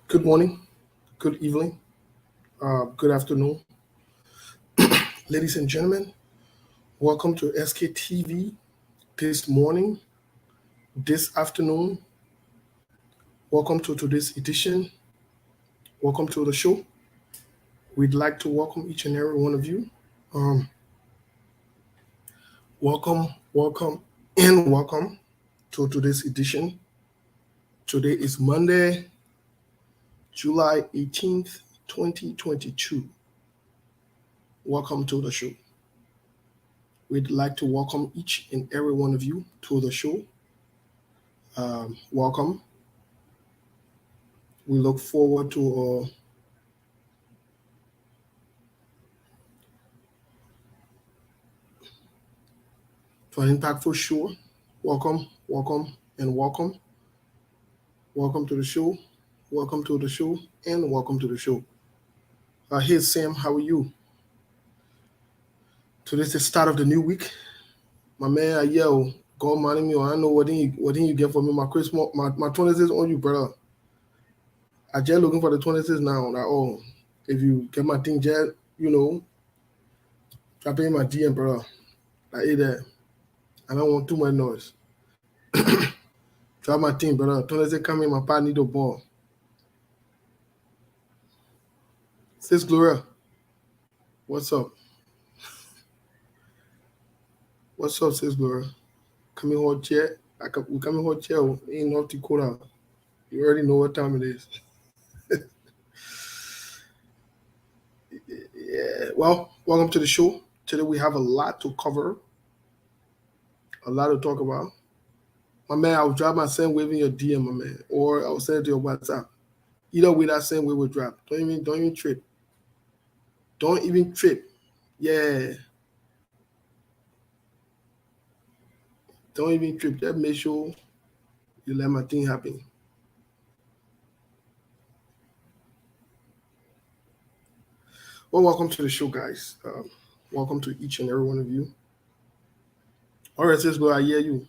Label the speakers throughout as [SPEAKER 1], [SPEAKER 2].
[SPEAKER 1] Good morning, good evening, good afternoon, ladies and gentlemen. Welcome to SKTV this morning, this afternoon. Welcome to today's edition. Welcome to the show. We'd like to welcome each and every one of you. Um, welcome to today's edition. Today is Monday, July 18th, 2022. Welcome to the show. We'd like to welcome each and every one of you to the show. Welcome. We look forward to an impactful show. Welcome, welcome, and welcome. Welcome to the show. Welcome to the show, and welcome to the show. Hey Sam, how are you? Today's the start of the new week. My man, God money me. I know what didn't you get for me? My Christmas, my 26 on you, brother. I just looking for the 26 now. Like, oh, if you get my thing, just drop in my DM, brother. Like, hey there. I don't want too much noise. Drop my thing, brother. 26 come in, my partner need a ball. Sis Gloria, what's up? What's up, sis Gloria? Coming hot chair. We coming hot chair in North Dakota. You already know what time it is. Yeah. Well, welcome to the show. Today we have a lot to cover, a lot to talk about. My man, I'll drop my send wave in your DM, my man, or I'll send it to your WhatsApp. Either way, that send wave will drop. Don't even trip. Don't even trip. Yeah. Don't even trip. Just make sure you let my thing happen. Well, welcome to the show, guys. Welcome to each and every one of you. All right, let's go. I hear you.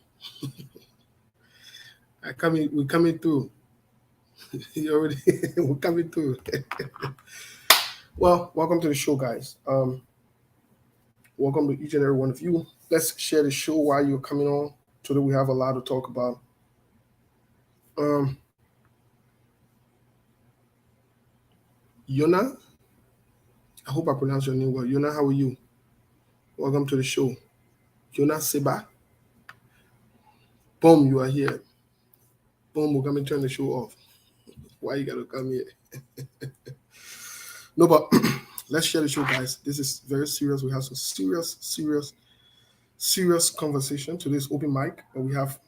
[SPEAKER 1] We're coming through. You already, we're coming through. Well, welcome to the show, guys. Welcome to each and every one of you. Let's share the show while you're coming on. Today we have a lot to talk about. Yona, I hope I pronounced your name well. Yona, how are you? Welcome to the show. Yona Seba. Boom, you are here. Boom, we're coming to turn the show off. Why you gotta come here? No, but let's share the show, guys. This is very serious. We have some serious conversation. Today's open mic, but we have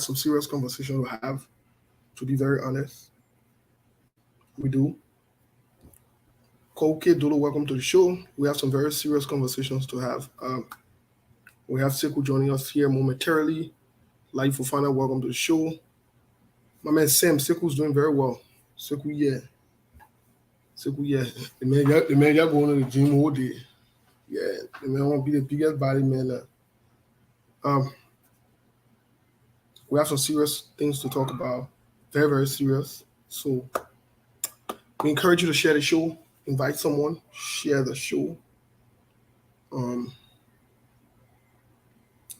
[SPEAKER 1] some serious conversation to have. To be very honest, we do. Koke Dolo, welcome to the show. We have some very serious conversations to have. We have Sekou joining us here momentarily. Life Fofana, welcome to the show. My man Sam, Sekou's doing very well. Sekou, yeah. The man got going to the gym all day. Yeah, the man want to be the biggest body man. We have some serious things to talk about. Very, very serious. So we encourage you to share the show. Invite someone. Share the show.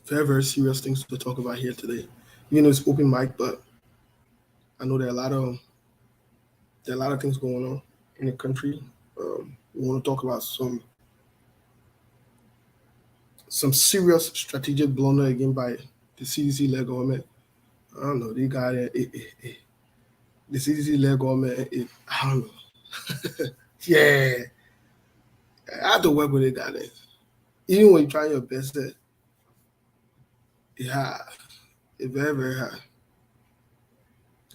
[SPEAKER 1] Very, very serious things to talk about here today. Even though it's open mic, but I know there are a lot of things going on in the country. We want to talk about some serious strategic blunder again by the CDC-led government. I don't know. They got the CDC-led government. I don't know. Yeah, I have to work with it, guys. Even when you try your best, it's hard. It's very, very hard.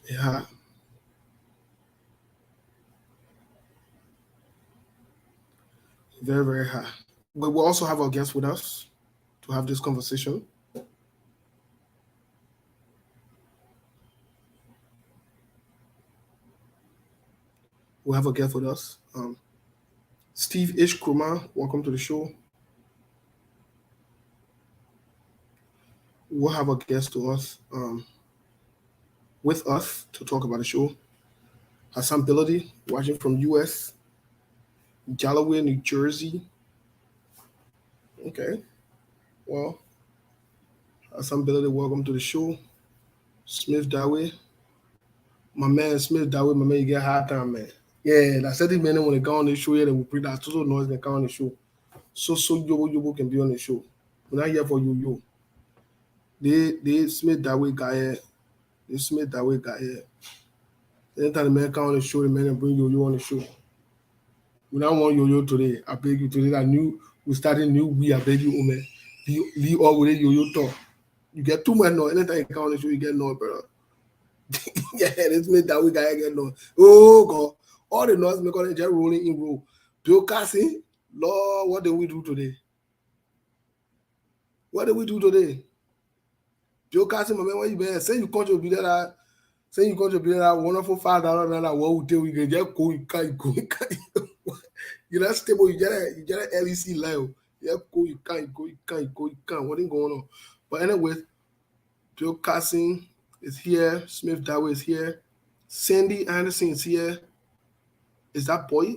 [SPEAKER 1] It's hard. Very, very hard. But we'll also have our guest with us to have this conversation. We'll have a guest with us. Steve Ish Kruma, welcome to the show. We'll have a guest with us to talk about the show. Hassan Bilady, watching from US. Galloway, New Jersey. Okay. Well, Hassan Bilady, welcome to the show. Smith Daway. My man, Smith Daway, my man, you get hard time, man. Yeah, I said it, man, when they come on the show, yeah, they will bring that total noise, they come on the show. So Yobo can be on the show. We're not here for yo. They Smith Daway guy here. They Smith Daway guy here. Anytime the man come on the show, the man bring yo on the show. We don't want yo today. I beg you today. That we started new we. I beg you, man. Leave all with yo talk. You get too much noise. Anytime you come on the show, you get noise, brother. Yeah, this Smith Daway guy get noise. Oh God, all the noise make it just rolling in row. Bill Cassie, Lord, what did we do today? What did we do today? Joe Cassie, my man, where you been? Say you contribute that. Say you contribute that wonderful $5. What we do, we can just go. You can't. You're not stable. You get an LEC live. You go. You can't. What is going on? But anyway, Joe Cassie is here. Smith Daway is here. Sandy Anderson is here. Is that boy?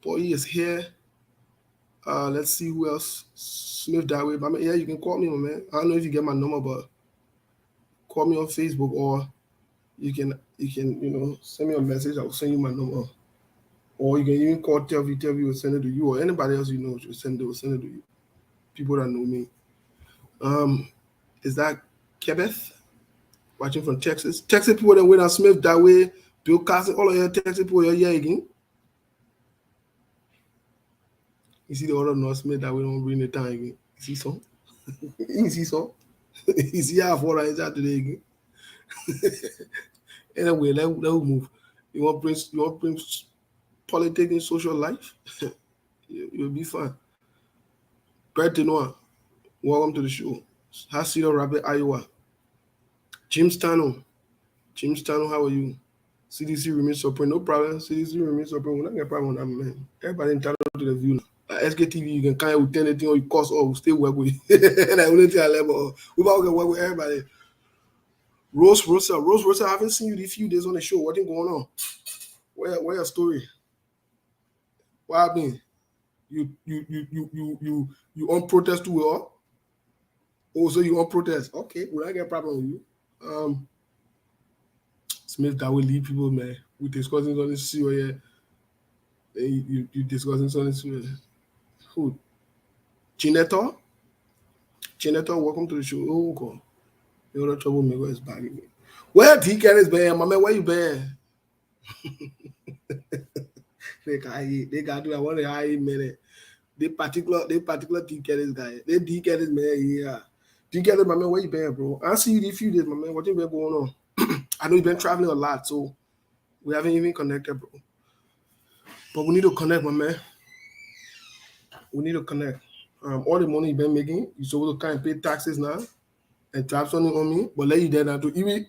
[SPEAKER 1] Boy is here. Let's see who else. Smith Daway. I mean, yeah, you can call me, my man. I don't know if you get my number, but call me on Facebook, or you can send me a message. I will send you my number, or you can even call Telvi will send it to you, or anybody else you know will send it to you. People that know me. Is that Kebeth watching from Texas? Texas people that wait on Smith Daway, Bill Castle, all of your Texas people, you're here again. You see the other North Smith Daway don't bring the time again. You see some? You see some? You see how far I is out today again. Anyway, let we move. You want to bring politics in social life? You'll be fine. Brett Denoir, welcome to the show. Cedar Rapids, Iowa. Jim Stano, how are you? CDC remains supreme. No problem. CDC remains supreme. We're not get problem with that, man. Everybody entitled to the view now. SKTV, you can kind of with anything or you cost or stay work with. And I only tell level. We about to work with everybody. Rose Rosa, I haven't seen you these few days on the show. What's going on? Where your story? What happened? You on protest too, or? Oh, so you on protest? Okay, will I get a problem with you? Smith Daway lead people, man. We discussing on this show here. You discussing on this show. Who? Chineto, welcome to the show. Oh God. The other troublemaker is back again. Where DK is been, my man? Where you been? They got to do that one high minute. They particular DK is guy. They DK is man here. DK is my man. Where you been, bro? I see you these few days, my man. What you been going on? I know you've been traveling a lot, so we haven't even connected, bro. But we need to connect, my man. We need to connect. All the money you've been making, you're supposed to kind of pay taxes now and drop something on me, but let you there now to even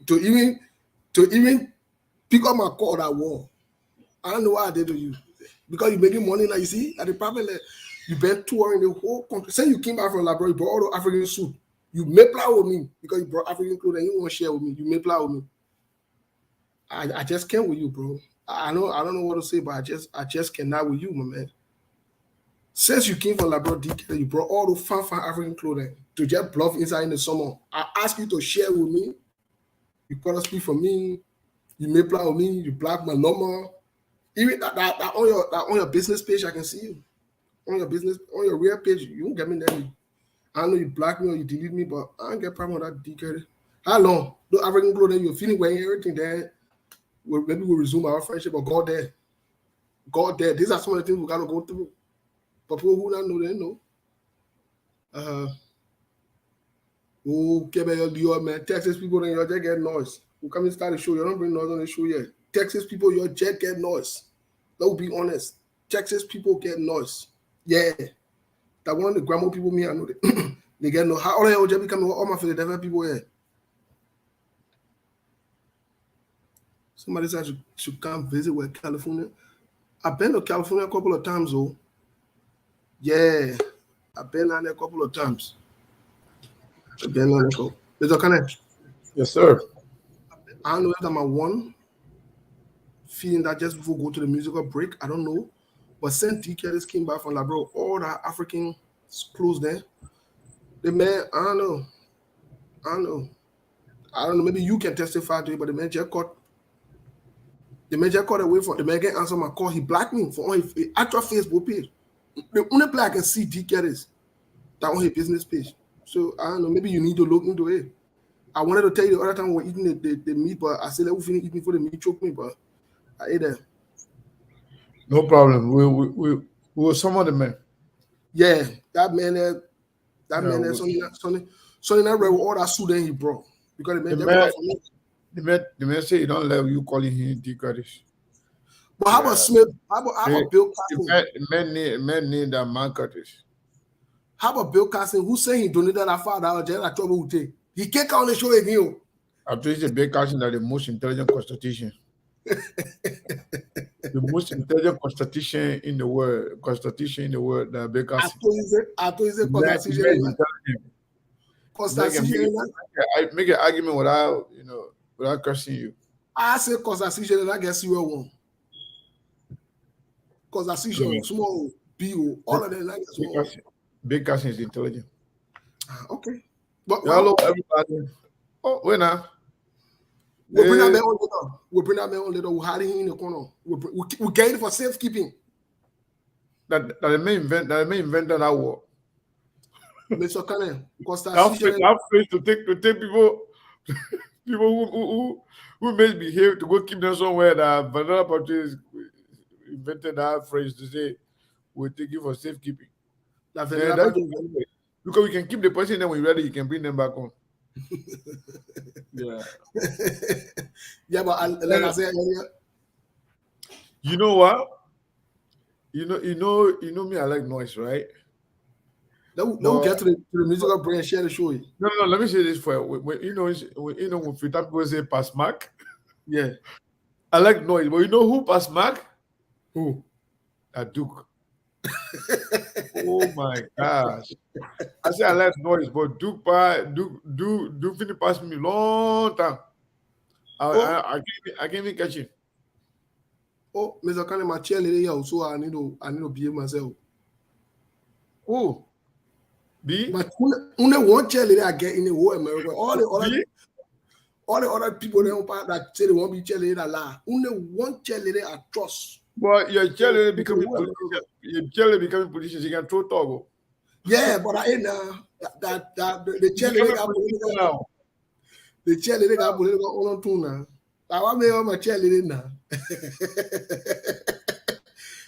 [SPEAKER 1] pick up my call that war. I don't know what I did to you. Because you're making money now, you see, at the problem that you've been touring the whole country. Say you came back from Labrador, you brought all the African suit. You may play with me because you brought African clothes and you want to share with me. You may play with me. I just can't with you, bro. I don't know what to say, but I just cannot with you, my man. Since you came from Labrador, you brought all the fun African clothing to just bluff inside in the summer. I ask you to share with me. You call us speak for me. You may play with me. You block my number. Even that on your business page, I can see you. On your real page, you won't get me there. I know you block me or you delete me, but I don't get problem with that DK. How long? The African clothing, you're feeling wearing everything there. Maybe we'll resume our friendship, but God there. These are some of the things we gotta go through. But people who don't know, they know. Quebec, man. Texas people, then you just get noise. We come and start the show. You don't bring noise on the show yet. Texas people, you just get noise. Let's be honest. Texas people get noise. Yeah. That one of the grandma people, me, I know they get noise. How all of just become all my Philadelphia people here. Somebody said should come visit with California. I've been to California a couple of times, though. Yeah. I've been down there a couple of times.
[SPEAKER 2] Yes, sir.
[SPEAKER 1] I don't know if I'm a one. feeling that just before go to the musical break. I don't know. But since D Kellis came back from like, bro, all that African clothes there, the man, I don't know. I don't know. Maybe you can testify to it, but the man just caught away from the man can answer my call. He blocked me for on his actual Facebook page. The only place I can see D Kellis that on his business page. So I don't know. Maybe you need to look into it. I wanted to tell you the other time we were eating the meat, but I said let me finish eating before the meat choke me, but I ate that.
[SPEAKER 2] No problem. We will summon the man.
[SPEAKER 1] Yeah, that man there,
[SPEAKER 2] Yeah,
[SPEAKER 1] Sonny that read all that suit that he brought. Because the man
[SPEAKER 2] the
[SPEAKER 1] just
[SPEAKER 2] man,
[SPEAKER 1] brought for me.
[SPEAKER 2] the man say he don't love you calling him D Curtis.
[SPEAKER 1] But how about
[SPEAKER 2] Yeah.
[SPEAKER 1] Smith? How about Bill
[SPEAKER 2] The
[SPEAKER 1] Costin?
[SPEAKER 2] man need that man Curtis.
[SPEAKER 1] How about Bill Costin, who said he donated that $5 just like trouble would take? He can't come on the show again.
[SPEAKER 2] I told you the big cousin that the most intelligent constitution. The most intelligent constitution in the world. Constitution in the world that big
[SPEAKER 1] I
[SPEAKER 2] cousin.
[SPEAKER 1] told you say
[SPEAKER 2] The man is intelligent. Make an argument without cursing you.
[SPEAKER 1] I say constitution and I guess you one. Constitution, small, B.O., all of them.
[SPEAKER 2] Big cousin is intelligent.
[SPEAKER 1] Okay. But
[SPEAKER 2] hello, everybody. Oh, wait now.
[SPEAKER 1] We'll bring that man on later. We'll hide him in the corner. We'll get it for safekeeping.
[SPEAKER 2] That the main inventor that war.
[SPEAKER 1] Mr. Cannon,
[SPEAKER 2] that face to take people who misbehave to go keep them somewhere that Vanilla Patrice invented that phrase to say we'll take you for safekeeping. Because we can keep the person, then when you're ready, you can bring them back on. Yeah.
[SPEAKER 1] Yeah, but like I said earlier,
[SPEAKER 2] you know what? You know me. I like noise, right?
[SPEAKER 1] Don't get to the musical brain and share the show.
[SPEAKER 2] No. Let me say this for you. When people say pass mark,
[SPEAKER 1] yeah,
[SPEAKER 2] I like noise. But you know who pass mark?
[SPEAKER 1] Who?
[SPEAKER 2] A Duke. Oh my gosh! I say I like noise, but Duke finish pass me long time. I can't even catch him.
[SPEAKER 1] Oh, Mr. Cannon, my cheerleader here, so I need to behave myself.
[SPEAKER 2] Oh, B.
[SPEAKER 1] But only one cheerleader I get in the whole America. All the other people that say they won't be cheerleader that lie. Only one cheerleader I trust.
[SPEAKER 2] But your cheerleader becoming politician, you can throw toggle.
[SPEAKER 1] Yeah, but I ain't now. The cheerleader got political now. The cheerleader got political on too now. I want me on my cheerleader now.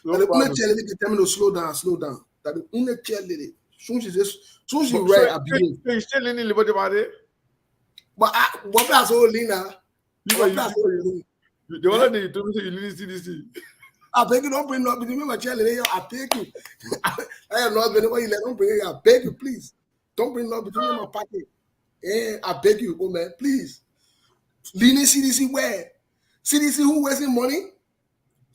[SPEAKER 1] The only cheerleader can tell me to slow down. That the only cheerleader, soon she right, I behave.
[SPEAKER 2] You still in Liberty Party?
[SPEAKER 1] But what that's all Lina?
[SPEAKER 2] The one that you told me you leave CDC.
[SPEAKER 1] I beg you, don't bring up between my cheerleader here. I beg you. I am not been you let don't bring it. I beg you, please. Don't bring up between my pocket. Yeah, I beg you, oh man, please. Leaning CDC where? CDC who wasting money?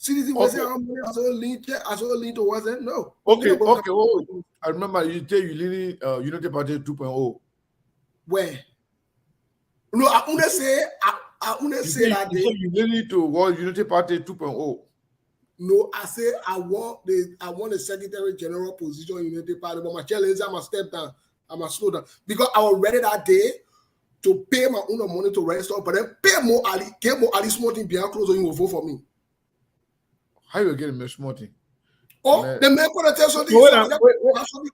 [SPEAKER 1] CDC wasting our money. I saw lean towards it. No.
[SPEAKER 2] Okay. Oh, I remember you tell you leaning Unity Party 2.0.
[SPEAKER 1] Where? No, I only say that day.
[SPEAKER 2] You leaning towards Unity Party 2.0.
[SPEAKER 1] No, I say I want the Secretary General position in Unity Party, but my challenge is I must step down. I must slow down because I was ready that day to pay my own money to register, but then get more Ali Smarting behind close, so you will vote for me.
[SPEAKER 2] How you getting me Smarting?
[SPEAKER 1] Oh, the man could tell something.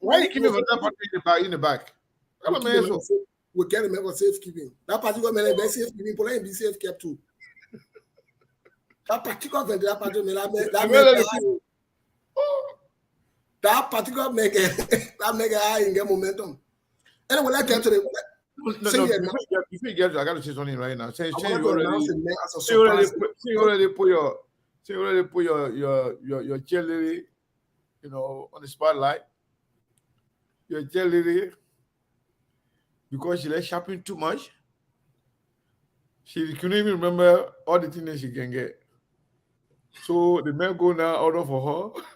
[SPEAKER 2] Why you keeping that party in the back?
[SPEAKER 1] We get a member safekeeping. That particular man be safekeeping, but I be safe kept too. That particular I ain't get momentum. Anyway, let's get to the.
[SPEAKER 2] Before you get to, I got to say something right now. Say you already put your cheerleader, on the spotlight. Your cheerleader, because she likes shopping too much. She couldn't even remember all the things that she can get. So the man go now order for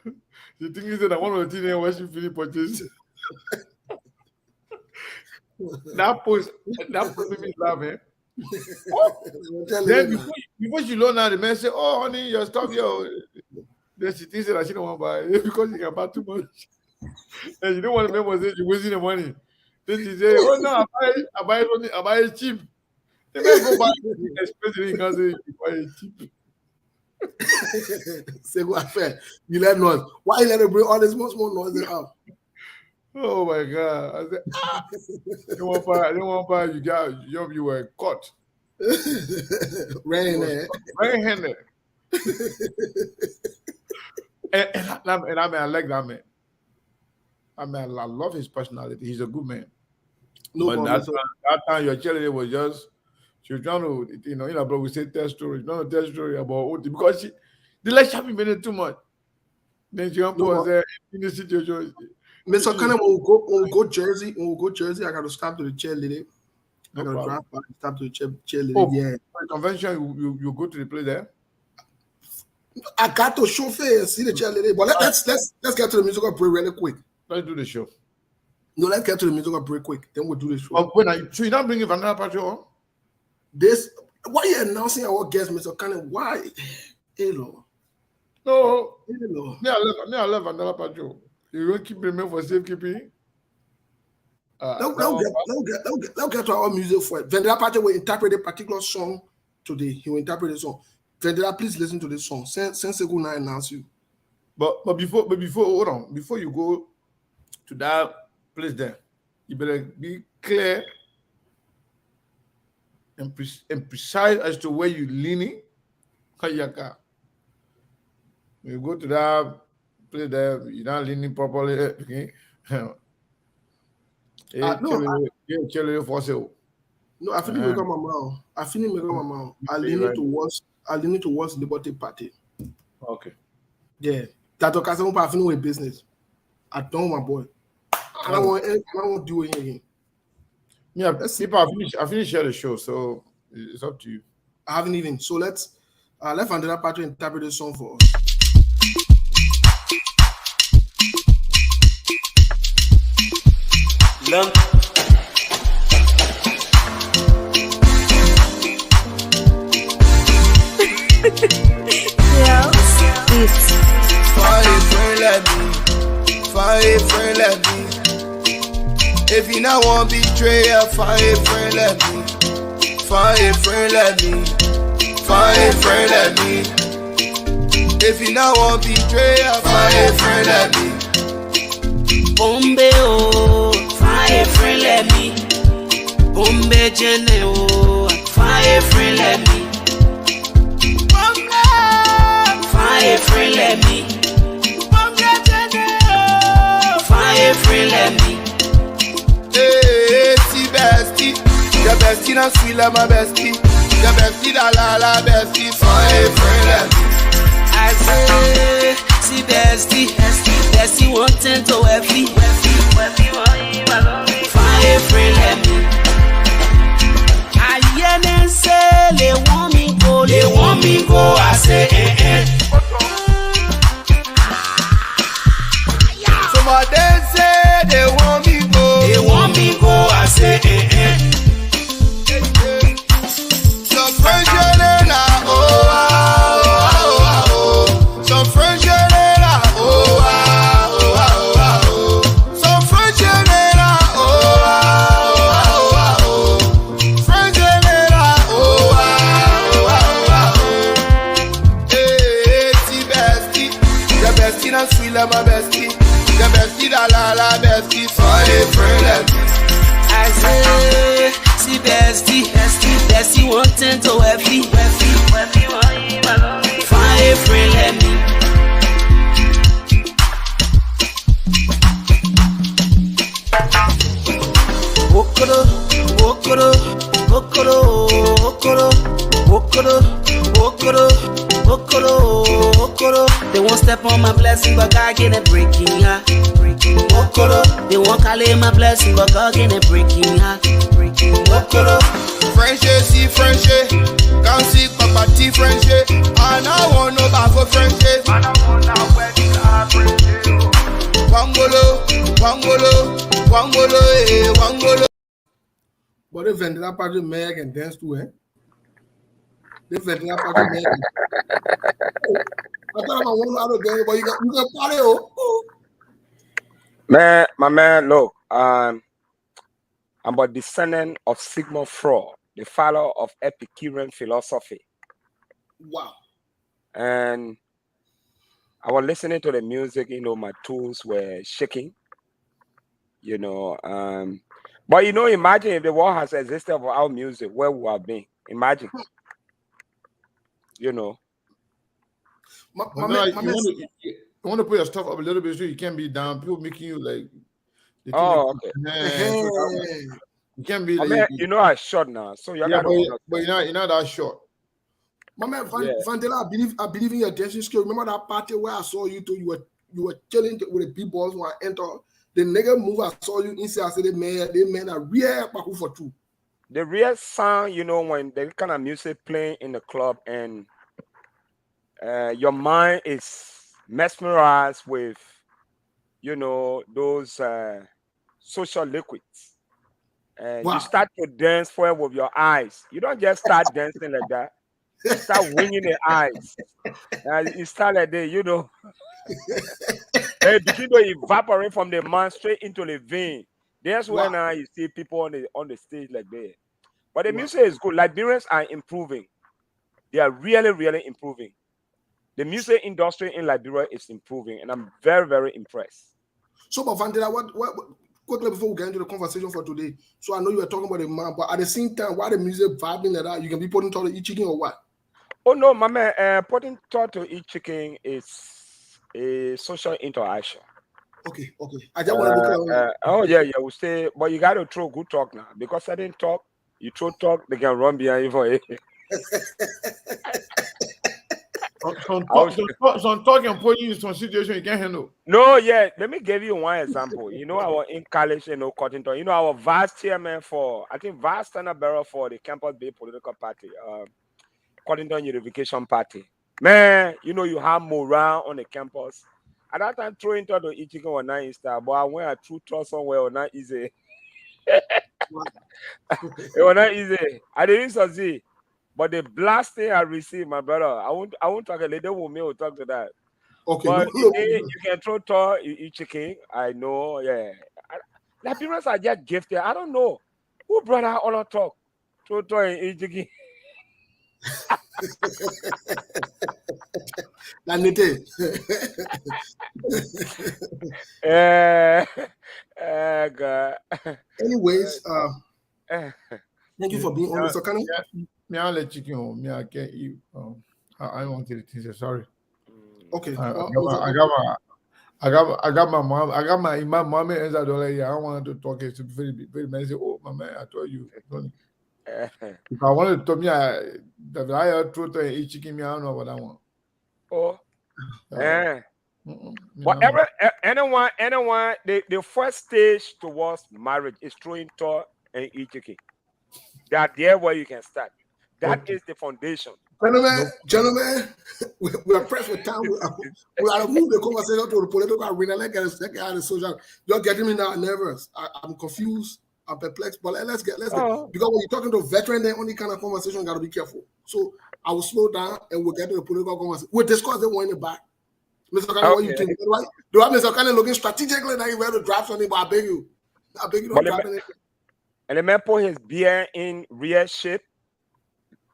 [SPEAKER 2] her. She thinks that one of the things when she finish purchase. That post made me laugh, man. Then before she loan her, the man say, "Oh, honey, your stuff, yo." Then she thinks that she don't want to buy it because she can buy too much, and she don't want to make mistake. She wasting the money. Then she say, "Oh no, I buy it cheap." The man go buy it expensive. He can say, "You buy it cheap."
[SPEAKER 1] Say go affair. You let noise. Why you let her bring all this small noise out?
[SPEAKER 2] Oh my God! I said, I don't want to buy. You were caught.
[SPEAKER 1] Rain
[SPEAKER 2] Right-handed. and I mean, I like that man. I mean, I love his personality. He's a good man.
[SPEAKER 1] No
[SPEAKER 2] But
[SPEAKER 1] problem.
[SPEAKER 2] that time your cheerleader was just, she was trying to, bro, we say tell story. No, tell story about OT because they like shopping minute too much. Then she was there in the situation.
[SPEAKER 1] Mr. Cannon, when we go Jersey, I got to stop to the cheerleader. I got to drive by, stop to the cheerleader.
[SPEAKER 2] Oh,
[SPEAKER 1] yeah.
[SPEAKER 2] For convention, you go to the place there?
[SPEAKER 1] I got to chauffeur and see the cheerleader. But let's get to the musical break really quick.
[SPEAKER 2] Let's do the show.
[SPEAKER 1] No, let's get to the musical break quick. Then we'll do the show.
[SPEAKER 2] So you're not bringing Vanilla Patrol?
[SPEAKER 1] Why are you announcing our guest, Mr. Cannon? Why? Hello.
[SPEAKER 2] No.
[SPEAKER 1] Hello.
[SPEAKER 2] I love Vanilla Patrol. You won't keep me for safekeeping?
[SPEAKER 1] Let's get to our music for it. Vendela Patrol will interpret a particular song today. He will interpret the song. Vendela, please listen to this song. Sense go now announce you.
[SPEAKER 2] But before hold on, before you go to that place there, you better be clear and precise as to where you're leaning. When you go to that place there, you're not leaning properly. Okay? No, I
[SPEAKER 1] feel make up my mouth. I leaning towards Liberty Party.
[SPEAKER 2] Okay.
[SPEAKER 1] Yeah. That occasion I feel with business. I don't, my boy. I don't want to do anything.
[SPEAKER 2] Yeah, people, I finished share the show, so it's up to you.
[SPEAKER 1] I haven't even. So let's Vandela Patrol interpret this song for us.
[SPEAKER 3] Love.
[SPEAKER 4] Find a friend like me. If you not want betrayer, find a friend like me. Find a friend like me. Find a friend like me. If you not want betrayer, find a friend like me.
[SPEAKER 3] Bombe oh, find a friend like me. Bombe jene oh, find a friend like me. Bombe, find a friend like me. Friend like me.
[SPEAKER 4] Hey, see bestie, your bestie not sweet like my bestie. Your bestie la bestie, find a friend like me.
[SPEAKER 3] I say, see bestie wanting to wealthy. Find a friend like me. I hear them say they want me go. I say
[SPEAKER 4] But they say they want me go.
[SPEAKER 3] I say
[SPEAKER 4] Some French girl Some French girl Some French girl French girl Hey, see bestie, your bestie not sweet like my bestie. The bestie la bestie, find a friend like me.
[SPEAKER 3] I say, see bestie wanting to wealthy. Find a friend like me. Okoro. They won't step on my blessing, but God get it breaking heart. Okoro. They won't call it my blessing, but God get it breaking heart. Okoro.
[SPEAKER 4] French, see French, can't see Papa T French. And I want no back for French. Wangolo.
[SPEAKER 1] But they vended that party Meg and dance too, eh? They vended that party Meg. I thought about one out of dance, but you got party, oh.
[SPEAKER 5] Man, my man, look, I'm a descendant of Sigmund Freud, the father of Epicurean philosophy.
[SPEAKER 1] Wow.
[SPEAKER 5] And I was listening to the music, my toes were shaking, But imagine if the world has existed without music, where we have been. Imagine.
[SPEAKER 2] You want to put your stuff up a little bit so you can't be down. People making you like.
[SPEAKER 5] Okay.
[SPEAKER 2] You can't be.
[SPEAKER 5] Like, I'm short now, so
[SPEAKER 2] but you're not that short.
[SPEAKER 1] My man, Vandela, I believe in your dancing skill. Remember that party where I saw you too? You were chilling with the B-balls when I entered. The nigga move I saw you inside. I said they made a real baku for two.
[SPEAKER 5] The real sound, when the kind of music playing in the club and your mind is mesmerized with, those social liquids. And you start to dance for it with your eyes. You don't just start dancing like that. You start winging the eyes. You start like that, and begin to evaporate from the mind straight into the vein. That's when you see people on the stage like that. But the music is good. Liberians are improving. They are really, really improving. The music industry in Liberia is improving, and I'm very, very impressed.
[SPEAKER 1] So, but Vandela, what quickly before we get into the conversation for today, so I know you were talking about the man, but at the same time, why the music vibing like that? You can be putting to eat chicken or what?
[SPEAKER 5] Oh no, my man, putting thought to eat chicken is a social interaction.
[SPEAKER 1] Okay. I just want to look
[SPEAKER 5] oh yeah, we say, but you got to throw good talk now because I didn't talk. You throw talk, they can run behind you for it.
[SPEAKER 2] Some talk and put you in some situation you can't handle.
[SPEAKER 5] No, yeah. Let me give you one example. I was in college, Cottington. Our vice chairman for, I think, vice standard bearer for the Campus Bay political party, Cottington Unification Party. Man, you have morale on the campus. At that time, throwing to the eat chicken was not easy, but I went a true trust somewhere was not easy. It was not easy. I didn't succeed. But the blasting I received, my brother, I won't talk a little with me. We'll talk to that.
[SPEAKER 1] Okay,
[SPEAKER 5] but you can throw to eat chicken. I know, yeah. Liberians are just gifted. I don't know who brought out all the talk. Throw to and eat chicken. God.
[SPEAKER 1] Anyways, thank you for being on, Mr. Kanu.
[SPEAKER 2] Me, I'll let chicken home. Me, I can't eat. I want to say sorry.
[SPEAKER 1] Okay.
[SPEAKER 2] I got my mom. I got my mom and I don't want to talk. It's very, very messy. Oh, my man, I told you. If I wanted to tell me that I throw to eat chicken, I don't know what I want.
[SPEAKER 5] Oh, but anyone, the first stage towards marriage is throwing to and eat chicken. That there where you can start. That is the foundation.
[SPEAKER 1] Gentlemen, we are pressed with time. We are move the conversation to the political arena. Let's get out of the social. You're getting me now nervous. I'm confused. I'm perplexed. But let's get because when you're talking to veteran, then only kind of conversation you gotta be careful. So I will slow down and we'll get to the political conversation. We'll discuss the one in the back. Mr. Kanu, what you think? Right? Do I Mr. Kanu looking strategically that you ready to draft something? But I beg you don't draft anything.
[SPEAKER 5] And the man put his beer in real shape,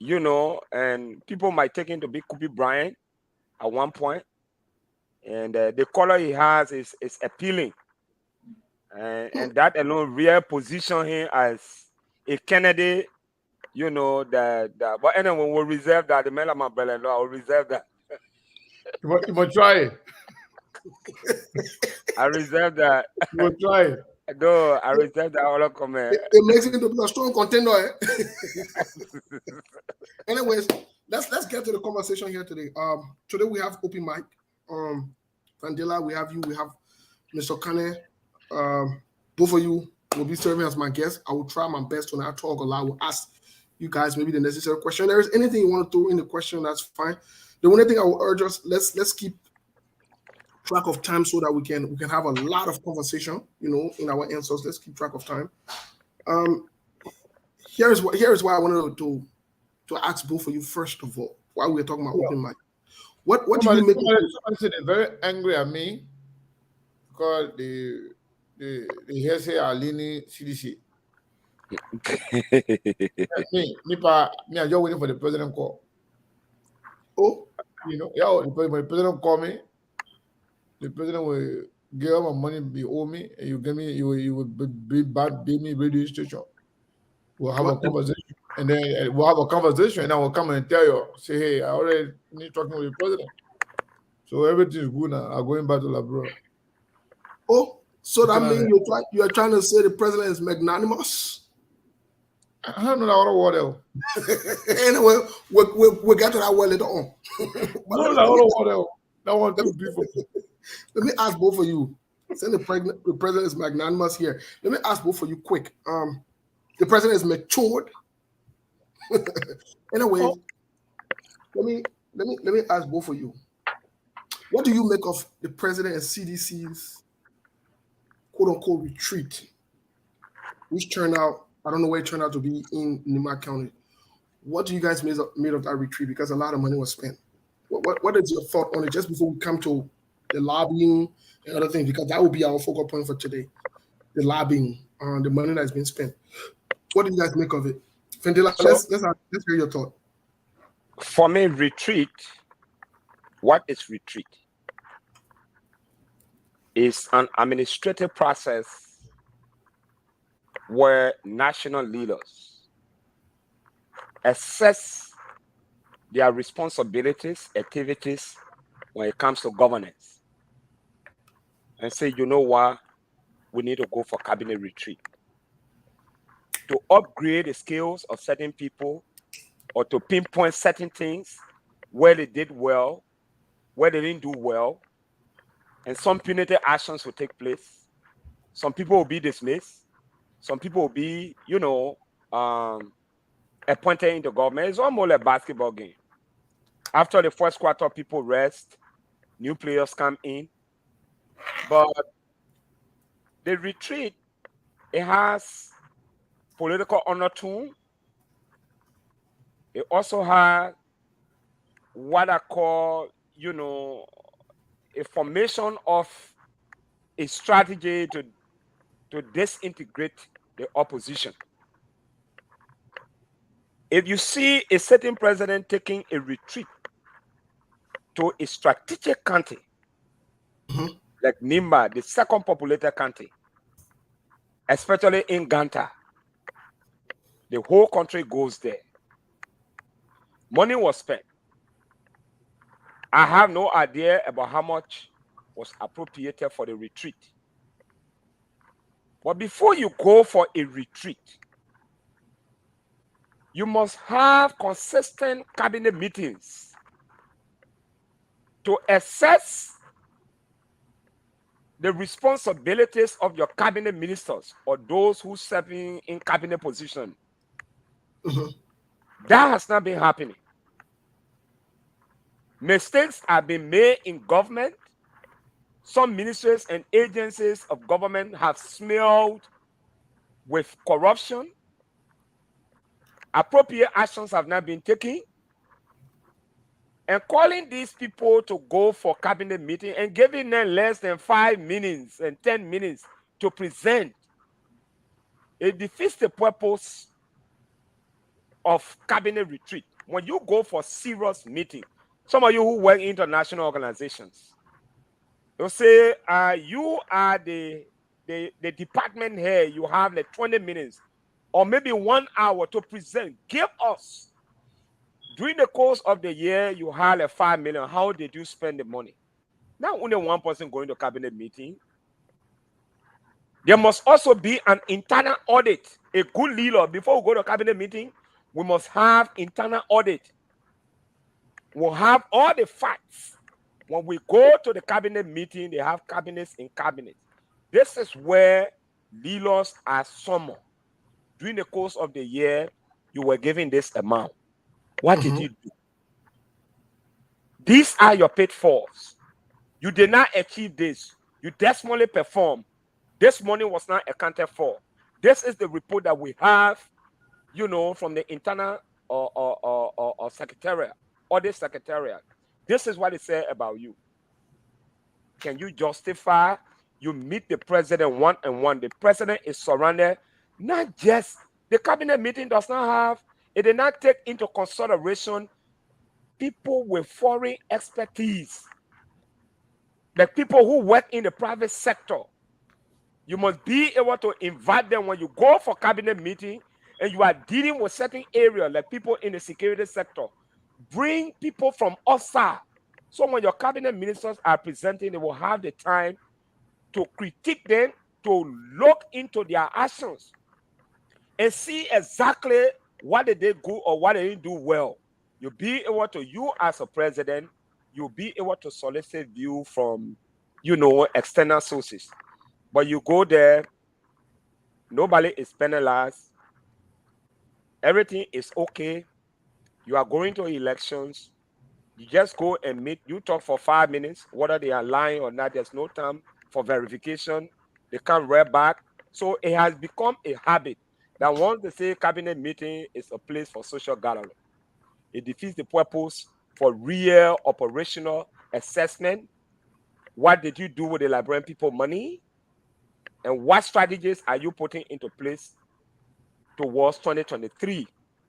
[SPEAKER 5] and people might take him to be Kobe Bryant at one point. And the color he has is appealing. And that alone real position him as a Kennedy, but anyway, we'll reserve that. The man of my brother-in-law, I will reserve that.
[SPEAKER 2] You must try it.
[SPEAKER 5] I reserve that.
[SPEAKER 2] You must try it.
[SPEAKER 5] No, I reserve that all comment.
[SPEAKER 1] It makes him to be a strong contender. Anyways, let's get to the conversation here today. Today we have open mic. Vandela, we have you. We have Mr. Kane. Both of you will be serving as my guests. I will try my best to not talk a lot. I will ask you guys maybe the necessary question. If there is anything you want to throw in the question, that's fine. The only thing I will urge us, let's keep track of time so that we can have a lot of conversation, in our answers. Let's keep track of time. Here's why I wanted to ask both of you first of all, while we're talking about open mic. What do you make?
[SPEAKER 2] Somebody said they're very angry at me because they hear say are leaning CDC. me, I just waiting for the president call.
[SPEAKER 1] Oh,
[SPEAKER 2] You know, yeah, when the president call me, the president will give my money be owe me, and you give me, you will be bad, pay me radio station. We'll have a conversation, and then we'll have a conversation, and I will come and tell you, say, hey, I already need talking with the president. So everything is good now. I'm going back to Labrador.
[SPEAKER 1] Oh, so that means you're trying to say the president is magnanimous?
[SPEAKER 2] I don't know that other word else.
[SPEAKER 1] Anyway, we'll get to that word later on.
[SPEAKER 2] No, that other word else. That one too beautiful.
[SPEAKER 1] Let me ask both of you. Since the president is magnanimous here, let me ask both of you quick. The president is matured. Anyway, let me ask both of you. What do you make of the president and CDC's quote unquote retreat, which turned out, I don't know where it turned out to be in Nima County. What do you guys made of that retreat? Because a lot of money was spent. What is your thought on it just before we come to the lobbying and other things? Because that will be our focal point for today. The lobbying, the money that's been spent. What do you guys make of it? Fendela, let's hear your thought.
[SPEAKER 5] For me, retreat, what is retreat? It's an administrative process where national leaders assess their responsibilities, activities when it comes to governance, and say, you know what, we need to go for cabinet retreat to upgrade the skills of certain people or to pinpoint certain things where they did well, where they didn't do well, and some punitive actions will take place. Some people will be dismissed. Some people will be, appointed in the government. It's almost like a basketball game. After the first quarter, people rest, new players come in. But the retreat, it has political undertone. It also has what I call, a formation of a strategy to disintegrate the opposition. If you see a certain president taking a retreat to a strategic country, like Nimba, the second populated country, especially in Ganta, the whole country goes there. Money was spent. I have no idea about how much was appropriated for the retreat. But before you go for a retreat, you must have consistent cabinet meetings to assess the responsibilities of your cabinet ministers or those who serve in cabinet position. That has not been happening. Mistakes have been made in government. Some ministries and agencies of government have smelled with corruption. Appropriate actions have not been taken. And calling these people to go for cabinet meeting and giving them less than 5 minutes and 10 minutes to present, it defeats the purpose of cabinet retreat. When you go for serious meeting, some of you who work in international organizations, they'll say, you are the department head, you have like 20 minutes or maybe 1 hour to present. Give us. During the course of the year, you have like 5 million. How did you spend the money? Not only one person going to cabinet meeting. There must also be an internal audit. A good leader, before we go to cabinet meeting, we must have internal audit. We'll have all the facts. When we go to the cabinet meeting, they have cabinets in cabinets. This is where leaders are summoned. During the course of the year, you were given this amount. What did you do? These are your pitfalls. You did not achieve this. You desperately performed. This money was not accounted for. This is the report that we have. from the internal or secretariat, audit secretariat. This is what it said about you. Can you justify you meet the president one-on-one? The president is surrounded, not just the cabinet meeting does not have, it did not take into consideration people with foreign expertise, like people who work in the private sector. You must be able to invite them when you go for cabinet meeting and you are dealing with certain areas, like people in the security sector. Bring people from outside. So when your cabinet ministers are presenting, they will have the time to critique them, to look into their actions and see exactly what did they do or what they didn't do well. You'll be able to, you as a president, you'll be able to solicit view from, external sources. But you go there, nobody is penalized. Everything is okay. You are going to elections. You just go and meet. You talk for 5 minutes, whether they are lying or not. There's no time for verification. They can't read back. So it has become a habit that once they say cabinet meeting is a place for social gathering, it defeats the purpose for real operational assessment. What did you do with the Liberian people money? And what strategies are you putting into place towards 2023?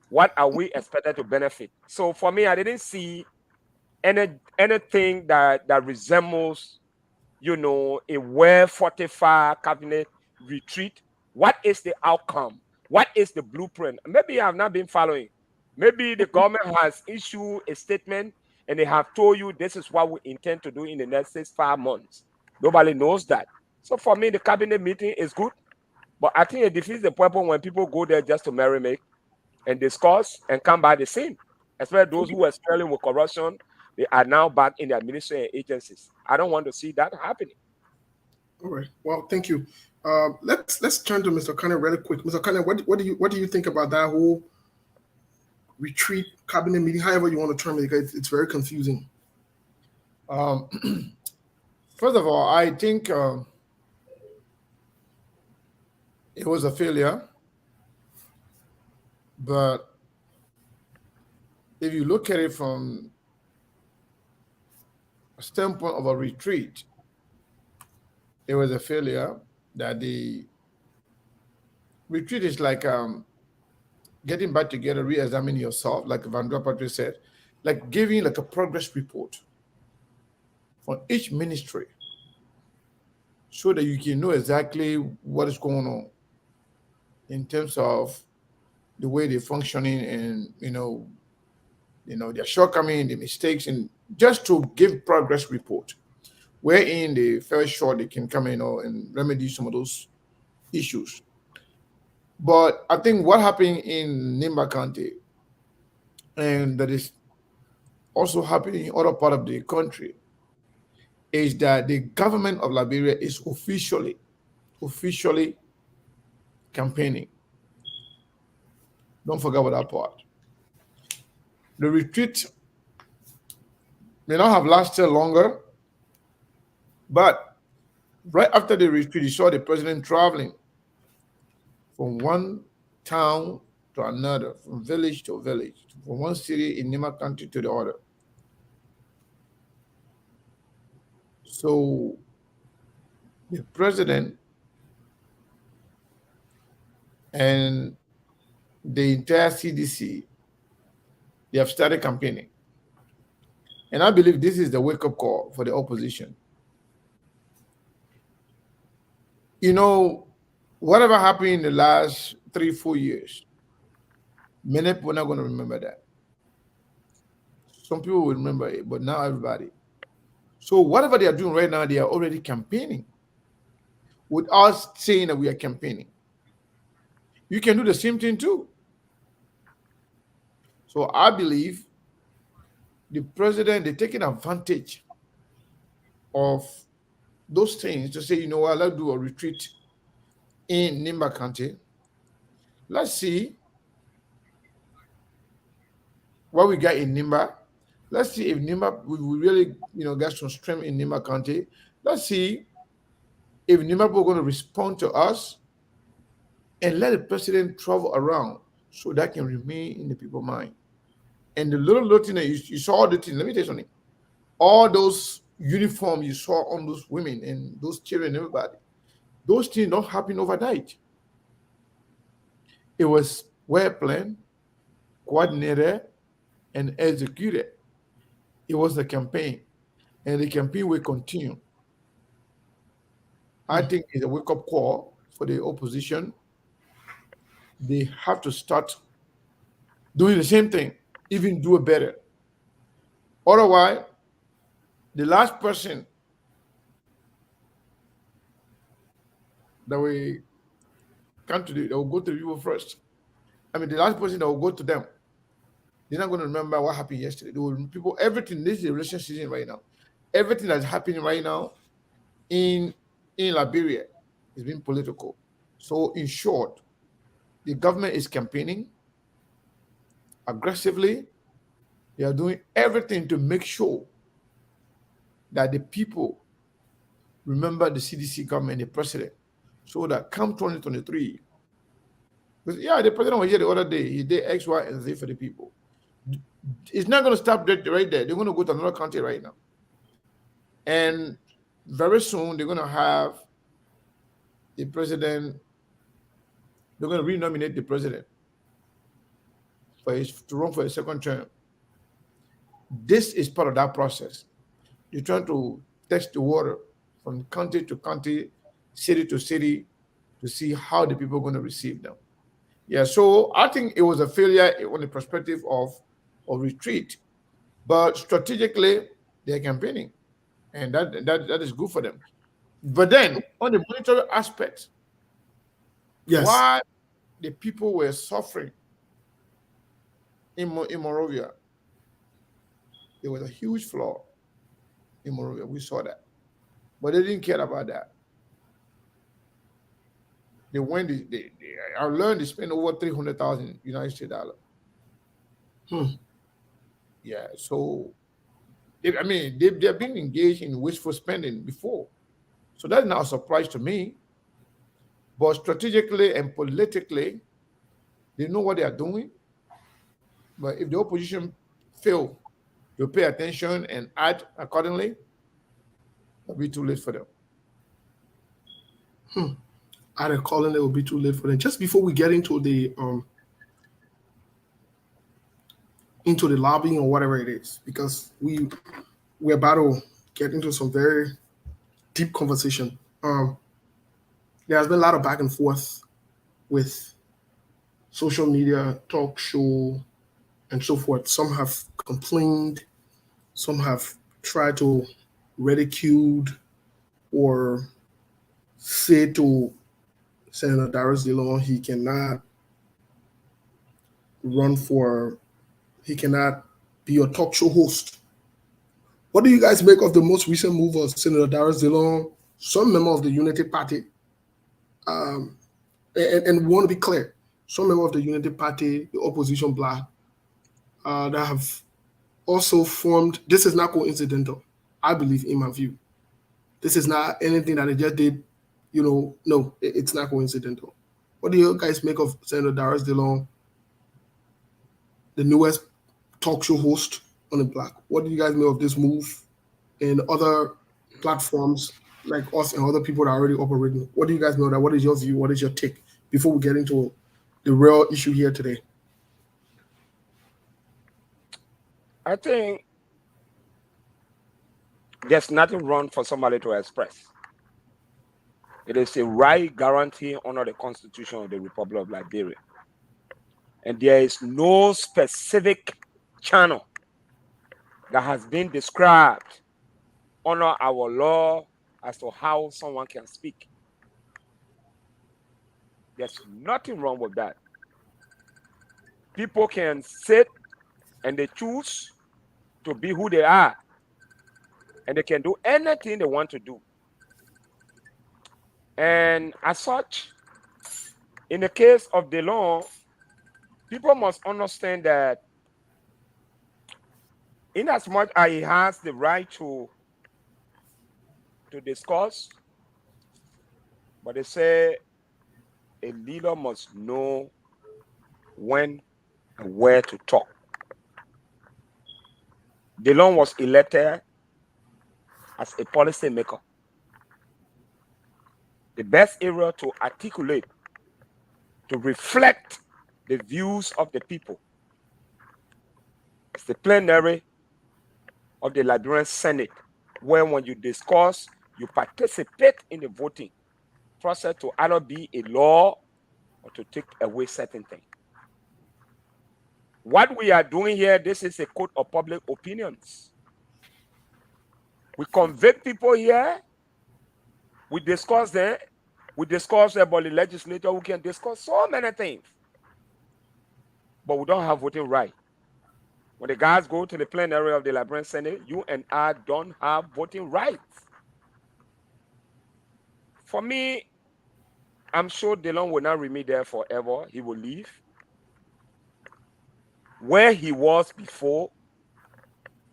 [SPEAKER 5] What are we expected to benefit? So for me, I didn't see anything that resembles, a well-fortified cabinet retreat. What is the outcome? What is the blueprint? Maybe I have not been following. Maybe the government has issued a statement and they have told you this is what we intend to do in the next 5 months. Nobody knows that. So for me, the cabinet meeting is good, but I think it defeats the purpose when people go there just to merry-make and discuss and come back the same. Especially those who are struggling with corruption, they are now back in the administration and agencies. I don't want to see that happening.
[SPEAKER 1] All right. Well, thank you. Let's turn to Mr. Connor really quick. Mr. Connor, what do you think about that whole retreat cabinet meeting? However you want to term it, because it's very confusing.
[SPEAKER 2] First of all, I think it was a failure. But if you look at it from a standpoint of a retreat, it was a failure. That the retreat is like getting back together, re-examining yourself, like Vandra Patrick said, like giving like a progress report for each ministry so that you can know exactly what is going on in terms of the way they're functioning and, their shortcomings, the mistakes, and just to give progress report, wherein they fell short, they can come in and remedy some of those issues. But I think what happened in Nimba County, and that is also happening in other part of the country, is that the government of Liberia is officially campaigning. Don't forget about that part. The retreat may not have lasted longer, but right after the retreat, you saw the president traveling from one town to another, from village to village, from one city in Nimba County to the other. So the president and the entire CDC, they have started campaigning. And I believe this is the wake-up call for the opposition. Whatever happened in the last 3-4 years, many people are not going to remember that. Some people will remember it, but not everybody. So whatever they are doing right now, they are already campaigning without saying that we are campaigning. You can do the same thing too. So I believe the president, they're taking advantage of those things to say, let's do a retreat in Nimba County. Let's see what we got in Nimba. Let's see if Nimba, we really, get some strength in Nimba County. Let's see if Nimba are going to respond to us and let the president travel around so that can remain in the people's mind. And the little thing that you saw the thing, let me tell you something. All those uniforms you saw on those women and those children, everybody, those things don't happen overnight. It was well planned, coordinated, and executed. It was a campaign, and the campaign will continue. I think it's a wake-up call for the opposition. They have to start doing the same thing, even do it better. Otherwise, the last person that we come to that will go to the people first. I mean, the last person that will go to them, they're not going to remember what happened yesterday. They will, people, everything, this is the election season right now. Everything that's happening right now in Liberia is being political. So, in short, the government is campaigning aggressively. They are doing everything to make sure that the people remember the CDC government, the president, so that come 2023, because the president was here the other day. He did X, Y, and Z for the people. It's not going to stop right there. They're going to go to another country right now, and very soon they're going to have the president. They're going to renominate the president to run for a second term. This is part of that process. You're trying to test the water from country to country, city to city, to see how the people are going to receive them. Yeah, so I think it was a failure on the perspective of retreat, but strategically they're campaigning, and that is good for them. But then on the monetary aspect,
[SPEAKER 1] Yes.
[SPEAKER 2] why the people were suffering in Monrovia, there was a huge flaw in Monrovia. We saw that, but they didn't care about that. They went. I learned they spent over $300,000 United States dollars. Yeah, so they've been engaged in wasteful spending before, so that's not a surprise to me. But strategically and politically, they know what they are doing. But if the opposition fail to pay attention and act accordingly, it'll be too late for them.
[SPEAKER 1] Act accordingly, it will be too late for them. Just before we get into the lobbying or whatever it is, because we're about to get into some very deep conversation. There has been a lot of back and forth with social media, talk show, and so forth. Some have complained, some have tried to ridicule or say to Senator Darius DeLong he cannot be a talk show host. What do you guys make of the most recent move of Senator Darius DeLong, some member of the Unity Party? And we want to be clear, some member of the Unity Party, the opposition bloc, that have also formed. This is not coincidental, I believe, in my view. This is not anything that they just did, no, it's not coincidental. What do you guys make of Senator Darius DeLong, the newest talk show host on the block? What do you guys make of this move and other platforms like us and other people that are already operating? What do you guys know that? What is your view? What is your take before we get into the real issue here today?
[SPEAKER 5] I think there's nothing wrong for somebody to express. It is a right guarantee under the Constitution of the Republic of Liberia. And there is no specific channel that has been described under our law as to how someone can speak. There's nothing wrong with that. People can sit and they choose to be who they are, and they can do anything they want to do. And as such, in the case of DeLong, people must understand that in as much as he has the right to discuss, but they say a leader must know when and where to talk. DeLong was elected as a policy maker. The best area to articulate, to reflect the views of the people is the plenary of the Liberian Senate, where when you discuss, you participate in the voting process to either be a law or to take away certain things. What we are doing here, this is a code of public opinions. We convict people here. We discuss them. We discuss about the legislature. We can discuss so many things. But we don't have voting right. When the guys go to the plenary of the Liberian Senate, you and I don't have voting rights. For me, I'm sure DeLong will not remain there forever. He will leave. Where he was before,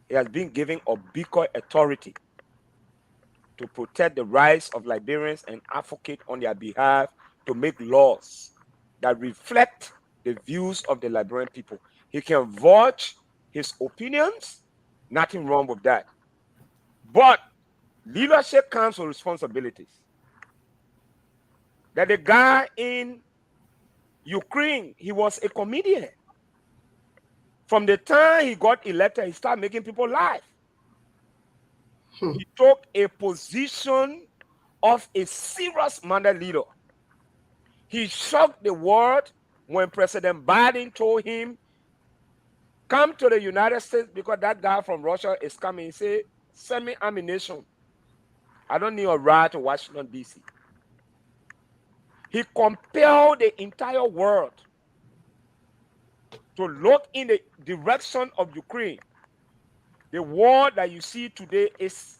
[SPEAKER 5] he has been given a bigger authority to protect the rights of Liberians and advocate on their behalf to make laws that reflect the views of the Liberian people. He can voice his opinions, nothing wrong with that. But leadership comes with responsibilities. That the guy in Ukraine, he was a comedian. From the time he got elected, he started making people laugh. He took a position of a serious minded leader. He shocked the world when President Biden told him, come to the United States because that guy from Russia is coming. He said, send me ammunition. I don't need a ride to Washington, D.C. He compelled the entire world to look in the direction of Ukraine. The war that you see today is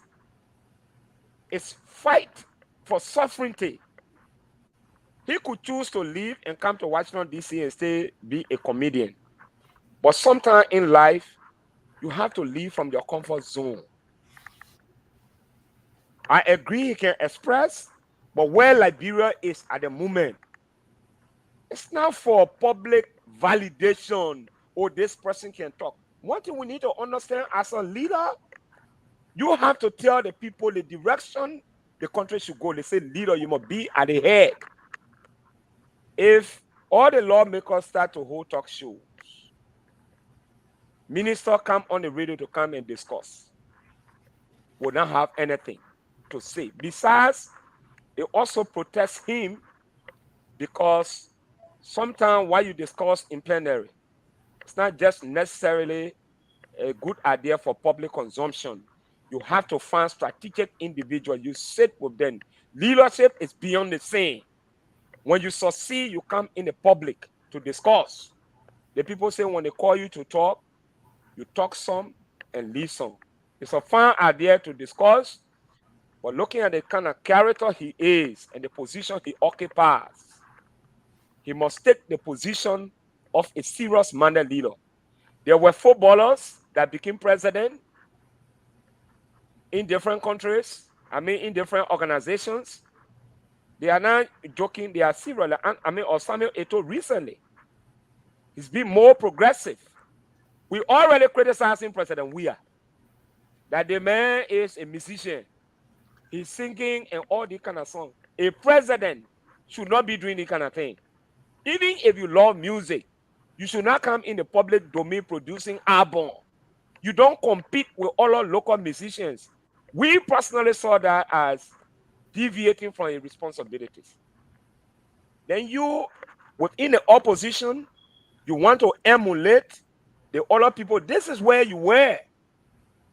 [SPEAKER 5] fight for sovereignty. He could choose to leave and come to Washington, D.C. and stay, be a comedian. But sometimes in life, you have to leave from your comfort zone. I agree he can express, but where Liberia is at the moment, it's not for public validation. Oh, this person can talk. One thing we need to understand as a leader, you have to tell the people the direction the country should go. They say, leader, you must be at the head. If all the lawmakers start to hold talk shows, ministers come on the radio to come and discuss, will not have anything to say. Besides, it also protects him because sometimes while you discuss in plenary, it's not just necessarily a good idea for public consumption. You have to find strategic individuals. You sit with them. Leadership is beyond the same. When you succeed, you come in the public to discuss. The people say when they call you to talk, you talk some and leave some. It's a fine idea to discuss, but looking at the kind of character he is and the position he occupies, he must take the position of a serious-minded leader. There were footballers that became president in different countries, in different organizations. They are not joking, they are serious. Or Samuel Eto'o recently, he's been more progressive. We already criticizing President Weah, that the man is a musician. He's singing and all this kind of song. A president should not be doing this kind of thing. Even if you love music, you should not come in the public domain producing album. You don't compete with all our local musicians. We personally saw that as deviating from your responsibilities. Then you, within the opposition, you want to emulate the other people. This is where you were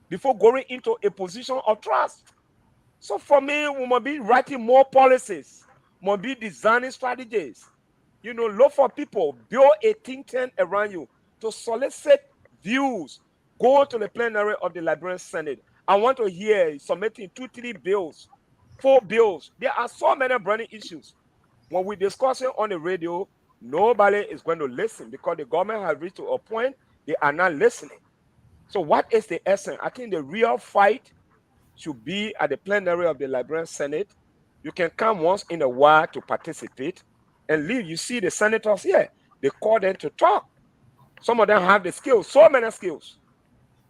[SPEAKER 5] before going into a position of trust. So for me, we must be writing more policies, must be designing strategies. Look for people, build a think tank around you to solicit views. Go to the plenary of the Liberian Senate. I want to hear submitting 2, 3 bills, 4 bills. There are so many burning issues. When we discuss it on the radio, nobody is going to listen because the government has reached to a point they are not listening. So what is the essence? I think the real fight should be at the plenary of the Liberian Senate. You can come once in a while to participate and leave. You see the senators here. they call them to talk. Some of them have the skills, so many skills.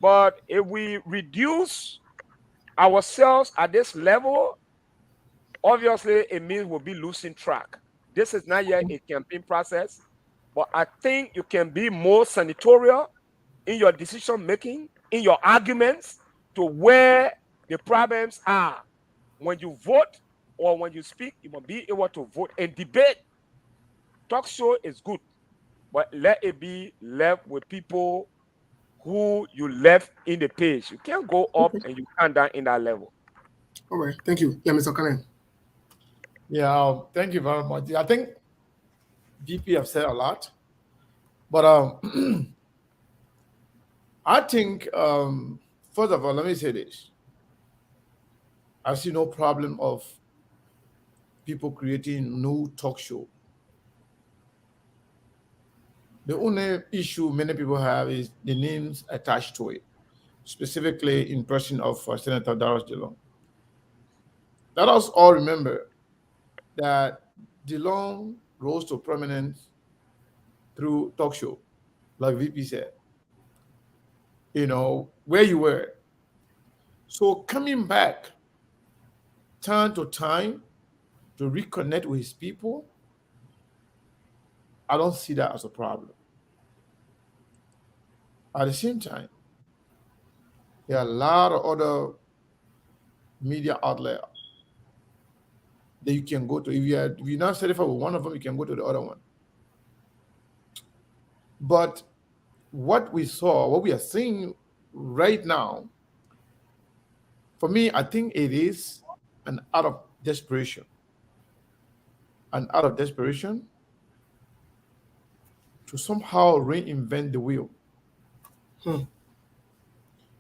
[SPEAKER 5] But if we reduce ourselves at this level, obviously it means we'll be losing track. This is not yet a campaign process, but I think you can be more senatorial in your decision making, in your arguments, to where the problems are. When you vote or when you speak, you must be able to vote and debate. Talk show is good, but let it be left with people who you left in the page. You can't go up and you come down in that level.
[SPEAKER 1] All right. Thank you. Yeah, Mr. Kanen.
[SPEAKER 2] Yeah, thank you very much. I think VP have said a lot, but I think first of all, let me say this: I see no problem of people creating new talk show. The only issue many people have is the names attached to it, specifically in person of Senator Darius DeLong. Let us all remember that DeLong rose to prominence through talk show, like VP said. You know, where you were. So coming back time to time to reconnect with his people, I don't see that as a problem. At the same time, there are a lot of other media outlets that you can go to. If you're not satisfied with one of them, you can go to the other one. But what we are seeing right now, for me, I think it is an act of desperation. An act of desperation to somehow reinvent the wheel. To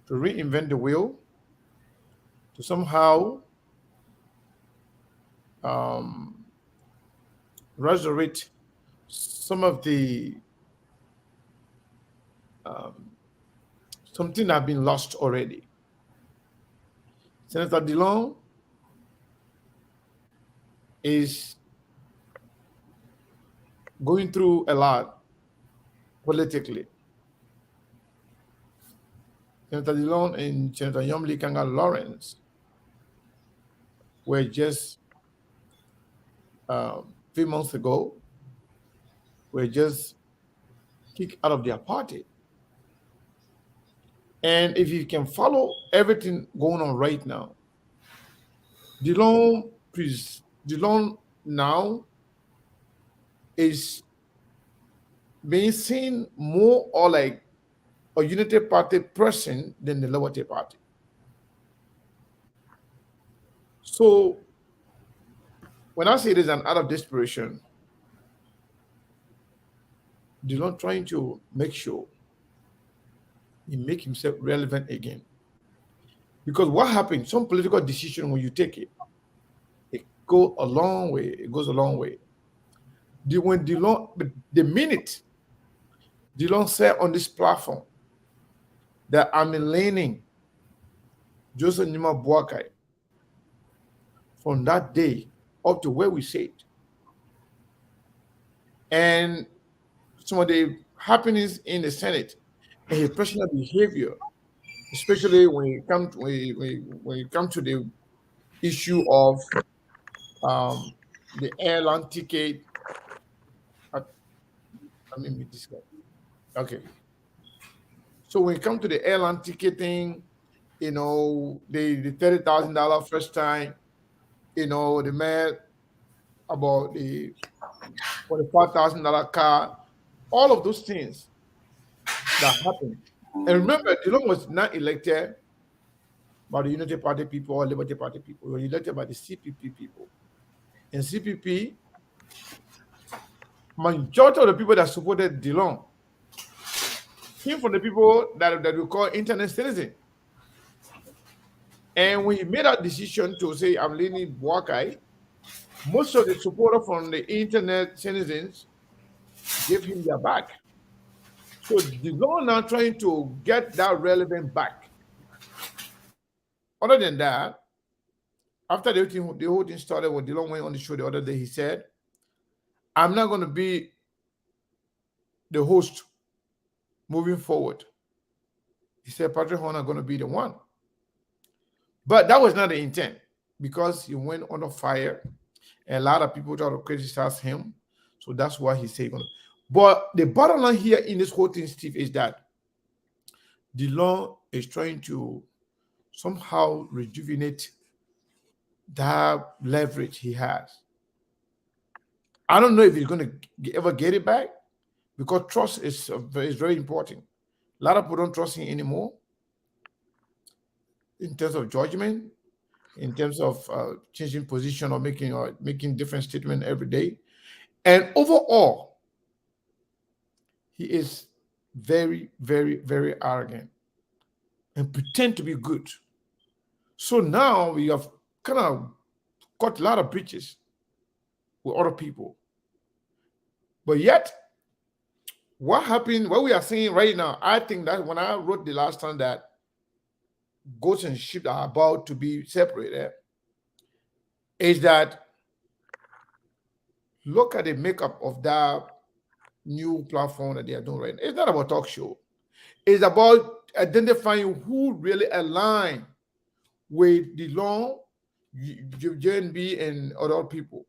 [SPEAKER 2] reinvent the wheel, to somehow resurrect some of the something that have been lost already. Senator DeLong is going through a lot politically. Senator DeLong and Senator Yomli Kanga Lawrence were just a few months ago, were just kicked out of their party. And if you can follow everything going on right now, DeLong now is being seen more or like a Unity Party person than the Liberty Party. So when I say it is an act of desperation, DeLong trying to make sure he make himself relevant again. Because what happens, some political decision when you take it, it goes a long way. It goes a long way. When the minute DeLong said on this platform that I'm leaning Joseph Nima Boakai, from that day up to where we sit, and some of the happenings in the Senate and his personal behavior, especially when it comes to the issue of the airline ticket. Let me meet this guy. Okay. So when it comes to the airline ticketing, you know, the $30,000 first time, you know, the man about the $45,000 car, all of those things that happened. And remember, DeLong was not elected by the Unity Party people or Liberty Party people. He was elected by the CPP people. And CPP, majority of the people that supported DeLong came from the people that we call internet citizens. And when he made that decision to say, I'm leaning Boakai, most of the supporters from the internet citizens gave him their back. So DeLong now trying to get that relevant back. Other than that, after the whole thing started, when DeLong went on the show the other day, he said, I'm not going to be the host moving forward. He said Patrick Horner going to be the one. But that was not the intent, because he went under fire and a lot of people try to criticize him. So that's why he said. But the bottom line here in this whole thing, Steve, is that DeLong is trying to somehow rejuvenate that leverage he has. I don't know if he's going to ever get it back, because trust is very important. A lot of people don't trust him anymore in terms of judgment, in terms of changing position or making different statements every day. And overall, he is very, very, very arrogant and pretend to be good. So now we have kind of got a lot of breaches with other people. But yet, what happened, what we are seeing right now, I think that when I wrote the last time that goats and sheep are about to be separated, is that look at the makeup of that new platform that they are doing right now. It's not about talk show. It's about identifying who really align with DeLong, JNB, and other people.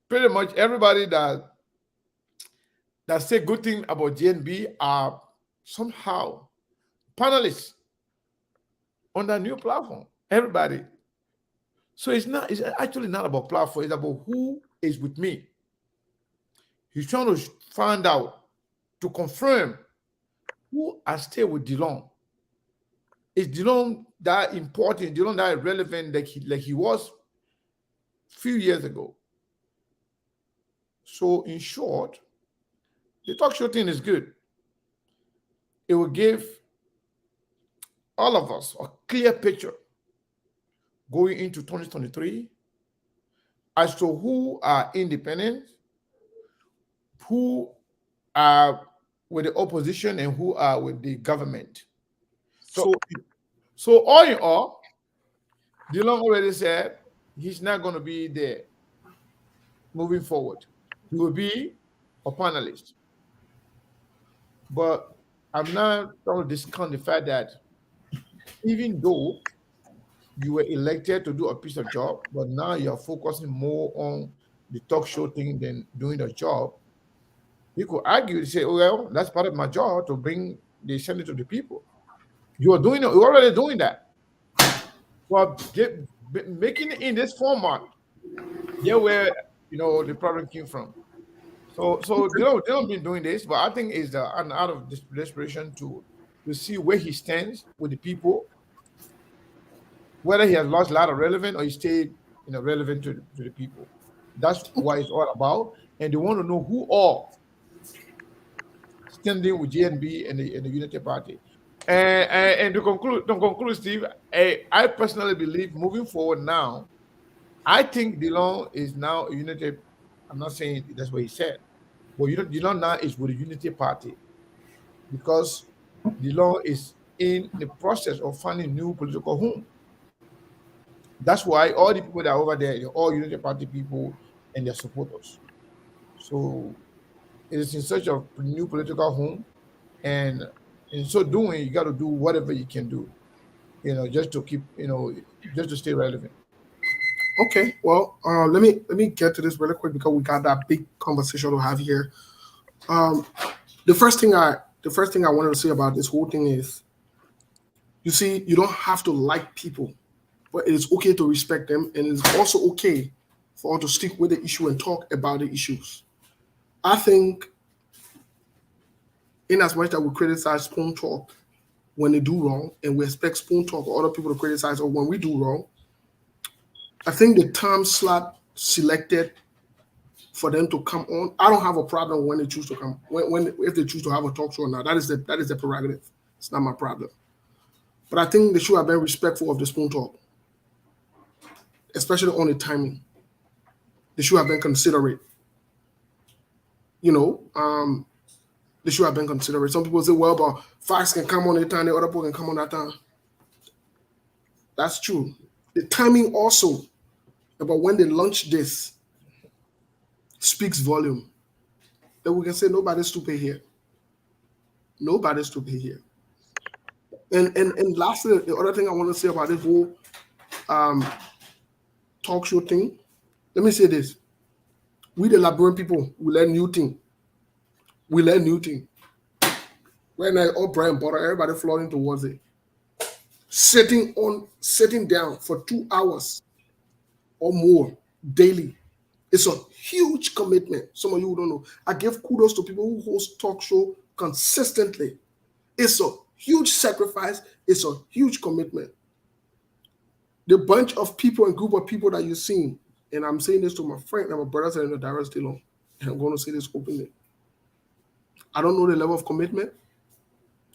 [SPEAKER 2] Pretty much everybody that say good thing about JNB are somehow panelists on that new platform. Everybody. So it's actually not about platform. It's about who is with me. He's trying to find out, to confirm who I stay with DeLong. Is DeLong that important? DeLong that relevant like he was a few years ago? So in short, the talk show thing is good. It will give all of us a clear picture going into 2023 as to who are independent, who are with the opposition, and who are with the government. So all in all, DeLong already said he's not going to be there moving forward. He will be a panelist. But I'm not trying to discount the fact that even though you were elected to do a piece of job, but now you're focusing more on the talk show thing than doing the job, you could argue to say, oh, well, that's part of my job to bring the Senate to the people. You're already doing that. But making it in this format, yeah, where the problem came from. So they don't been doing this, but I think it's an out of desperation to see where he stands with the people, whether he has lost a lot of relevance or he stayed relevant to the people. That's what it's all about, and they want to know who all standing with JNB and the Unity Party. And to conclude, Steve, I personally believe moving forward now, I think DeLong is now a Unity. I'm not saying that's what he said, but DeLong now is with the Unity Party because DeLong is in the process of finding new political home. That's why all the people that are over there, they're all Unity Party people and their supporters. So it is in search of a new political home, and in so doing, you got to do whatever you can do, just to keep, just to stay relevant.
[SPEAKER 1] Okay, well, let me get to this really quick because we got that big conversation to have here. The first thing I wanted to say about this whole thing is, you see, you don't have to like people, but it is okay to respect them, and it's also okay for us to stick with the issue and talk about the issues. I think, in as much that we criticize Spoon Talk when they do wrong, and we expect Spoon Talk or other people to criticize us when we do wrong, I think the time slot selected for them to come on, I don't have a problem when they choose to come. If they choose to have a talk show or not, that is the prerogative. It's not my problem. But I think they should have been respectful of the Spoon Talk, especially on the timing. They should have been considerate. They should have been considerate. Some people say, well, but Fox can come on the time, the other people can come on that time. That's true. The timing also about when they launch this speaks volume. then we can say nobody's stupid here. Nobody's stupid here. And lastly, the other thing I want to say about this whole talk show thing, let me say this. We the Liberian people, we learn new thing. We learn new thing. When I all bread and butter, everybody flowing towards it. Sitting down for 2 hours or more daily. It's a huge commitment. Some of you don't know. I give kudos to people who host talk show consistently. It's a huge sacrifice. It's a huge commitment. The bunch of people and group of people that you've seen, and I'm saying this to my friend and my brothers and the direct still on, and I'm going to say this openly. I don't know the level of commitment.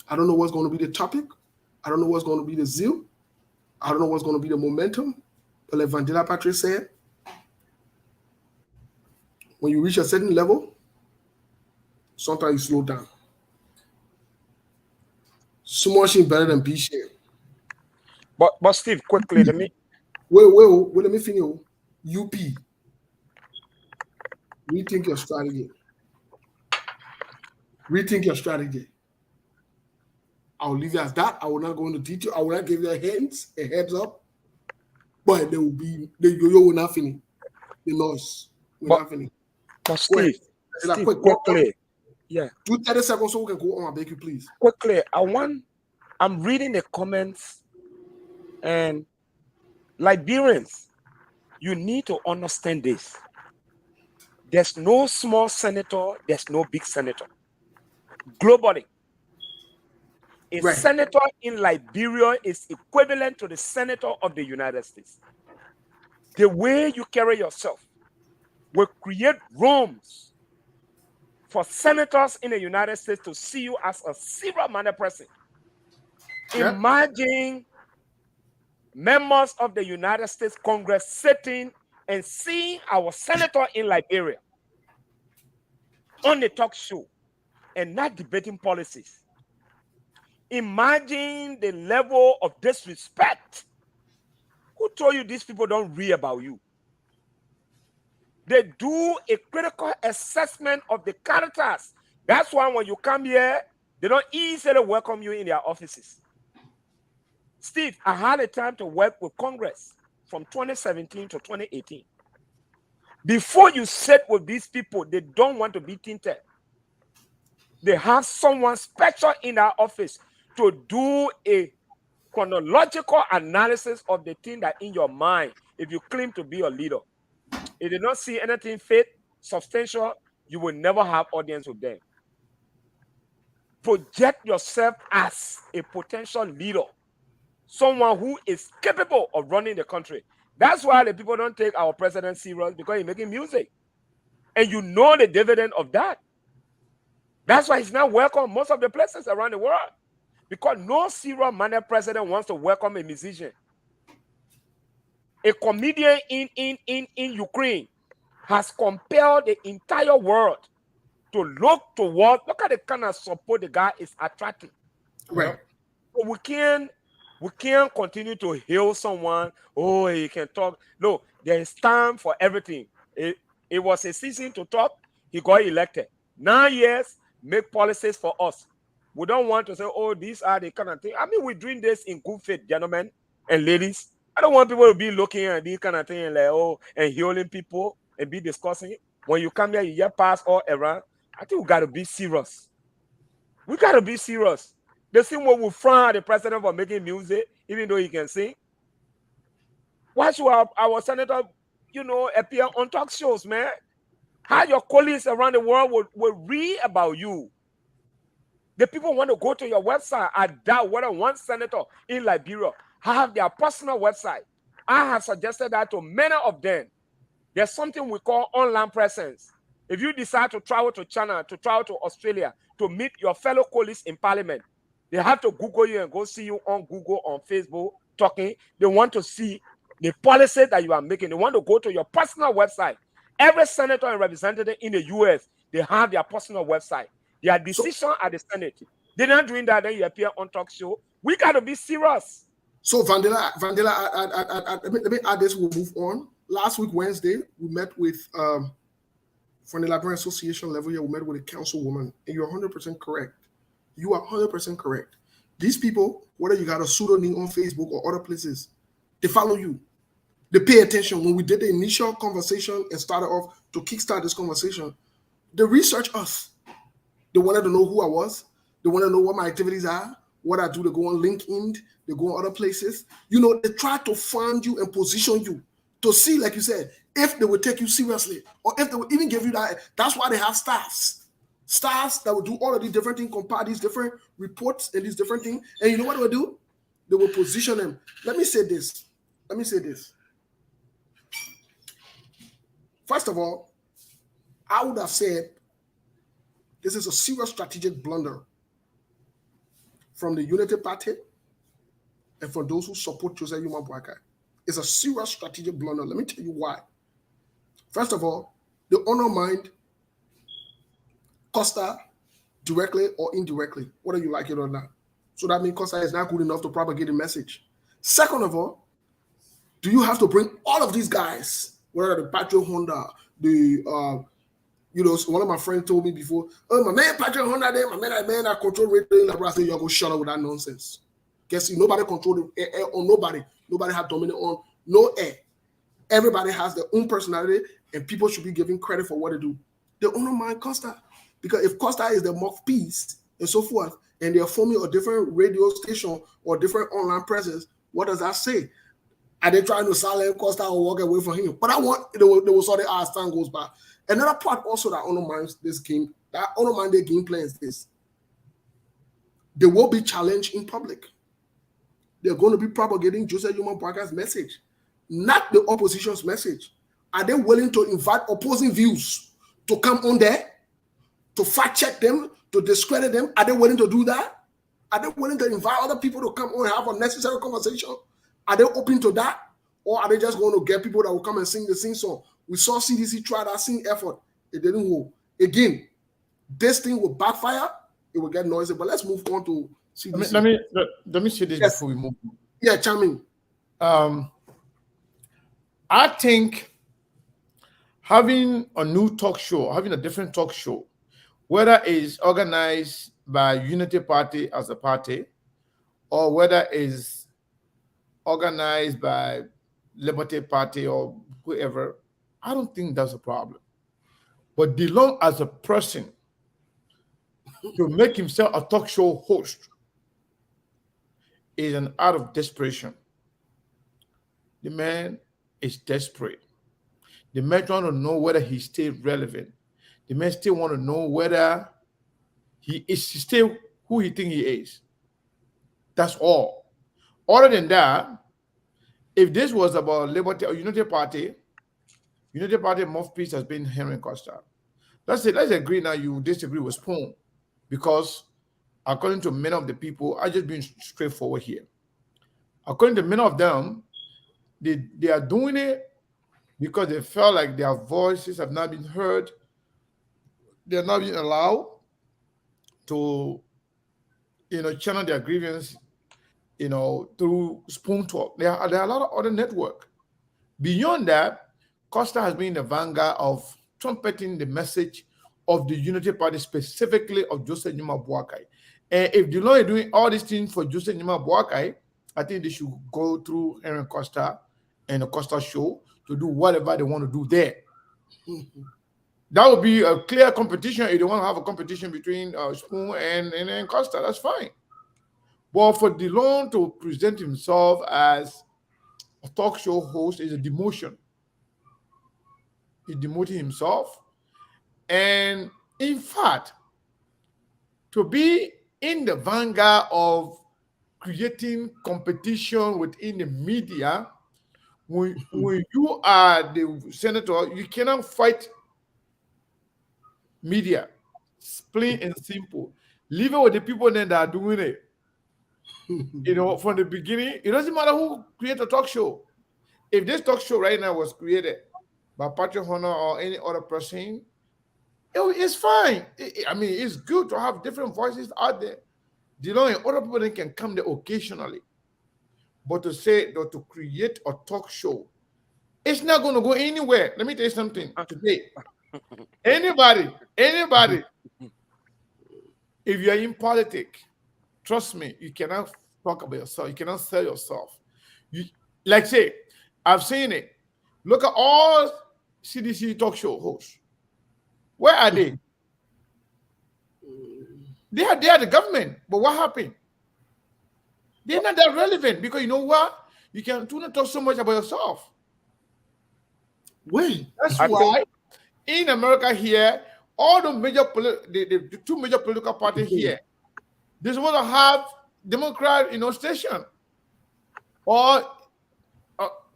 [SPEAKER 1] I don't know what's going to be the topic. I don't know what's going to be the zeal. I don't know what's going to be the momentum. But like Vandila Patrick said, when you reach a certain level, sometimes you slow down. Small shit better than big shit.
[SPEAKER 5] But Steve, quickly, let me
[SPEAKER 1] let me finish. UP. Rethink your strategy. Rethink your strategy. I'll leave it as that. I will not go into detail. I will not give you a heads up. But there will be the yo-yo will not finish. The noise will not finish.
[SPEAKER 5] But Steve, quickly. Yeah.
[SPEAKER 1] Do 30 seconds so we can go on. I beg you, please.
[SPEAKER 5] Quickly, I'm reading the comments, and Liberians, you need to understand this. There's no small senator, there's no big senator. Globally, a senator in Liberia is equivalent to the senator of the United States. The way you carry yourself will create rooms for senators in the United States to see you as a serious-minded person. Yeah. Imagine members of the United States Congress sitting and seeing our senator in Liberia on the talk show and not debating policies. Imagine the level of disrespect. Who told you these people don't read about you? They do a critical assessment of the characters. That's why when you come here, they don't easily welcome you in their offices. Steve, I had a time to work with Congress from 2017 to 2018. Before you sit with these people, they don't want to be tinted. They have someone special in our office to do a chronological analysis of the thing that in your mind, if you claim to be a leader. If they don't see anything fit, substantial, you will never have audience with them. Project yourself as a potential leader, someone who is capable of running the country. That's why the people don't take our president serious, because he's making music. And you know the dividend of that. That's why he's not welcome most of the places around the world. Because no serious-minded president wants to welcome a musician. A comedian in Ukraine has compelled the entire world to look at the kind of support the guy is attracting.
[SPEAKER 1] Right.
[SPEAKER 5] So we can't continue to hail someone. Oh, he can talk. No, there is time for everything. It was a season to talk. He got elected. 9 years, make policies for us. We don't want to say, oh, these are the kind of things. I mean, we're doing this in good faith, gentlemen and ladies. I don't want people to be looking at these kind of things like, oh, and healing people and be discussing it. When you come here, you get pass all around. I think we got to be serious. We got to be serious. The same way we frown at the president for making music, even though he can sing. Why should our senator, appear on talk shows, man? How your colleagues around the world will read about you. The people want to go to your website. I doubt whether one senator in Liberia have their personal website. I have suggested that to many of them. There's something we call online presence. If you decide to travel to China, to travel to Australia, to meet your fellow colleagues in parliament, they have to Google you and go see you on Google, on Facebook, talking. They want to see the policies that you are making. They want to go to your personal website. Every senator and representative in the U.S., they have their personal website. Their decision at the Senate. They're not doing that, then you appear on talk show. We got to be serious.
[SPEAKER 1] So, Vandila, let me add this, we'll move on. Last week, Wednesday, we met with from the Liberian Association level here, we met with a councilwoman, and you're 100% correct. You are 100% correct. These people, whether you got a pseudonym on Facebook or other places, they follow you. They pay attention. When we did the initial conversation and started off to kickstart this conversation, they researched us. They wanted to know who I was. They want to know what my activities are, what I do. They go on LinkedIn. They go on other places. You know, they try to find you and position you to see, like you said, if they would take you seriously or if they would even give you that. That's why they have staffs. Staffs that will do all of these different things, compile these different reports and these different things. And you know what they will do? They will position them. Let me say this. First of all, I would have said this is a serious strategic blunder from the Unity Party and for those who support Joseph Yuma Boakai. It's a serious strategic blunder. Let me tell you why. First of all, they undermined Costa directly or indirectly, whether you like it or not. So that means Costa is not good enough to propagate the message. Second of all, do you have to bring all of these guys, whether the Patriot Honda, one of my friends told me before, oh, my man Patrick Honda there, my man I control radio in Nebraska, you're going to shut up with that nonsense. Guess you, nobody control the air on nobody. Nobody have dominance on no air. Everybody has their own personality and people should be given credit for what they do. They undermine Costa. Because if Costa is the mouthpiece and so forth, and they're forming a different radio station or different online presence, what does that say? Are they trying to silence Costa or walk away from him? But I want they will sort it out as time goes by. Another part also that undermines this game, that undermines their game plan is this. They will be challenged in public. They're going to be propagating Joseph Yuma Boakai's message, not the opposition's message. Are they willing to invite opposing views to come on there, to fact check them, to discredit them? Are they willing to do that? Are they willing to invite other people to come on and have a necessary conversation? Are they open to that? Or are they just going to get people that will come and sing the sing song? We saw CDC try that sing effort. It didn't work. Again, this thing will backfire. It will get noisy. But let's move on to CDC.
[SPEAKER 2] Let me say this before we move on.
[SPEAKER 1] Yeah, chime in.
[SPEAKER 2] I think having a new talk show, having a different talk show, whether it's organized by Unity Party as a party, or whether it's organized by Liberty Party or whoever, I don't think that's a problem. But DeLong as a person to make himself a talk show host is an act of desperation. The man is desperate. The man trying to know whether he stays relevant. The man still want to know whether he is still who he think he is. That's all. Other than that, if this was about Liberty or Unity Party mouthpiece has been Henry Costa. Let's agree now you disagree with Spoon, because according to many of the people, I just being straightforward here. According to many of them, they are doing it because they felt like their voices have not been heard. They're not being allowed to, channel their grievance, through Spoon Talk. There are a lot of other networks. Beyond that, Costa has been in the vanguard of trumpeting the message of the Unity Party, specifically of Joseph Yuma Boakai. And if DeLong is doing all these things for Joseph Yuma Boakai, I think they should go through Henry Costa and the Costa Show to do whatever they want to do there. That would be a clear competition. If they want to have a competition between Spoon and Costa, that's fine. But for DeLong to present himself as a talk show host is a demotion. He demoted himself. And in fact, to be in the vanguard of creating competition within the media, when you are the senator, you cannot fight media. It's plain and simple. Leave it with the people then that are doing it. From the beginning, it doesn't matter who creates a talk show. If this talk show right now was created by Patrick Honor or any other person, it's fine. It's good to have different voices out there. DeLong and other people that can come there occasionally. But to say that to create a talk show, it's not going to go anywhere. Let me tell you something. Today, Anybody, if you're in politics, trust me, you cannot talk about yourself. You cannot sell yourself. You like say, I've seen it. Look at all CDC talk show hosts. Where are they? They are the government. But what happened? They're not that relevant because you know what? You can do not talk so much about yourself.
[SPEAKER 1] When?
[SPEAKER 2] That's why in America here, all the major the two major political parties here, they supposed to have Democrat, station. Or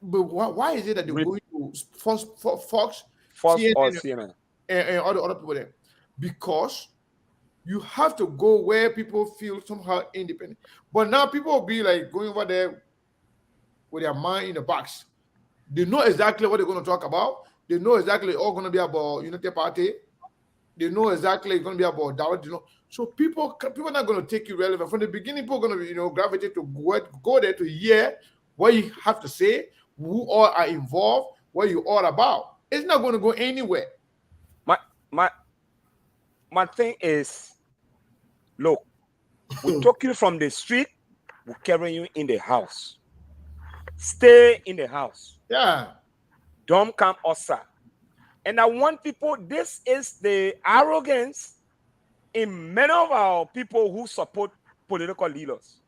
[SPEAKER 2] but why is it that they're going to Fox, CNN,
[SPEAKER 5] or CNN,
[SPEAKER 2] and all the other people there? Because you have to go where people feel somehow independent. But now people will be like going over there with their mind in the box. They know exactly what they're going to talk about. They know exactly all going to be about Unity Party. They know exactly it's going to be about Dawah. So people are not going to take you relevant. From the beginning, people are going to gravitate to go there to hear what you have to say, who all are involved, what you all about. It's not going to go anywhere.
[SPEAKER 5] My thing is, look, we took you from the street, we carry you in the house. Stay in the house.
[SPEAKER 2] Yeah.
[SPEAKER 5] Don't come outside. And I want people, this is the arrogance in many of our people who support political leaders.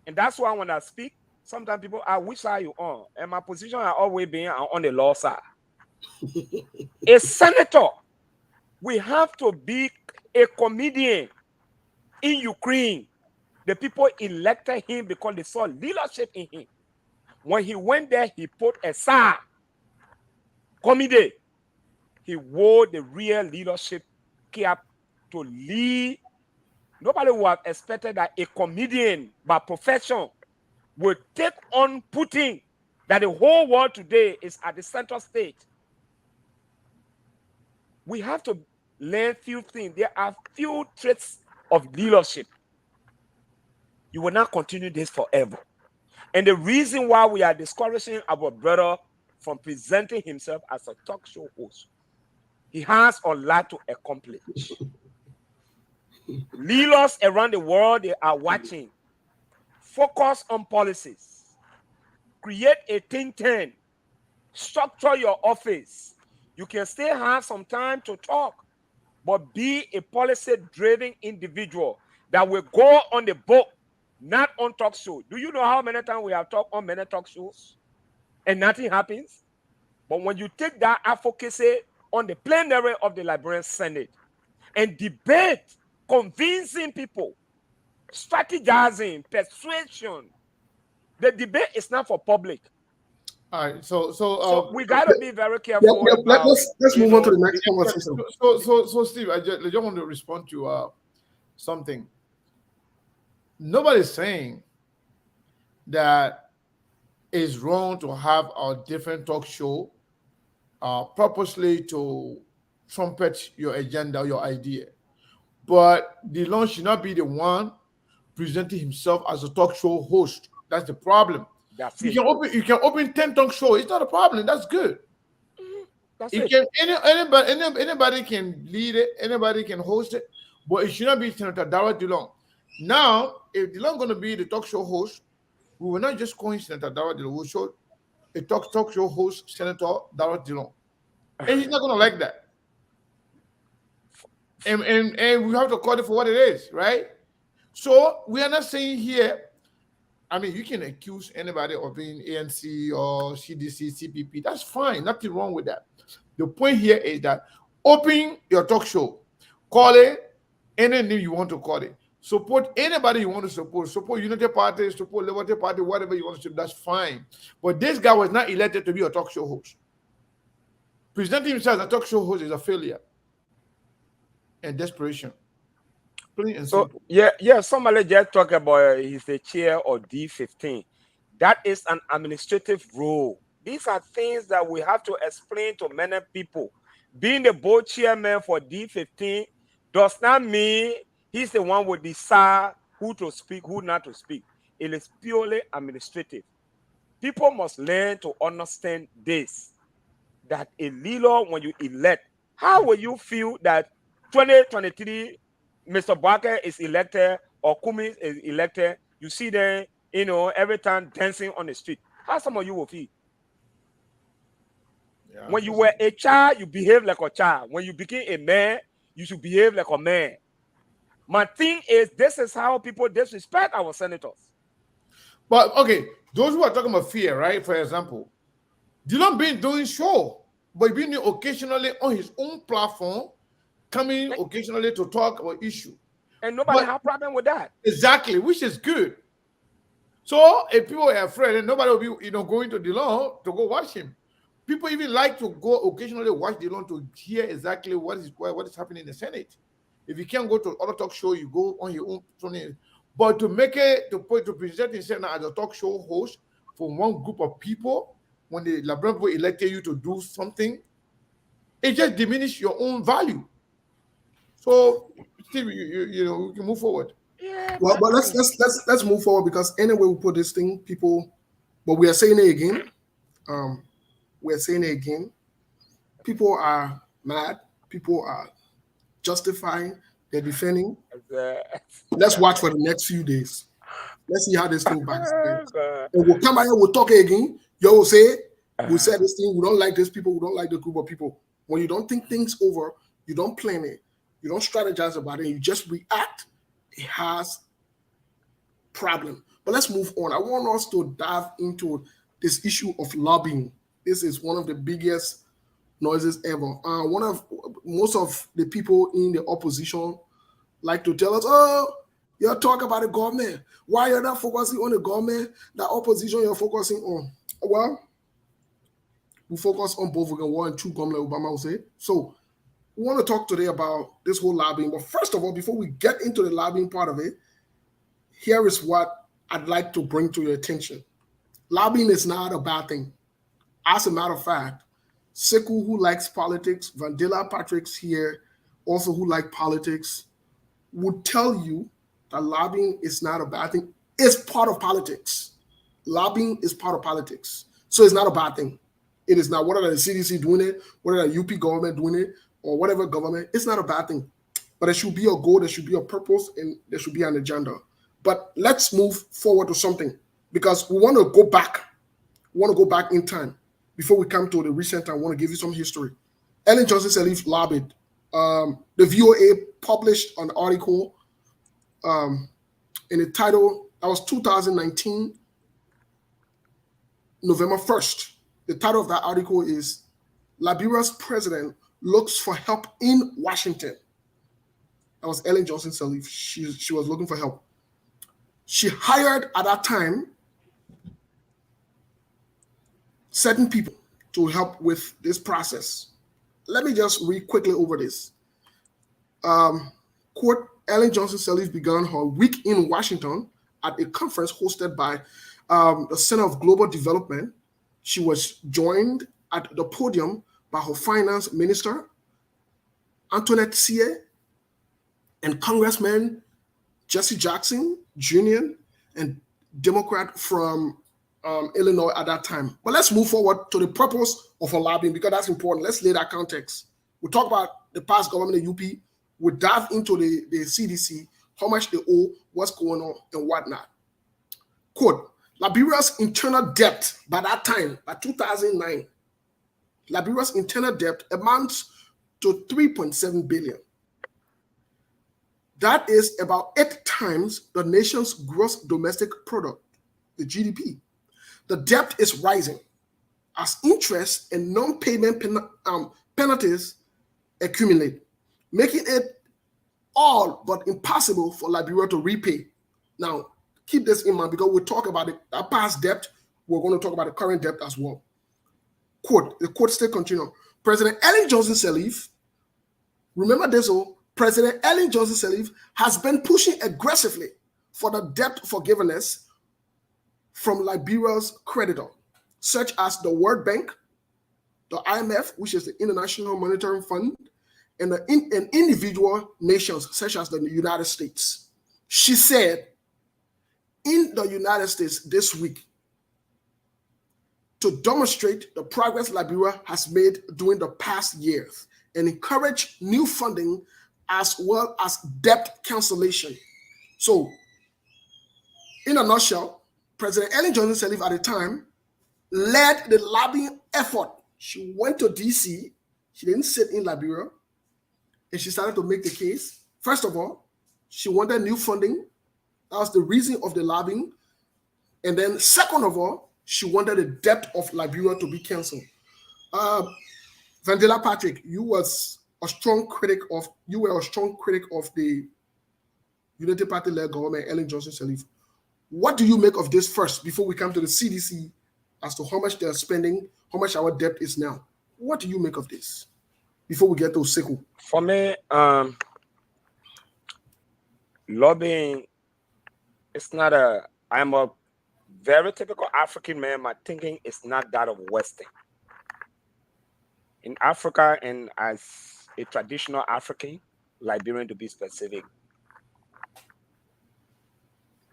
[SPEAKER 5] And that's why when I speak, sometimes people ask, which side are you on? And my position has always been on the law side. A senator, we have to be a comedian. In Ukraine, the people elected him because they saw leadership in him. When he went there, he put aside comedy. He wore the real leadership cap to lead. Nobody would have expected that a comedian by profession would take on Putin, that the whole world today is at the center stage. We have to learn few things. There are few traits of leadership. You will not continue this forever. And the reason why we are discouraging our brother from presenting himself as a talk show host, he has a lot to accomplish. Leaders around the world, they are watching. Focus on policies. Create a think tank. Structure your office. You can still have some time to talk, but be a policy-driven individual that will go on the book, not on talk show. Do you know how many times we have talked on many talk shows and nothing happens? But when you take that advocacy on the plenary of the Liberian Senate and debate, convincing people, strategizing, persuasion, the debate is not for public.
[SPEAKER 2] All right, so
[SPEAKER 5] we gotta be very careful.
[SPEAKER 1] Let's move on to the next conversation.
[SPEAKER 2] So Steve, I just want to respond to something. Nobody's saying that it's wrong to have a different talk show purposely to trumpet your agenda, your idea. But Dillon should not be the one presenting himself as a talk show host. That's the problem. You can open 10 talk shows. It's not a problem. That's good. Anybody can lead it. Anybody can host it. But it should not be Senator Dawah Dillon. Now, if Dillon going to be the talk show host, we will not just call him Senator Dawah Dillon. We'll show a talk show host, Senator Dawah Dillon. And he's not going to like that. And we have to call it for what it is, right? So we are not saying here, I mean, you can accuse anybody of being ANC or CDC, CPP. That's fine. Nothing wrong with that. The point here is that open your talk show. Call it any name you want to call it. Support anybody you want to support. Support Unity Party, support Liberty Party, whatever you want to support. That's fine. But this guy was not elected to be a talk show host. Presenting himself as a talk show host is a failure and desperation.
[SPEAKER 5] So somebody just talk about he's the chair of D15. That is an administrative role. These are things that we have to explain to many people. Being the board chairman for D15 does not mean he's the one who decide who to speak, who not to speak. It is purely administrative. People must learn to understand this, that a leader, when you elect, How will you feel that 2023 Mr. Barker is elected or Kumi is elected? You see them, every time dancing on the street. How some of you will feel?
[SPEAKER 2] Yeah.
[SPEAKER 5] When you were a child, you behave like a child. When you became a man, you should behave like a man. My thing is, this is how people disrespect our senators.
[SPEAKER 2] But okay, those who are talking about fear, right? For example, Dillon been doing show, but being occasionally on his own platform, coming occasionally to talk about issue.
[SPEAKER 5] And nobody have problem with that.
[SPEAKER 2] Exactly, which is good. So if people are afraid, and nobody will be, going to Dillon to go watch him. People even like to go occasionally watch Dillon to hear exactly what is happening in the Senate. If you can't go to other talk show, you go on your own. But to present himself as a talk show host for one group of people, when the Labrador people elected you to do something, it just diminishes your own value. So, Steve, we can move forward.
[SPEAKER 5] Yeah.
[SPEAKER 1] Well, but let's move forward, because anyway we put this thing, people. But we are saying it again. We're saying it again. People are mad. People are justifying. They're defending. Let's watch for the next few days. Let's see how this thing backfires. And we'll come back here, we'll talk again. You will say, we said this thing, we don't like these people, we don't like the group of people. When you don't think things over, you don't plan it, you don't strategize about it, you just react, it has problem. But let's move on. I want us to dive into this issue of lobbying. This is one of the biggest noises ever. Most of the people in the opposition like to tell us, oh, you're talking about the government. Why you're not focusing on the government? The opposition you're focusing on. Well, we focus on both. We can one and two government, Obama will say. So we want to talk today about this whole lobbying. But first of all, before we get into the lobbying part of it, here is what I'd like to bring to your attention. Lobbying is not a bad thing. As a matter of fact, Sekou, who likes politics, Vandila Patrick's here, also who like politics, would tell you that lobbying is not a bad thing. It's part of politics. Lobbying is part of politics. So it's not a bad thing. It is not. Whether the CDC doing it, whether the UP government doing it, or whatever government, it's not a bad thing. But there should be a goal, there should be a purpose, and there should be an agenda. But let's move forward to something, because we want to go back. We want to go back in time. Before we come to the recent time, I want to give you some history. Ellen Johnson Sirleaf lobbied. The VOA published an article in the title, that was 2019, November 1st. The title of that article is Liberia's President Looks for Help in Washington. That was Ellen Johnson Sirleaf. She was looking for help. She hired at that time certain people to help with this process. Let me just read quickly over this. Quote, Ellen Johnson Sirleaf began her week in Washington at a conference hosted by the Center of Global Development. She was joined at the podium by her finance minister, Antoinette Sie, and Congressman Jesse Jackson Jr., and Democrat from Illinois at that time. But let's move forward to the purpose of her lobbying, because that's important. Let's lay that context. We'll talk about the past government of UP. We'll dive into the CDC, how much they owe, what's going on, and whatnot. Quote, Liberia's internal debt by that time, by 2009, Liberia's internal debt amounts to 3.7 billion. That is about 8 times the nation's gross domestic product, the GDP. The debt is rising as interest and non-payment penalties accumulate, making it all but impossible for Liberia to repay. Now, keep this in mind, because we'll talk about the past debt. We're going to talk about the current debt as well. Quote, the quote still continues. President Ellen Johnson Sirleaf, remember this, President Ellen Johnson Sirleaf has been pushing aggressively for the debt forgiveness from Liberia's creditor, such as the World Bank, the IMF, which is the International Monetary Fund, and individual nations, such as the United States. She said in the United States this week, to demonstrate the progress Liberia has made during the past years and encourage new funding as well as debt cancellation. So, in a nutshell, President Ellen Johnson Sirleaf at the time led the lobbying effort. She went to DC, she didn't sit in Liberia, and she started to make the case. First of all, she wanted new funding. That was the reason of the lobbying. And then second of all, she wanted the debt of Liberia to be canceled. Vandela Patrick, you were a strong critic of the Unity Party-led government, Ellen Johnson Sirleaf. What do you make of this first before we come to the CDC as to how much they're spending, how much our debt is now? What do you make of this before we get to Sekou?
[SPEAKER 5] For me, lobbying, it's not I'm a very typical African man. My thinking is not that of Western. In Africa, and as a traditional African, Liberian to be specific,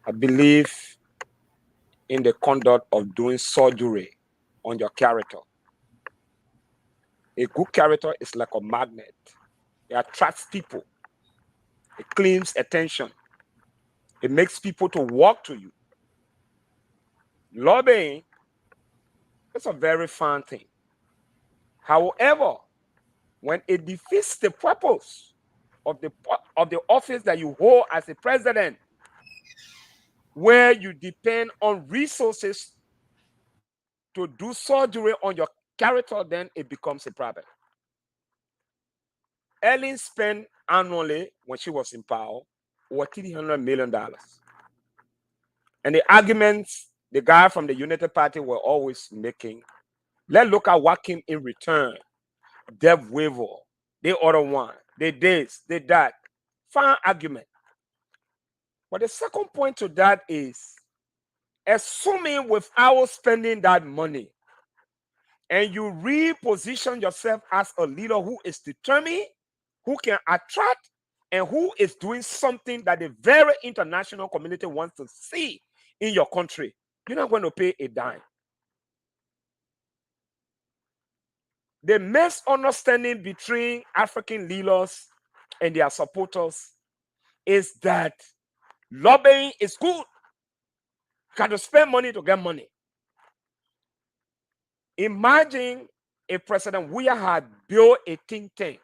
[SPEAKER 5] I believe in the conduct of doing surgery on your character. A good character is like a magnet. It attracts people. It claims attention. It makes people to walk to you. Lobbying is a very fun thing. However, when it defeats the purpose of the office that you hold as a president, where you depend on resources to do surgery on your character, then it becomes a problem. Ellen spent annually, when she was in power, over $300 million. And the arguments the guy from the United Party were always making, let's look at what came in return. Debt waiver, the other one, they this, they that. Fine argument. But the second point to that is, assuming without spending that money, and you reposition yourself as a leader who is determined, who can attract, and who is doing something that the very international community wants to see in your country, you're not going to pay a dime. The misunderstanding between African leaders and their supporters is that lobbying is good. You got to spend money to get money. Imagine if President Weah had built a think tank.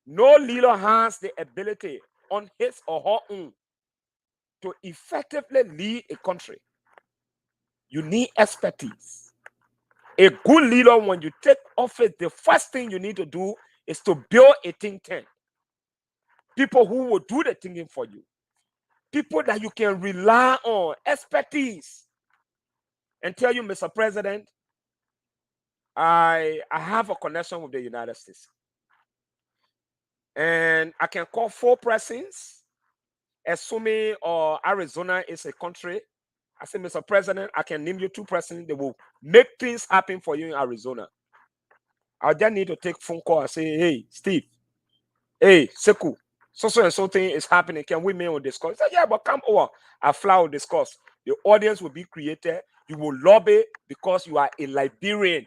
[SPEAKER 5] No leader has the ability on his or her own to effectively lead a country. You need expertise. A good leader, when you take office, the first thing you need to do is to build a think tank. People who will do the thinking for you. People that you can rely on, expertise. And tell you, Mr. President, I have a connection with the United States. And I can call 4 presidents, assuming Arizona is a country. I say, Mr. President, I can name you 2 presidents. They will make things happen for you in Arizona. I just need to take phone call and say, hey, Steve, hey, Sekou, so and so thing is happening. Can we meet or discuss? He said, yeah, but come over. I fly or discuss. The audience will be created. You will lobby because you are a Liberian.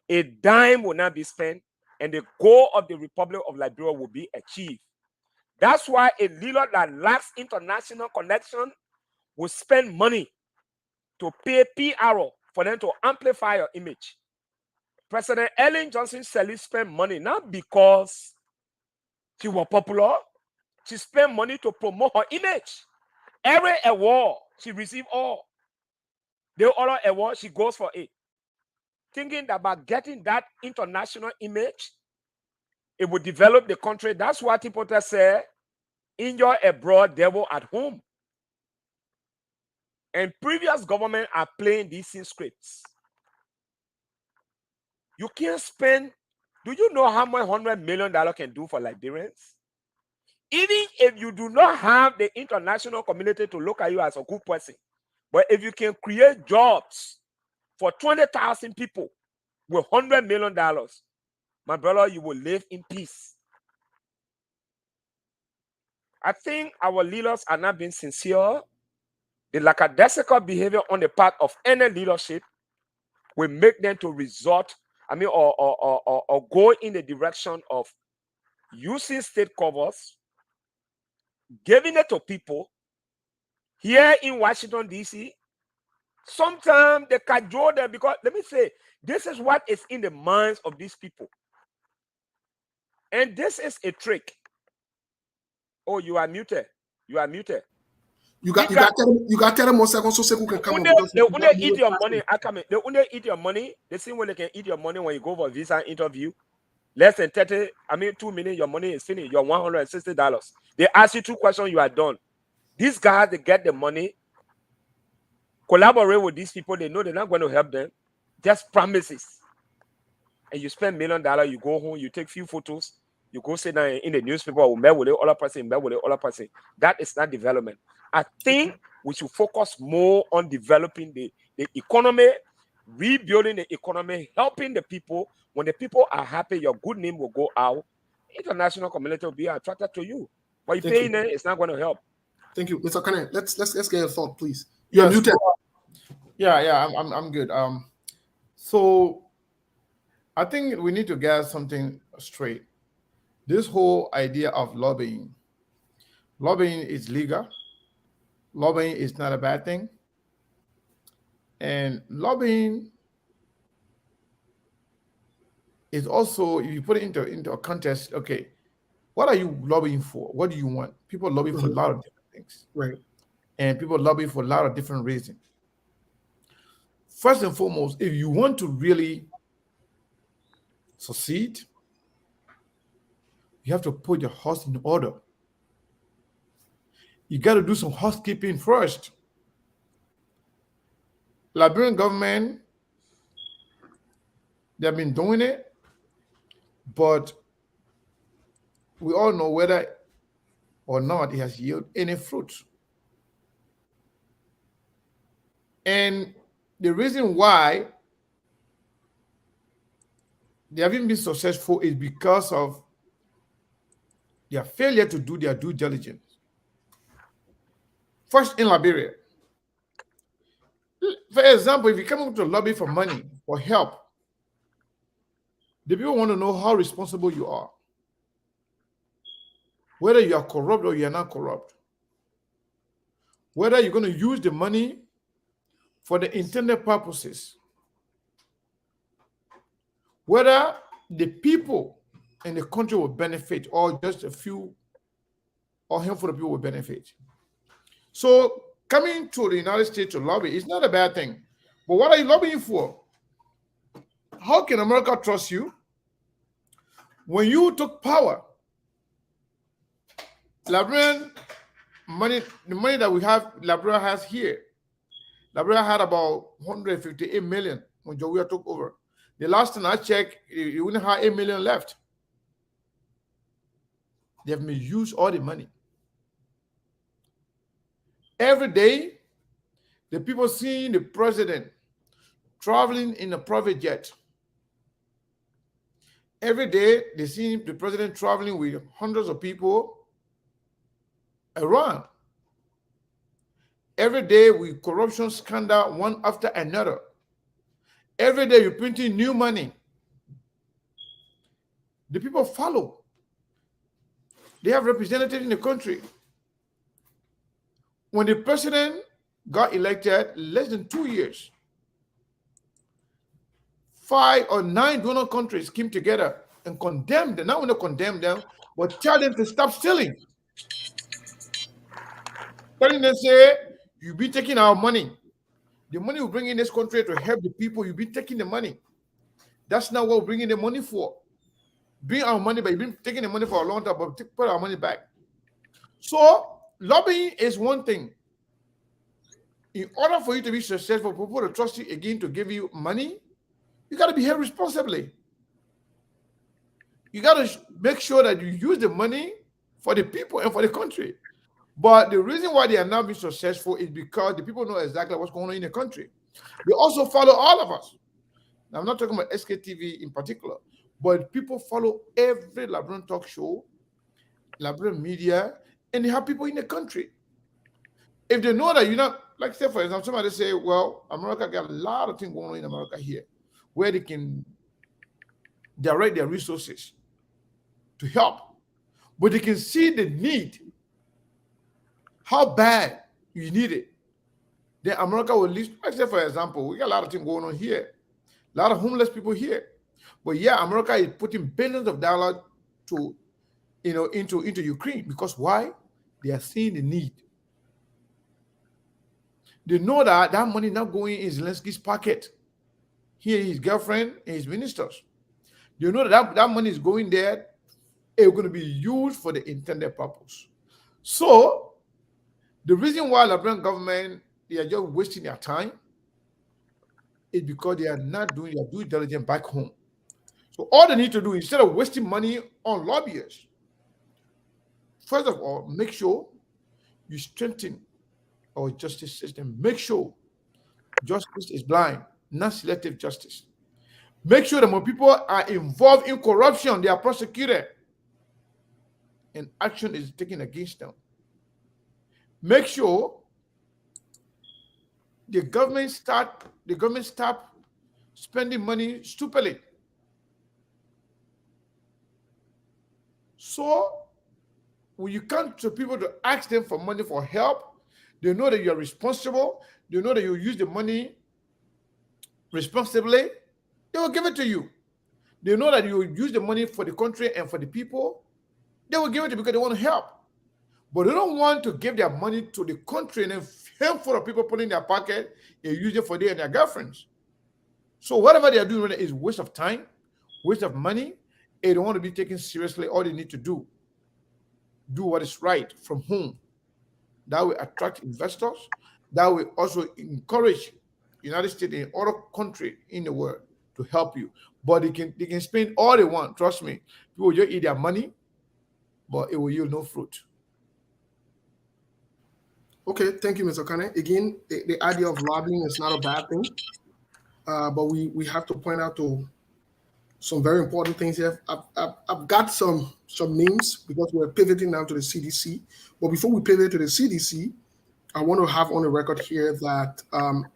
[SPEAKER 5] A dime will not be spent, and the goal of the Republic of Liberia will be achieved. That's why a leader that lacks international connection will spend money to pay PR for them to amplify your image. President Ellen Johnson Sirleaf spent money not because she was popular. She spent money to promote her image. Every award she received, all the other award she goes for it, thinking that by getting that international image, it will develop the country. That's what people say, enjoy abroad, devil at home. And previous government are playing these scripts. You can't spend, do you know how much $100 million can do for Liberians? Even if you do not have the international community to look at you as a good person, but if you can create jobs for 20,000 people with $100 million, my brother, you will live in peace. I think our leaders are not being sincere. The lackadaisical behavior on the part of any leadership will make them to resort or go in the direction of using state covers, giving it to people here in Washington, D.C. Sometimes they cajole them because, let me say, this is what is in the minds of these people. And this is a trick. Oh, you are muted. You are muted.
[SPEAKER 1] You got 30 more seconds so Sekou can come on.
[SPEAKER 5] They only eat your money. They only eat your money. The same way they can eat your money when you go for a visa interview. Less than 2 minutes, your money is finished. Your $160. They ask you 2 questions, you are done. These guys, they get the money, collaborate with these people. They know they're not going to help them. Just promises. And you spend $1 million, you go home, you take few photos, you go sit down in the newspaper, or met with the other person, met with the other person. That is not development. I think we should focus more on developing the economy, rebuilding the economy, helping the people. When the people are happy, your good name will go out. International community will be attracted to you. But you paying it, it's not going to help.
[SPEAKER 1] Thank you, Mr. Kane. Let's get a thought, please. You're muted.
[SPEAKER 2] I'm good. So I think we need to get something straight. This whole idea of lobbying is legal. Lobbying is not a bad thing. And lobbying is also, if you put it into a context, okay, what are you lobbying for? What do you want? People lobby for a lot of different things.
[SPEAKER 1] Right.
[SPEAKER 2] And people lobby for a lot of different reasons. First and foremost, if you want to really succeed, you have to put your house in order. You got to do some housekeeping first. Liberian government, they've been doing it, but we all know whether or not it has yielded any fruit. And the reason why they haven't been successful is because of their failure to do their due diligence. First, in Liberia, for example, if you come up to lobby for money or help, the people want to know how responsible you are, whether you are corrupt or you are not corrupt, whether you're going to use the money for the intended purposes, whether the people in the country will benefit or just a few or handful of people will benefit. So coming to the United States to lobby is not a bad thing. But what are you lobbying for? How can America trust you? When you took power, Liberian money, the money that we have, Liberia has here. Liberia had about 158 million when Jowia took over. The last time I checked, you only had 8 million left. They have misused all the money. Every day, the people seeing the president traveling in a private jet. Every day, they see the president traveling with hundreds of people around. Every day, with corruption scandal one after another. Every day, you're printing new money. The people follow. They have representatives in the country. When the president got elected, less than 2 years, 5 or 9 donor countries came together and condemned them. Not only condemn them, but tell them to stop stealing. Telling them, say, you be taking our money. The money we bring in this country to help the people, you be taking the money. That's not what we're bringing the money for. Bring our money back. You've been taking the money for a long time, but put our money back. So, lobbying is one thing. In order for you to be successful, for people to trust you again to give you money, you got to behave responsibly. You got to make sure that you use the money for the people and for the country. But the reason why they are not being successful is because the people know exactly what's going on in the country. They also follow all of us. Now, I'm not talking about SKTV in particular, but people follow every Liberian talk show, Liberian media, and they have people in the country. If they know that you're not, like say for example, somebody say, well, America got a lot of things going on in America here, where they can direct their resources to help, but they can see the need, how bad you need it. Then America will leave. I say, for example, we got a lot of things going on here, a lot of homeless people here. But yeah, America is putting billions of dollars to, into Ukraine, because why? They are seeing the need. They know that money not going in Zelensky's pocket. Here, his girlfriend and his ministers. They know that money is going there. It's going to be used for the intended purpose. So, the reason why the Liberian government, they are just wasting their time is because they are not doing their due diligence back home. So all they need to do, instead of wasting money on lobbyists, first of all, make sure you strengthen our justice system. Make sure justice is blind, not selective justice. Make sure that more people are involved in corruption, they are prosecuted, and action is taken against them. Make sure the government stop spending money stupidly. So when you come to people to ask them for money for help, they know that you are responsible. They know that you use the money responsibly. They will give it to you. They know that you use the money for the country and for the people. They will give it to you because they want to help. But they don't want to give their money to the country and then handful of people put in their pocket and use it for them and their girlfriends. So whatever they are doing is waste of time, waste of money. They don't want to be taken seriously. All they need to do what is right from home. That will attract investors. That will also encourage United States and other countries in the world to help you. But they can spend all they want. Trust me. People will just eat their money, but it will yield no fruit.
[SPEAKER 1] Okay, thank you, Mr. Kane. Again, the idea of lobbying is not a bad thing, but we have to point out to some very important things here. I've got some names because we're pivoting now to the CDC. But before we pivot to the CDC, I want to have on the record here that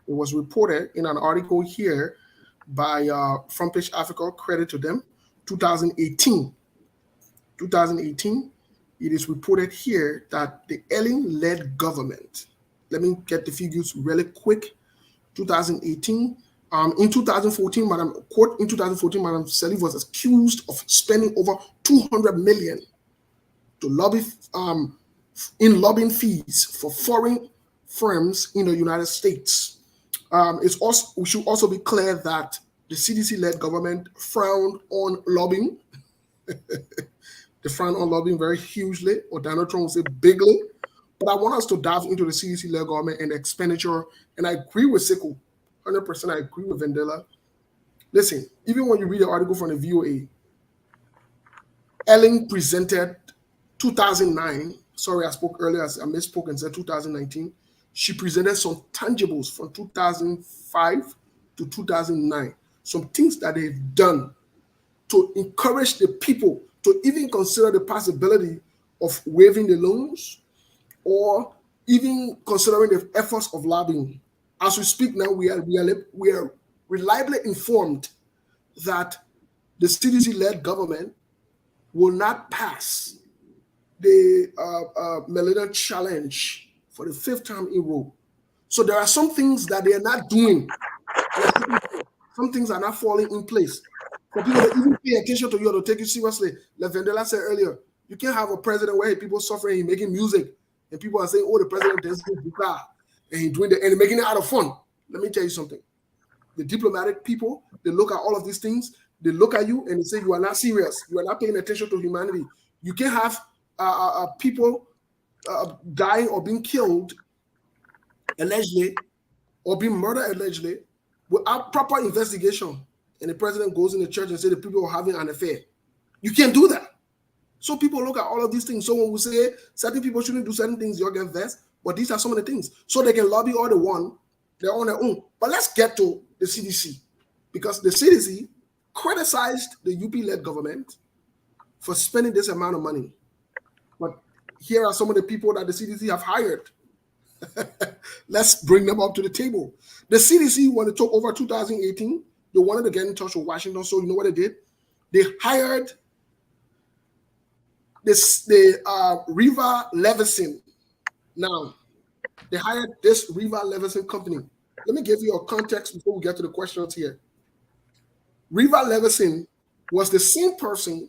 [SPEAKER 1] it was reported in an article here by Front Page Africa, credit to them, 2018. It is reported here that the Elling-led government, let me get the figures really quick, 2018, in 2014, Madam Sirleaf was accused of spending over 200 million to lobby in lobbying fees for foreign firms in the United States. We should also be clear that the CDC-led government frowned on lobbying. They frowned on lobbying very hugely, or Donald Trump would say bigly. But I want us to dive into the CDC-led government and the expenditure. And I agree with Sickle. 100% I agree with Vendela. Listen, even when you read the article from the VOA, Elling presented 2009. Sorry, I spoke earlier. I misspoke and said 2019. She presented some tangibles from 2005 to 2009. Some things that they've done to encourage the people to even consider the possibility of waiving the loans or even considering the efforts of lobbying. As we speak now, we are reliably informed that the CDC-led government will not pass the Millennium Challenge for the 5th time in a row. So there are some things that they are not doing. Some things are not falling in place. For people to even pay attention to you or to take you seriously, like Vendela said earlier, you can't have a president where people suffering, he's making music, and people are saying, oh, the president is guitar. And he's doing and making it out of fun. Let me tell you something. The diplomatic people, they look at all of these things, they look at you and they say, you are not serious. You are not paying attention to humanity. You can't have people dying or being killed, allegedly, or being murdered, allegedly, without proper investigation. And the president goes in the church and says the people are having an affair. You can't do that. So people look at all of these things. So when we say certain people shouldn't do certain things, you'll get vexed. But these are some of the things. So they can lobby all they want. They're on their own. But let's get to the CDC. Because the CDC criticized the UP-led government for spending this amount of money. But here are some of the people that the CDC have hired. Let's bring them up to the table. The CDC, when it took over 2018, they wanted to get in touch with Washington. So you know what they did? They hired Riva Leveson. Now, they hired this Riva Leveson company. Let me give you a context before we get to the questions here. Riva Leveson was the same person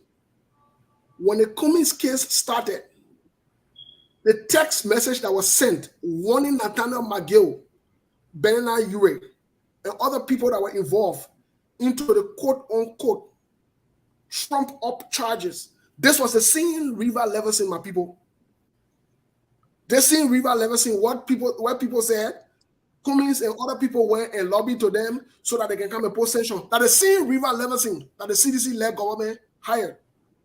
[SPEAKER 1] when the Cummings case started. The text message that was sent warning Nathaniel McGill, Bernard Ure, and other people that were involved into the quote-unquote Trump-up charges. This was the same Riva Leveson, my people. This same Riva Leveson, what people said, Cummings and other people went and lobbied to them so that they can come and post sanctions. That the same Riva Leveson that the CDC-led government hired.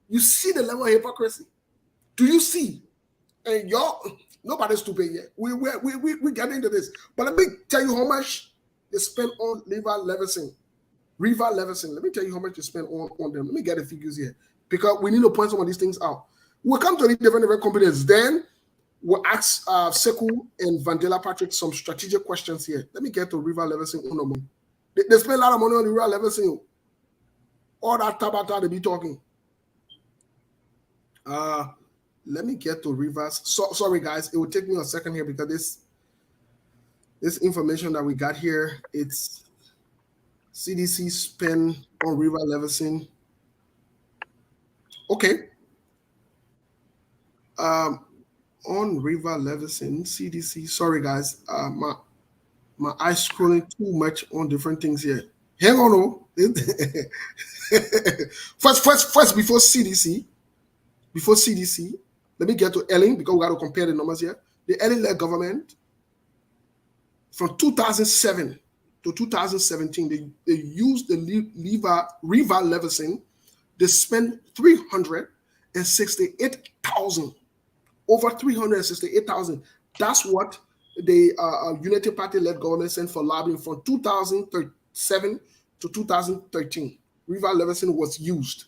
[SPEAKER 1] You see the level of hypocrisy. Do you see? And y'all, nobody's stupid yet. We get into this. But let me tell you how much they spent on Riva Leveson. Let me tell you how much they spent on them. Let me get the figures here. Because we need to point some of these things out. We'll come to the different companies. Then we'll ask Sekou and Vandela Patrick some strategic questions here. Let me get to Riva Leveson. They spend a lot of money on Riva Leveson. All that tabata they be talking. Let me get to Riva's. Sorry, guys. It will take me a second here because this information that we got here, it's CDC spend on Riva Leveson. Okay. On Riva Leveson, CDC. Sorry, guys. My eyes scrolling too much on different things here. Hang on, first before CDC. Before CDC, let me get to Ellen because we got to compare the numbers here. The Ellen-led government from 2007 to 2017, they used the Riva Leveson. They spent $368,000, over $368,000. That's what the Unity Party-led government sent for lobbying from 2007 to 2013. Riva Leveson was used.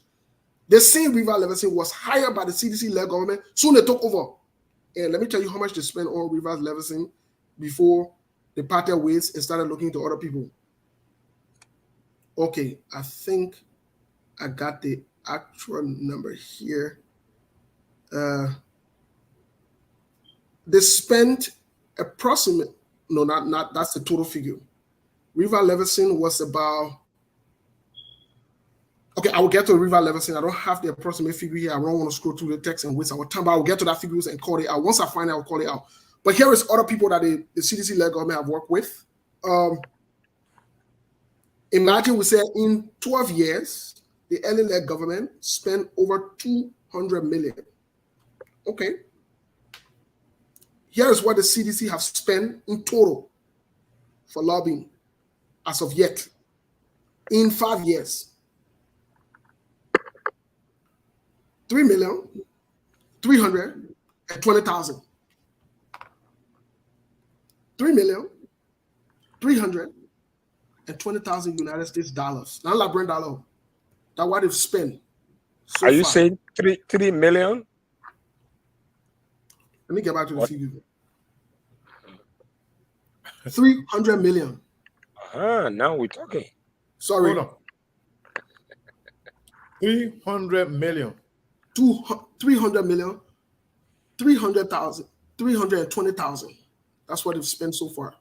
[SPEAKER 1] The same Riva Leveson was hired by the CDC-led government. Soon they took over. And let me tell you how much they spent on Riva Leveson before they parted ways and started looking to other people. Okay, I think I got the actual number here. They spent approximately, no, not that's the total figure. Riva Leveson was about, okay, I will get to Riva Leveson. I don't have the approximate figure here. I don't want to scroll through the text and waste our time, but I will get to that figures and call it out. Once I find it, I'll call it out. But here is other people that the CDC-led government have worked with. Imagine we said in 12 years, the Ellen-led government spent over $200 million. Okay. Here is what the CDC have spent in total for lobbying as of yet in 5 years. $3,320,000. $3,320,000 United States dollars. Not like brand dollar. That's what they've spent. So
[SPEAKER 5] Are you
[SPEAKER 1] far.
[SPEAKER 5] saying 3 million?
[SPEAKER 1] Let me get back to the figure. 300 million.
[SPEAKER 2] Now we're talking.
[SPEAKER 1] Sorry.
[SPEAKER 2] Hold on. 300 million.
[SPEAKER 1] 300 million. 300,000. 320,000. That's what they've spent so far.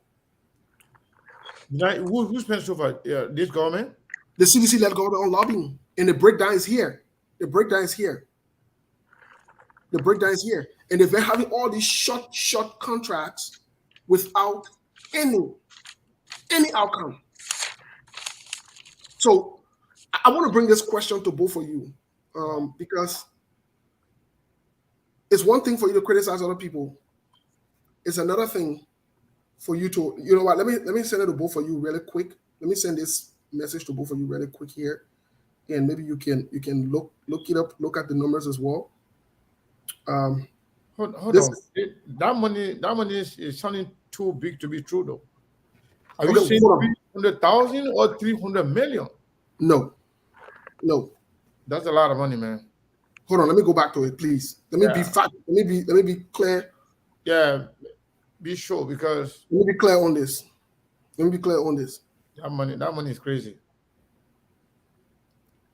[SPEAKER 2] Now, who spent so far? This government?
[SPEAKER 1] The CDC-led government on lobbying. And the breakdown is here. The breakdown is here. The breakdown is here. And they've been having all these short contracts without any outcome. So I want to bring this question to both of you because it's one thing for you to criticize other people. It's another thing for you to, you know what, let me send it to both of you really quick. Let me send this message to both of you really quick here. And maybe you can look it up, look at the numbers as well.
[SPEAKER 2] Hold on. That money is sounding too big to be true, though. Are you saying 300,000 or 300 million?
[SPEAKER 1] No.
[SPEAKER 2] That's a lot of money, man.
[SPEAKER 1] Hold on, let me go back to it, please. Let me be fact. Let me be clear.
[SPEAKER 2] Yeah, be sure because
[SPEAKER 1] let me be clear on this. Let me be clear on this.
[SPEAKER 2] That money is crazy.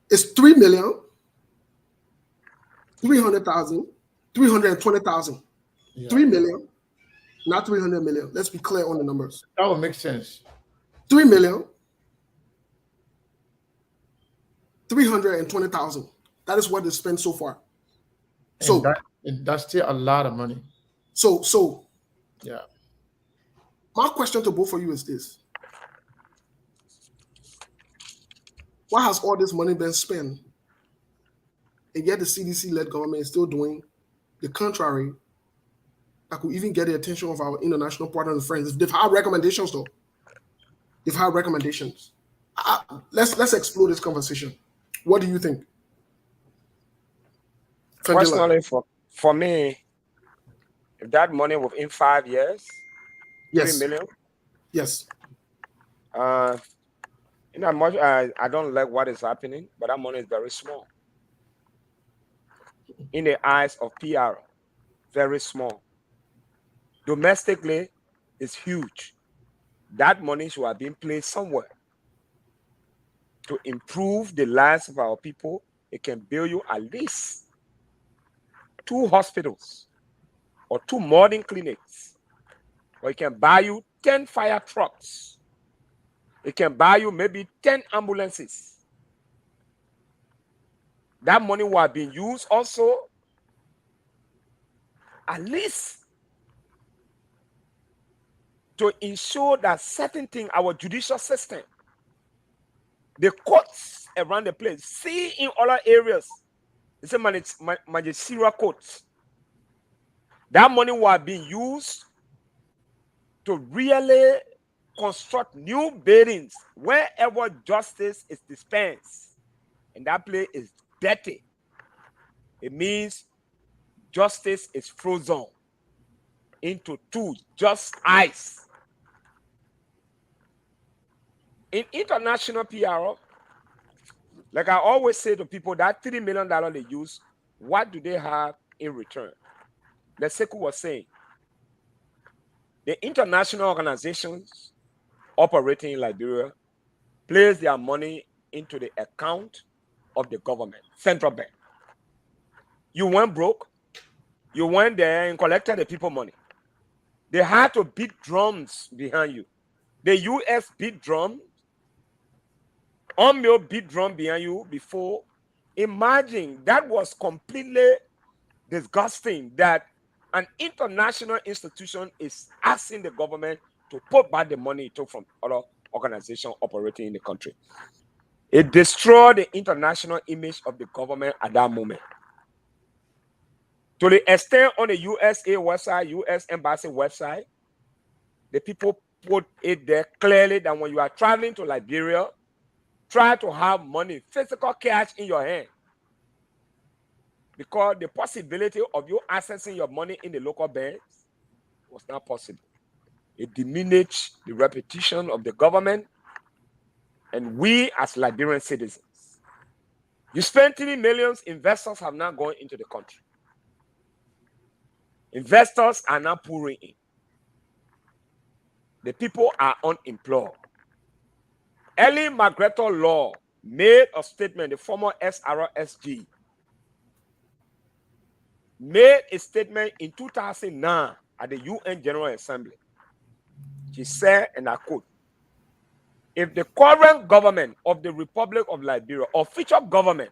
[SPEAKER 1] It's 3,300,000, 320,000.
[SPEAKER 2] Yeah.
[SPEAKER 1] 3 million, not 300 million. Let's be clear on the numbers.
[SPEAKER 2] That would make sense.
[SPEAKER 1] 3,320,000. That is what they spent so far. So
[SPEAKER 2] that's still a lot of money.
[SPEAKER 1] So
[SPEAKER 2] Yeah.
[SPEAKER 1] my question to both of you is this: why has all this money been spent, and yet the CDC-led government is still doing the contrary? That could even get the attention of our international partners and friends. They've had recommendations, though. They've had recommendations. Let's explore this conversation. What do you think?
[SPEAKER 5] Personally, for me, if that money within 5 years,
[SPEAKER 1] Yes.
[SPEAKER 5] 3 million.
[SPEAKER 1] Yes.
[SPEAKER 5] In as much I don't like what is happening, but that money is very small. In the eyes of PR, very small. Domestically, it's huge. That money should have been placed somewhere to improve the lives of our people. It can build you at least 2 hospitals or 2 modern clinics, or it can buy you 10 fire trucks. It can buy you maybe 10 ambulances. That money would have been used also at least to ensure that certain things, our judicial system, the courts around the place, see in other areas, it's a managerial courts. That money was being used to really construct new buildings wherever justice is dispensed. And that place is dirty. It means justice is frozen into 2, just ice. In international PR, like I always say to people, that $3 million they use, what do they have in return? Like Sekou was saying, the international organizations operating in Liberia place their money into the account of the government, central bank. You went broke, you went there and collected the people money. They had to beat drums behind you. The US beat drums. Unmill beat drum behind you before. Imagine, that was completely disgusting that an international institution is asking the government to put back the money it took from other organizations operating in the country. It destroyed the international image of the government at that moment. To the extent on the USA website, US Embassy website, the people put it there clearly that when you are traveling to Liberia, try to have money, physical cash in your hand. Because the possibility of you accessing your money in the local banks was not possible. It diminished the reputation of the government and we as Liberian citizens. You spend $3 million, investors have not gone into the country. Investors are not pouring in. The people are unemployed. Ellie McGregor Law made a statement, the former SRSG, made a statement in 2009 at the UN General Assembly. She said, and I quote, if the current government of the Republic of Liberia or future government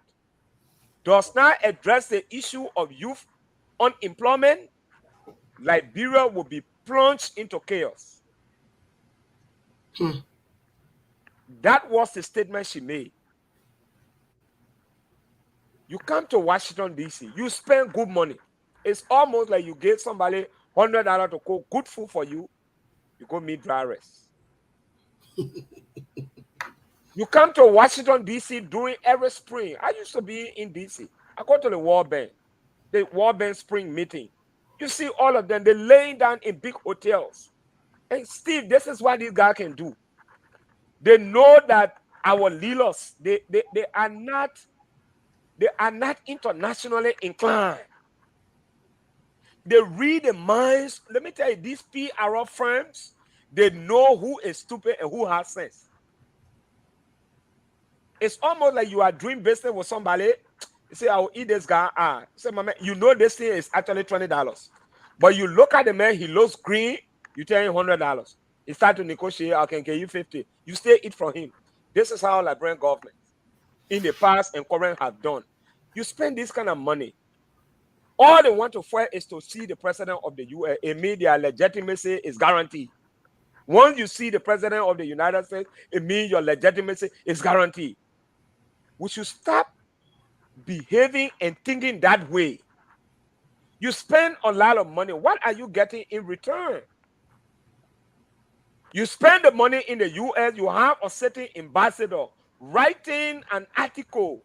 [SPEAKER 5] does not address the issue of youth unemployment, Liberia will be plunged into chaos. That was the statement she made. You come to Washington, D.C., you spend good money. It's almost like you gave somebody $100 to cook good food for you, you go meet dry rest. You come to Washington, D.C. during every spring. I used to be in D.C. I go to the World Bank spring meeting. You see all of them, they're laying down in big hotels. And Steve, this is what these guys can do. They know that our leaders, they are not internationally inclined. They read the minds. Let me tell you, these PR firms, they know who is stupid and who has sense. It's almost like you are doing business with somebody. You say, I will eat this guy. You say, my man, you know this thing is actually $20. But you look at the man, he looks green, you tell him $100. He start to negotiate, I can give you 50. You still eat from him. This is how Liberian government in the past and current have done. You spend this kind of money. All they want to fight is to see the president of the US. It means their legitimacy is guaranteed. Once you see the president of the United States, it means your legitimacy is guaranteed. We should stop behaving and thinking that way. You spend a lot of money. What are you getting in return? You spend the money in the US, you have a certain ambassador writing an article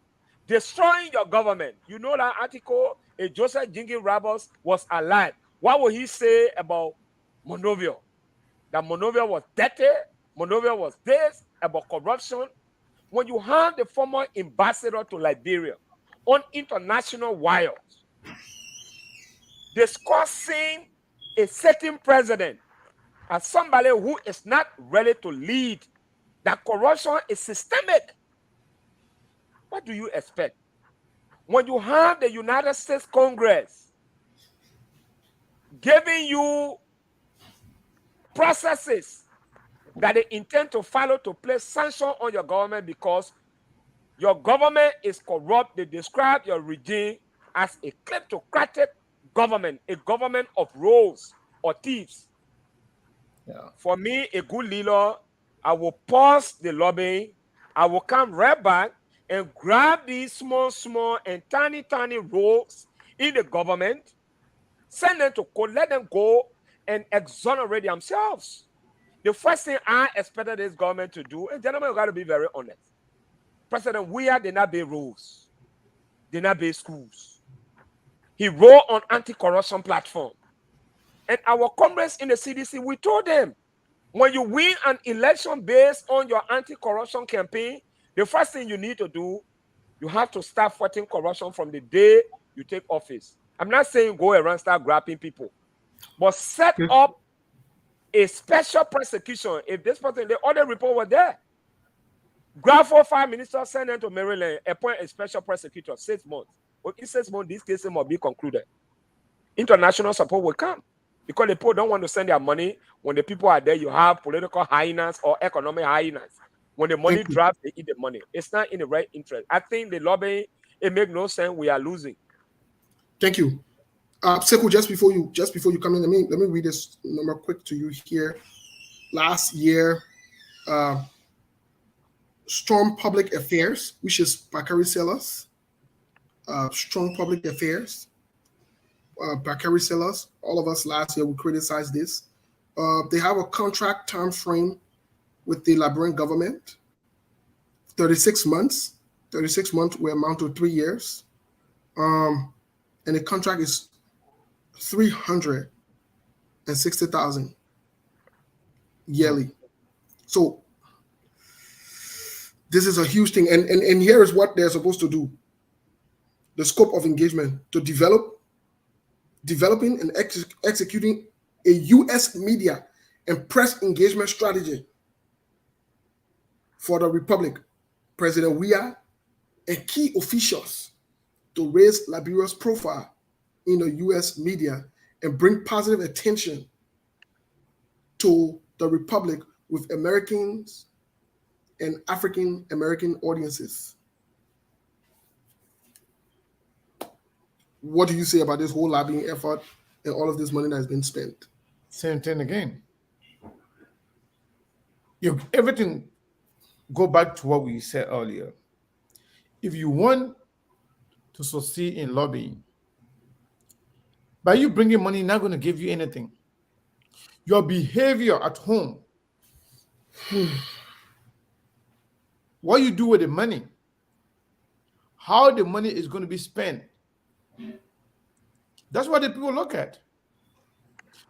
[SPEAKER 5] destroying your government. You know that article, if Joseph Jenkins Roberts was alive, what would he say about Monrovia? That Monrovia was dirty, Monrovia was this, about corruption. When you have the former ambassador to Liberia on international wires discussing a certain president as somebody who is not ready to lead, that corruption is systemic, what do you expect? When you have the United States Congress giving you processes that they intend to follow to place sanction on your government because your government is corrupt, they describe your regime as a kleptocratic government, a government of rogues or thieves.
[SPEAKER 2] Yeah.
[SPEAKER 5] For me, a good leader, I will pause the lobbying, I will come right back and grab these small and tiny rogues in the government, send them to court, let them go and exonerate themselves. The first thing I expected this government to do, and gentlemen, you got to be very honest. President Weah did not build roads, did not build schools. He wrote on anti-corruption platform. And our comrades in the CDC, we told them, when you win an election based on your anti-corruption campaign, the first thing you need to do, you have to start fighting corruption from the day you take office. I'm not saying go around start grabbing people, but set up a special prosecution. If this person, the other report was there, grab 4 or 5 ministers, send them to Maryland, appoint a special prosecutor, 6 months. Well, in 6 months, this case must be concluded. International support will come because the people don't want to send their money. When the people are there, you have political hyenas or economic hyenas. When the money drops, they eat the money. It's not in the right interest. I think the lobbying, it makes no sense. We are losing.
[SPEAKER 1] Thank you. Sekou, just before you come in, let me read this number quick to you here. Last year, Strong Public Affairs, which is Bakari Sellers, Strong Public Affairs, Bakari Sellers, all of us last year, we criticized this. They have a contract time frame with the Liberian government, 36 months. 36 months will amount to 3 years. And the contract is $360,000 yearly. So this is a huge thing. And here is what they're supposed to do. The scope of engagement to developing and executing a U.S. media and press engagement strategy for the Republic, President Weah, and key officials to raise Liberia's profile in the U.S. media and bring positive attention to the Republic with Americans and African American audiences. What do you say about this whole lobbying effort and all of this money that has been spent?
[SPEAKER 2] Same thing again. Everything go back to what we said earlier. If you want to succeed in lobbying, by you bringing money, not going to give you anything. Your behavior at home, what you do with the money, how the money is going to be spent, that's what the people look at.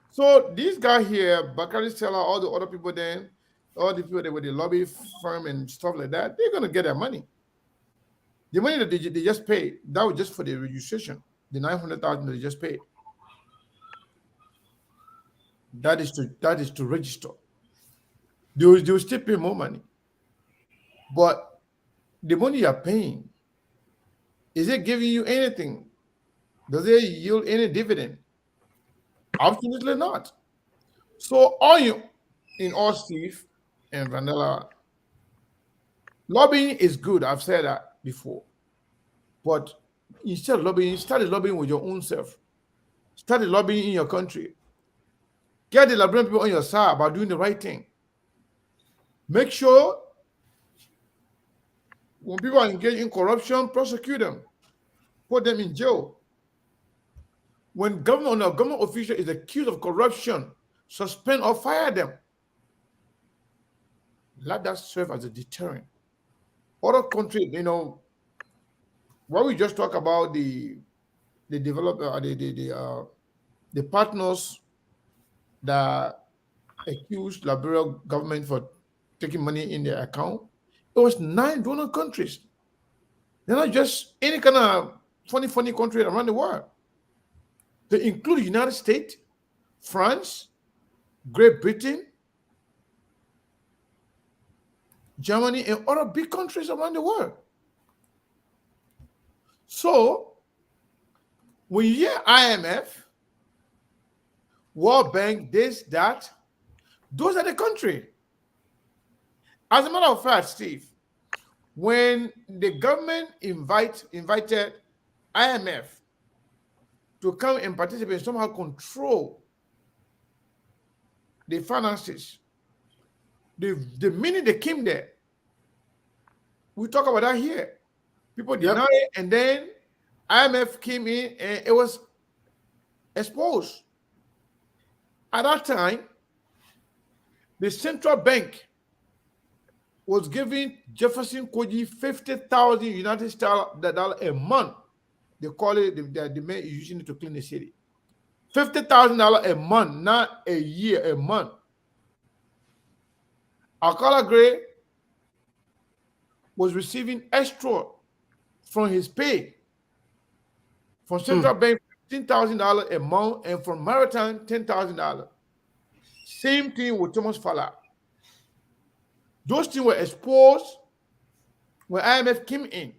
[SPEAKER 2] So this guy here, Bakari Seller, all the other people then, all the people that with the lobby firm and stuff like that, they're going to get their money. The money that they just paid, that was just for the registration, the $900,000 they just paid. That is to register. They will still pay more money. But the money you're paying, is it giving you anything? Does it yield any dividend? Absolutely not. So in all, Steve and Vanilla, lobbying is good. I've said that before. But instead of lobbying, start lobbying with your own self. Start lobbying in your country. Get the Liberian people on your side about doing the right thing. Make sure when people are engaged in corruption, prosecute them. Put them in jail. When government or government official is accused of corruption, suspend or fire them. Let that serve as a deterrent. Other countries, what we just talked about, the developer, the partners that accused Liberia government for taking money in their account, it was 9 donor countries. They're not just any kind of funny country around the world. They include the United States, France, Great Britain, Germany, and other big countries around the world. So, when you hear IMF, World Bank, this, that, those are the country. As a matter of fact, Steve, when the government invited IMF to come and participate and somehow control the finances, the minute they came there, we talk about that here. People denied it, and then IMF came in and it was exposed. At that time, the central bank was giving Jefferson Koji 50,000 United States dollars a month. They call it, the man is using it to clean the city. $50,000 a month, not a year, a month. Alcala Gray was receiving extra from his pay. From Central Bank, $15,000 a month, and from Maritime, $10,000. Same thing with Thomas Fala. Those things were exposed when IMF came in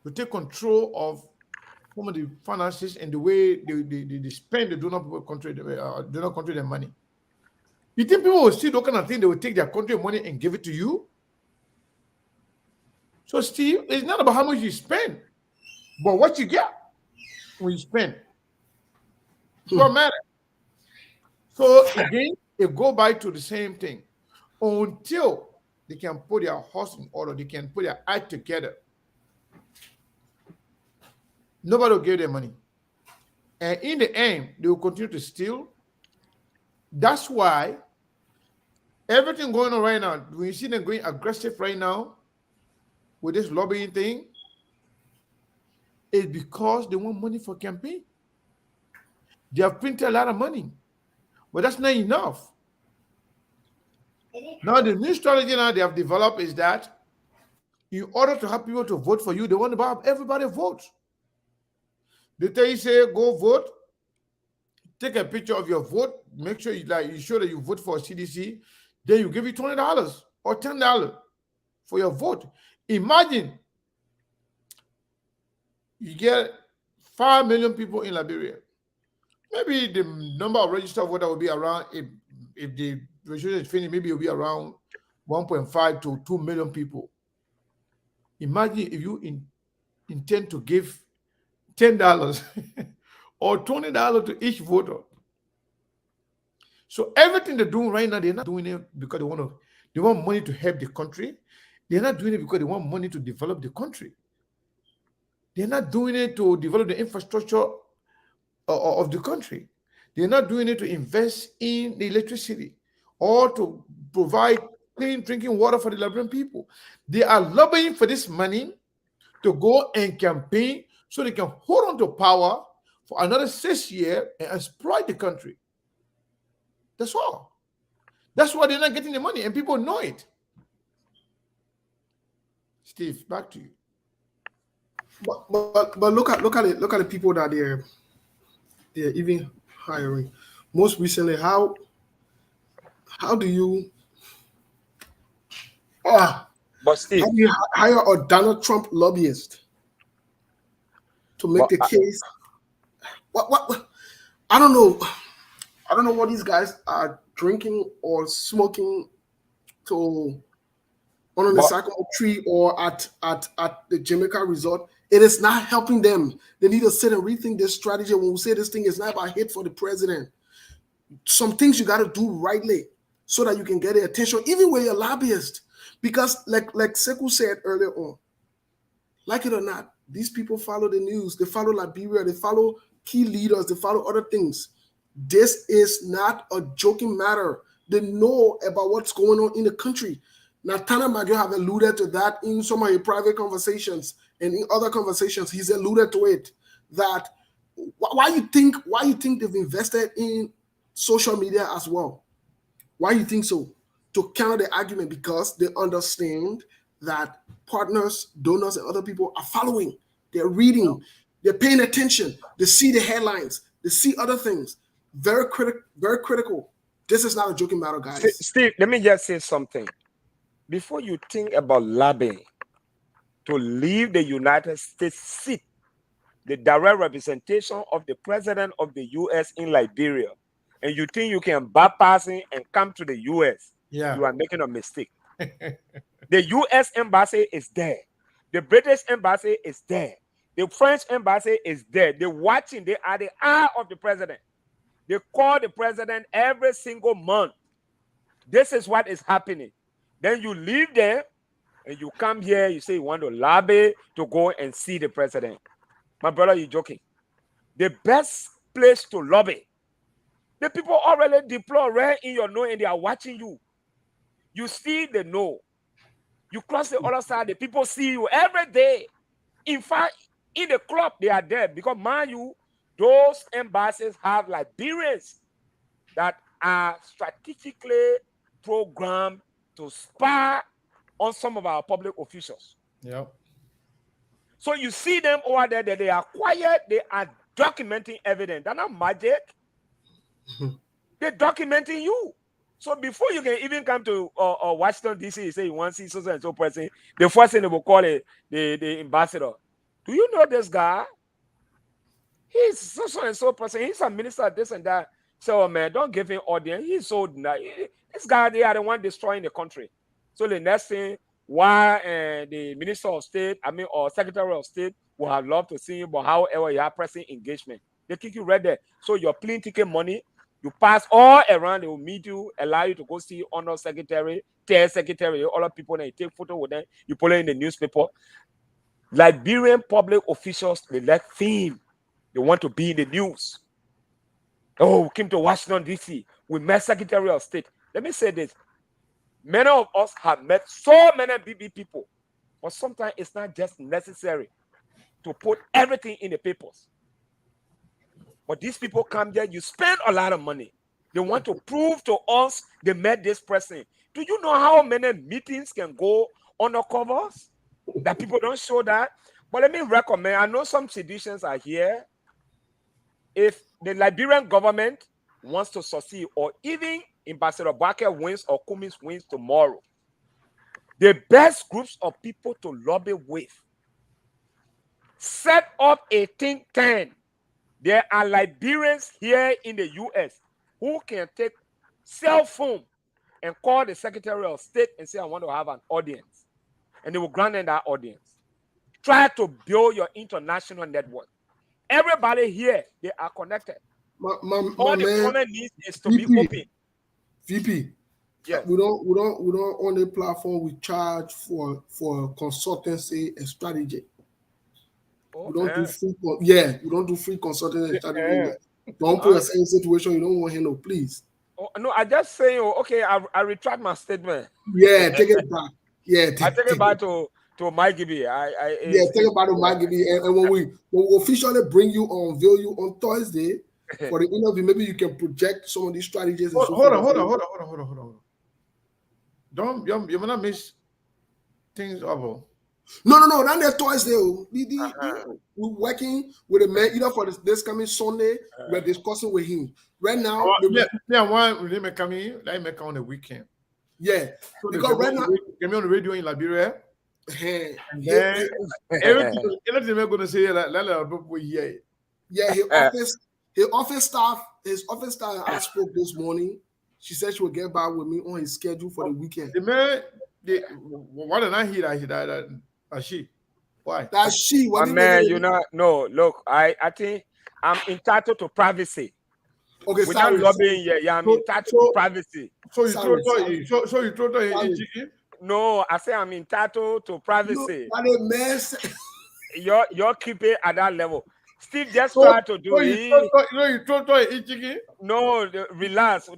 [SPEAKER 2] to take control of some of the finances and the way they spend the donor country their money. You think people will see those kind of thing? They will take their country money and give it to you? So, Steve, it's not about how much you spend, but what you get when you spend. It doesn't matter. So, again, it go back to the same thing. Until they can put their house in order, they can put their act together, nobody will give them money. And in the end, they will continue to steal. That's why everything going on right now, when you see them going aggressive right now with this lobbying thing, is because they want money for campaign. They have printed a lot of money, but that's not enough. Now, the new strategy now they have developed is that in order to have people to vote for you, they want to have everybody vote. They tell you, say, go vote, take a picture of your vote, make sure you show that you vote for CDC, then you give you $20 or $10 for your vote. Imagine you get 5 million people in Liberia. Maybe the number of registered voters will be around, if the registration is finished, maybe it will be around 1.5 to 2 million people. Imagine if you intend to give $10 or $20 to each voter. So everything they're doing right now, they're not doing it because they want money to help the country. They're not doing it because they want money to develop the country. They're not doing it to develop the infrastructure of the country. They're not doing it to invest in the electricity or to provide clean drinking water for the Liberian people. They are lobbying for this money to go and campaign so they can hold on to power for another 6 years and exploit the country. That's all. That's why they're not getting the money, and people know it. Steve, back to you.
[SPEAKER 1] But look at the people that they're even hiring. Most recently, how do you
[SPEAKER 5] But Steve,
[SPEAKER 1] how do you hire a Donald Trump lobbyist to make the case? What? I don't know. I don't know what these guys are drinking or smoking on the Sycamore tree or at the Jamaica resort. It is not helping them. They need to sit and rethink this strategy. When we say this thing is not about hate for the president, some things you got to do rightly so that you can get the attention, even when you're a lobbyist. Because like Sekou said earlier on, like it or not, these people follow the news. They follow Liberia. They follow key leaders. They follow other things. This is not a joking matter. They know about what's going on in the country. Natana Majo have alluded to that in some of his private conversations and in other conversations. He's alluded to it. That why you think they've invested in social media as well? Why you think so? To counter the argument, because they understand that partners, donors, and other people are following. They're reading. They're paying attention. They see the headlines. They see other things. Very critical. This is not a joking matter, guys.
[SPEAKER 5] Steve, let me just say something. Before you think about lobbying to leave the United States seat, the direct representation of the president of the U.S. in Liberia, and you think you can bypass it and come to the U.S., you are making a mistake. The U.S. embassy is there. The British embassy is there. The French embassy is there. They're watching. They are the eye of the president. They call the president every single month. This is what is happening. Then you leave there and you come here. You say you want to lobby to go and see the president. My brother, you're joking. The best place to lobby. The people already deploy right in your nose and they are watching you. You see the know. You cross the other side, the people see you every day. In fact, in the club, they are there because, mind you, those embassies have Liberians that are strategically programmed to spy on some of our public officials.
[SPEAKER 2] Yep.
[SPEAKER 5] So you see them over there, that they are quiet, they are documenting evidence. They're not magic. They're documenting you. So before you can even come to Washington, D.C., you say you want to see so and so person, the first thing they will call it the ambassador. Do you know this guy? He's so and so person. He's a minister, this and that. So, man, don't give him audience. He's so nice. This guy, they are the one destroying the country. So the next thing, why the Minister of State, or Secretary of State will have loved to see him, but however you have pressing engagement, they kick you right there. So your plane ticket money, you pass all around, they will meet you, allow you to go see Honor Secretary, Third Secretary, other people, and you take photo with them, you put it in the newspaper. Liberian public officials, they like fame. They want to be in the news. Oh, we came to Washington, D.C. We met Secretary of State. Let me say this. Many of us have met so many BB people, but sometimes it's not just necessary to put everything in the papers. But these people come there, you spend a lot of money. They want to prove to us they met this person. Do you know how many meetings can go undercovers? That people don't show that. But let me recommend, I know some seditions are here. If the Liberian government wants to succeed, or even Ambassador Barker wins or Cummings wins tomorrow, the best groups of people to lobby with, set up a think tank. There are Liberians here in the U.S. who can take cell phone and call the Secretary of State and say, I want to have an audience. And they will grant them that audience. Try to build your international network. Everybody here, they are connected. All the government needs is to be open.
[SPEAKER 1] VP,
[SPEAKER 5] yes.
[SPEAKER 1] We don't on the platform we charge for consultancy and strategy.
[SPEAKER 5] Oh,
[SPEAKER 1] we don't do free. We don't do free consulting and strategy. Don't put us in a situation you don't want him to, please.
[SPEAKER 5] Oh, no, I just say, okay, I retract my statement.
[SPEAKER 1] Yeah, take it back. Yeah,
[SPEAKER 5] I take it back to Mike Gibby.
[SPEAKER 1] Take it back to Mike Gibby. And when we officially bring you on, unveil you on Thursday for the interview, maybe you can project some of these strategies.
[SPEAKER 2] Hold on. Don't you may not miss things over.
[SPEAKER 1] No, not that Thursday. We're working with a man either for this coming Sunday. We're discussing with him right now.
[SPEAKER 2] One will make coming. Let me come on the weekend.
[SPEAKER 1] Yeah,
[SPEAKER 2] So they
[SPEAKER 1] because right now,
[SPEAKER 2] came on the radio in Liberia.
[SPEAKER 1] hey,
[SPEAKER 2] And
[SPEAKER 1] he-
[SPEAKER 2] then everything we're going to say, let people hear.
[SPEAKER 1] yeah, his office staff, I spoke this morning. She said she will get back with me on his schedule for the weekend.
[SPEAKER 2] The man, why did I hear that she? Why?
[SPEAKER 1] That's she.
[SPEAKER 5] My man, you know, no, look, I think I'm entitled to privacy.
[SPEAKER 1] Okay,
[SPEAKER 5] Without
[SPEAKER 1] sorry.
[SPEAKER 5] lobbying, yeah, I'm entitled to privacy.
[SPEAKER 2] So you
[SPEAKER 1] Sorry,
[SPEAKER 2] throw her in chicken?
[SPEAKER 5] No, I say I'm entitled to privacy.
[SPEAKER 1] No, that mess.
[SPEAKER 5] You're keeping at that level. Steve just tried to do it.
[SPEAKER 2] You throw her in chicken?
[SPEAKER 5] No, relax.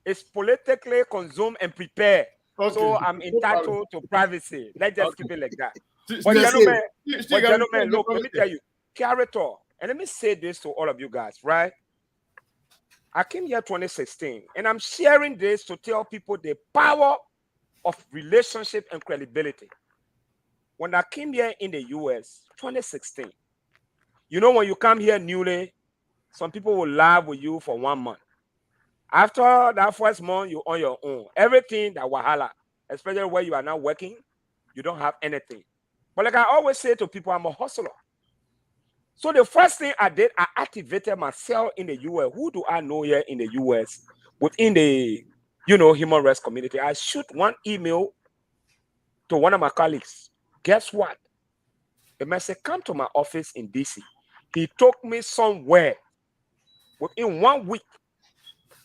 [SPEAKER 5] It's politically consumed and prepared.
[SPEAKER 2] Okay.
[SPEAKER 5] So I'm entitled to privacy. Let's just keep it like that. But
[SPEAKER 1] Yes,
[SPEAKER 5] gentlemen, look, let me tell you, character, and let me say this to all of you guys, right? I came here 2016, and I'm sharing this to tell people the power of relationship and credibility. When I came here in the US, 2016, you know, when you come here newly, some people will laugh with you for 1 month. After that first month, you're on your own. Everything that wahala, especially where you are now working, you don't have anything. But like I always say to people, I'm a hustler. So the first thing I did, I activated myself in the US. Who do I know here in the US within the, human rights community? I shoot one email to one of my colleagues. Guess what? The man said, come to my office in DC. He took me somewhere. Within 1 week,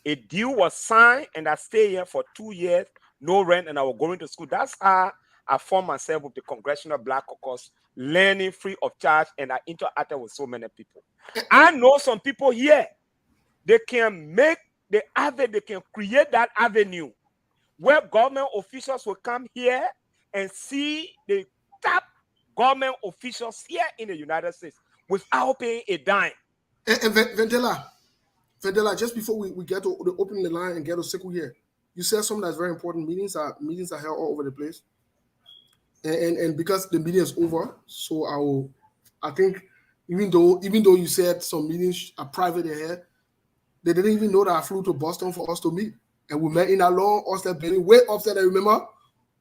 [SPEAKER 5] a deal was signed, and I stayed here for 2 years, no rent, and I was going to school. That's how I formed myself with the Congressional Black Caucus, learning free of charge, and I interacted with so many people. I know some people here, they can create that avenue where government officials will come here and see the top government officials here in the United States without paying a dime.
[SPEAKER 1] And Vendela, just before we get to open the line and get to Sekou here, you said something that's very important. Meetings are held all over the place. And because the meeting is over, so I think even though you said some meetings are private ahead, they didn't even know that I flew to Boston for us to meet. And we met in a long upstairs building, way upstairs, I remember.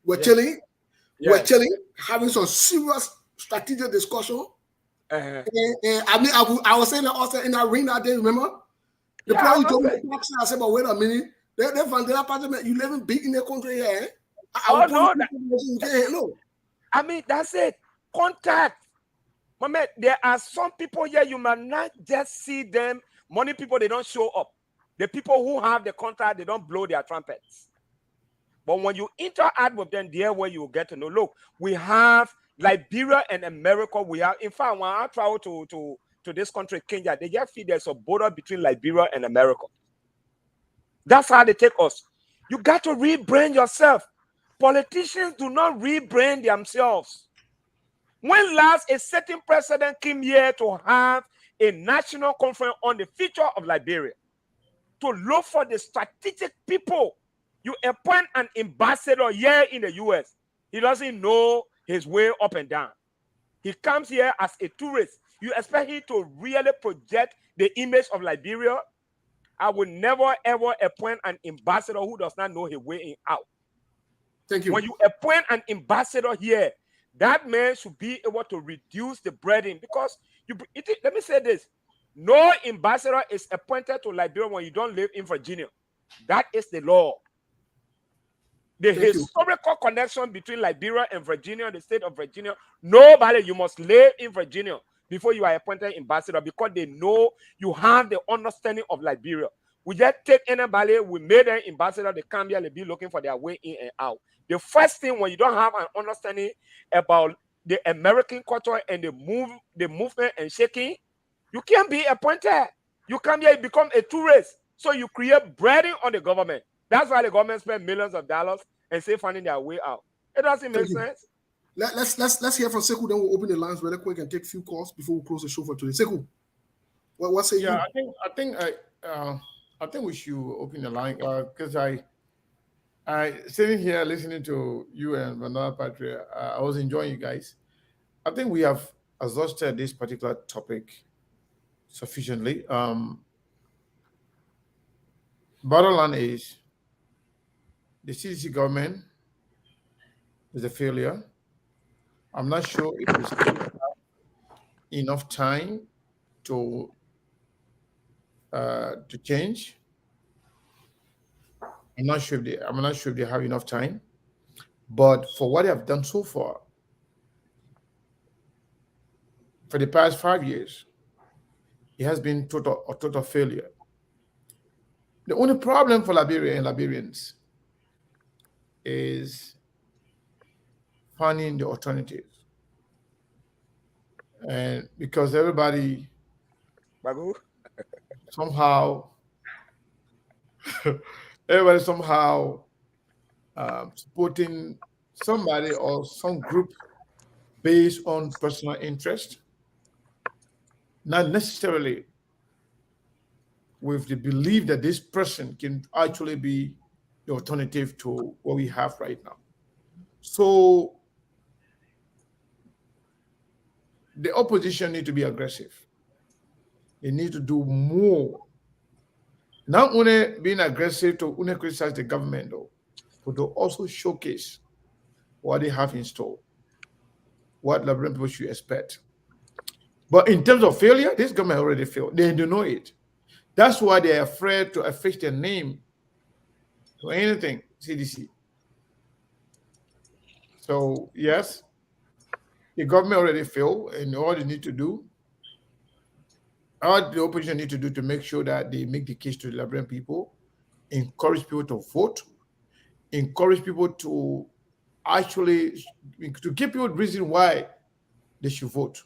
[SPEAKER 1] We're chilling.
[SPEAKER 5] Yes.
[SPEAKER 1] We're chilling, having some serious strategic discussion.
[SPEAKER 5] Uh-huh.
[SPEAKER 1] And I was saying that also in that ring that day, remember? The
[SPEAKER 5] Yeah,
[SPEAKER 1] plan you
[SPEAKER 5] I
[SPEAKER 1] told me,
[SPEAKER 5] remember.
[SPEAKER 1] I said, but wait a minute. That Vandela Parliament, you live in big in the country here.
[SPEAKER 5] No. I mean, that's it. Contact. My man, there are some people here, you might not just see them. Money people, they don't show up. The people who have the contact, they don't blow their trumpets. But when you interact with them, there where you get to know, look, we have Liberia and America. We have, in fact, when I travel to this country, Kenya, they just feel there's a border between Liberia and America. That's how they take us. You got to rebrand yourself. Politicians do not rebrand themselves. When last a certain president came here to have a national conference on the future of Liberia, to look for the strategic people, you appoint an ambassador here in the US. He doesn't know his way up and down. He comes here as a tourist. You expect him to really project the image of Liberia? I would never, ever appoint an ambassador who does not know his way in out.
[SPEAKER 1] Thank you.
[SPEAKER 5] When you appoint an ambassador here, that man should be able to reduce the burden, because let me say this. No ambassador is appointed to Liberia when you don't live in Virginia. That is the law. The historical connection between Liberia and Virginia, the state of Virginia, nobody, you must live in Virginia before you are appointed ambassador, because they know you have the understanding of Liberia. We just take anybody, we made an ambassador, they come here, they be looking for their way in and out. The first thing, when you don't have an understanding about the American culture and the movement and shaking, you can't be appointed. You come here, you become a tourist. So you create burden on the government. That's why the government spend millions of dollars and say finding their way out. It doesn't make sense.
[SPEAKER 1] Let's hear from Sekou, then we'll open the lines really quick and take a few calls before we close the show for today. Sekou, what say you?
[SPEAKER 2] Yeah, I think we should open the line because I sitting here listening to you and Vandela Patria, I was enjoying you guys. I think we have exhausted this particular topic sufficiently. Bottom line is, the CDC government is a failure. I'm not sure if we still have enough time to change. I'm not sure if they have enough time. But for what they have done so far, for the past 5 years, it has been a total failure. The only problem for Liberia and Liberians is finding the alternatives. And because everybody
[SPEAKER 5] Bagu?
[SPEAKER 2] somehow supporting somebody or some group based on personal interest, not necessarily with the belief that this person can actually be the alternative to what we have right now. So the opposition need to be aggressive. They need to do more. Not only being aggressive to only criticize the government, though, but to also showcase what they have in store, what Liberian people should expect. But in terms of failure, this government already failed. They do know it. That's why they're afraid to affix their name to anything, CDC. So, yes, the government already failed, and all they need to do, all the opposition need to do to make sure that they make the case to the Liberian people, encourage people to vote, encourage people to actually, to give people the reason why they should vote,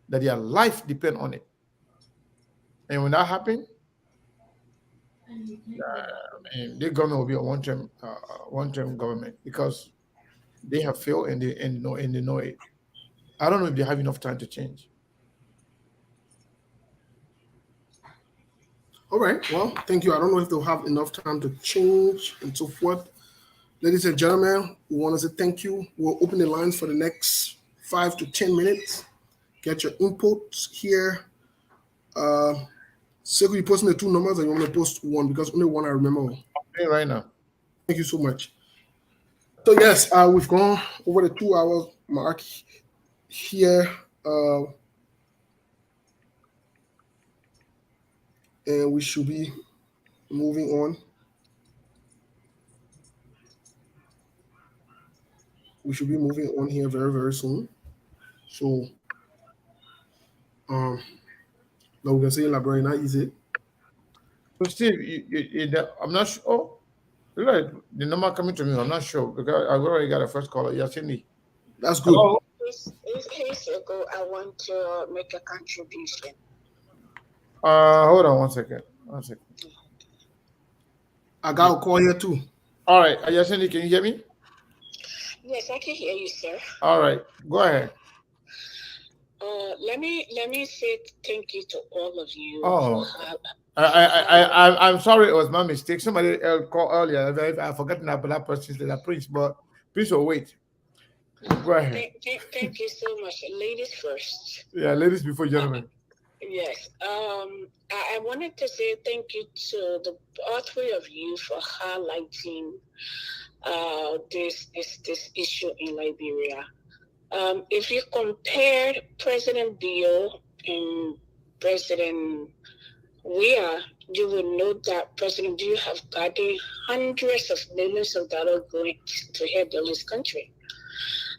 [SPEAKER 2] that their life depends on it. And when that happens, the government will be a one-term government, because they have failed and they know it. I don't know if they have enough time to change.
[SPEAKER 1] All right. Well, thank you. I don't know if they'll have enough time to change and so forth. Ladies and gentlemen, we want to say thank you. We'll open the lines for the next 5 to 10 minutes. Get your inputs here. Sekou, you posting the 2 numbers, and you want to post 1 because only 1 I remember.
[SPEAKER 2] Okay, right now.
[SPEAKER 1] Thank you so much. So yes, we've gone over the 2 hours mark here. And we should be moving on. We should be moving on here very, very soon. So, now we can say Liberia, not easy.
[SPEAKER 2] So, Steve, I'm not sure. Oh, right. The number coming to me, I'm not sure, because I've already got a first caller. Yasini.
[SPEAKER 1] That's good.
[SPEAKER 2] Hello?
[SPEAKER 6] Hey, Sekou, I want to make a contribution.
[SPEAKER 2] Hold on 1 second.
[SPEAKER 1] I got a call here too.
[SPEAKER 2] All right. Yasini, can you hear me?
[SPEAKER 6] Yes, I can hear you, sir.
[SPEAKER 2] All right. Go ahead.
[SPEAKER 6] Let me say thank you to all of you.
[SPEAKER 2] Oh, I'm sorry, it was my mistake. Somebody called earlier. I forgot that person said that Prince, but Prince will wait. Go ahead.
[SPEAKER 6] Thank you so much. Ladies first.
[SPEAKER 2] Yeah, ladies before gentlemen.
[SPEAKER 6] Yes. I wanted to say thank you to all 3 of you for highlighting this issue in Liberia. If you compare President Bio and President Weah, you will know that President Bio have gotten hundreds of millions of dollars going to help this country.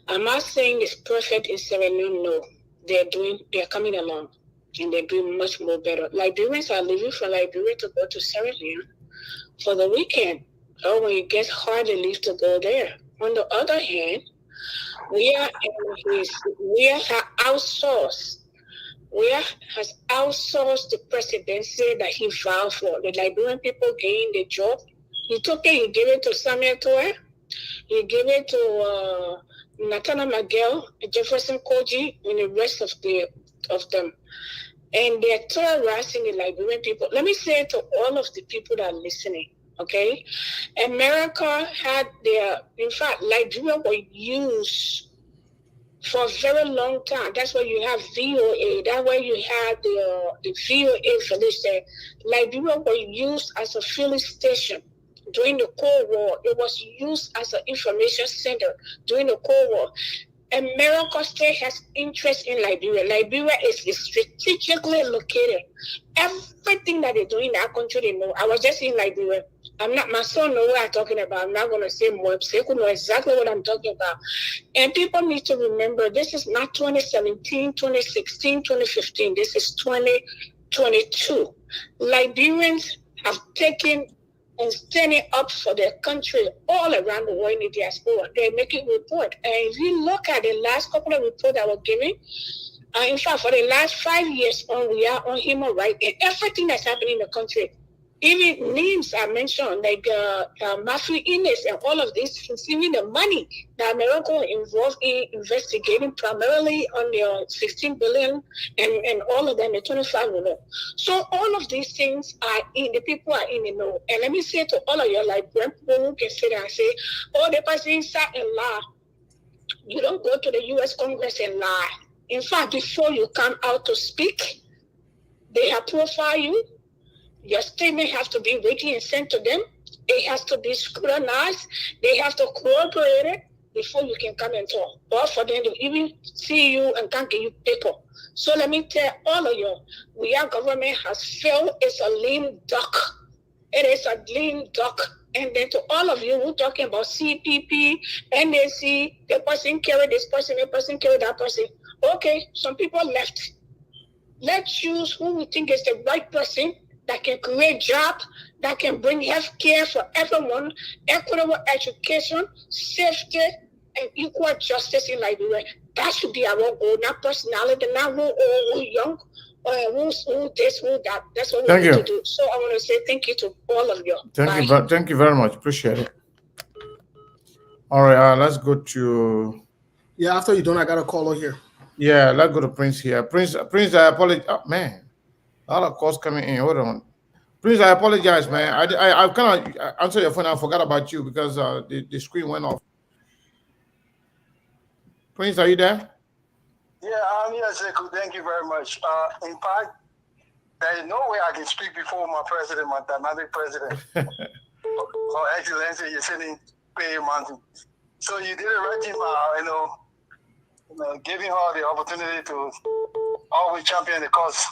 [SPEAKER 6] I'm not saying it's perfect in Sierra Leone. No, they're coming along, and they're doing much more better. Liberians are leaving from Liberia to go to Sierra Leone for the weekend, or when it gets hard, they leave to go there. On the other hand, Weah has outsourced the presidency that he vowed for. The Liberian people gained the job. He took it, he gave it to Samuel Toure, he gave it to Natana Miguel, Jefferson Koji, and the rest of them. And they're terrorizing the Liberian people. Let me say to all of the people that are listening, okay? America had in fact, Liberia was used for a very long time. That's why you have VOA. That's why you had the VOA village there. Liberia was used as a filling station during the Cold War. It was used as an information center during the Cold War. America still has interest in Liberia. Liberia is strategically located. Everything that they do in that country, they know. I was just in Liberia. My son knows what I'm talking about. I'm not going to say more. Sekou know exactly what I'm talking about. And people need to remember, this is not 2017, 2016, 2015. This is 2022. Liberians have taken and standing up for their country all around the world in the diaspora. They're making report. And if you look at the last couple of reports that were given, in fact, for the last 5 years we are on human rights and everything that's happening in the country. Even names I mentioned, like Matthew Innes and all of this, receiving the money that America was involved in investigating primarily on the 16 billion and all of them, the 25 million. So all of these things are in, the people are in the know. And let me say to all of you, like people who can sit there and say, oh, the person sat and lie. You don't go to the U.S. Congress and lie. In fact, before you come out to speak, they have profiled you. Your statement has to be written and sent to them. It has to be scrutinized. They have to cooperate it before you can come and talk. Or for them to even see you and can't give you paper. So let me tell all of you, our government has failed. It's a lame duck. It is a lame duck. And then to all of you who talking about CPP, NAC, the person carry this person, the person carry that person. Okay, some people left. Let's choose who we think is the right person that can create jobs, that can bring health care for everyone, equitable education, safety, and equal justice in Liberia. That should be our goal, not personality, not who old, who young, who this, who that. That's what we need to do. So I want to say thank you to all of you.
[SPEAKER 2] Thank you very much. Appreciate it. All right, let's go to...
[SPEAKER 1] Yeah, after you're done, I got a caller here.
[SPEAKER 2] Yeah, let's go to Prince here. Prince, I apologize. Oh, man. A lot of calls coming in. Hold on. Prince, I apologize, man. I kind of answered your phone. I forgot about you because the screen went off. Prince, are you there?
[SPEAKER 7] Yeah, I'm here, Sekou. Thank you very much. In fact, there is no way I can speak before my president, my dynamic president. Her Excellency, you're sitting Pay Mountain. So you did it right, giving her the opportunity to always champion the cause.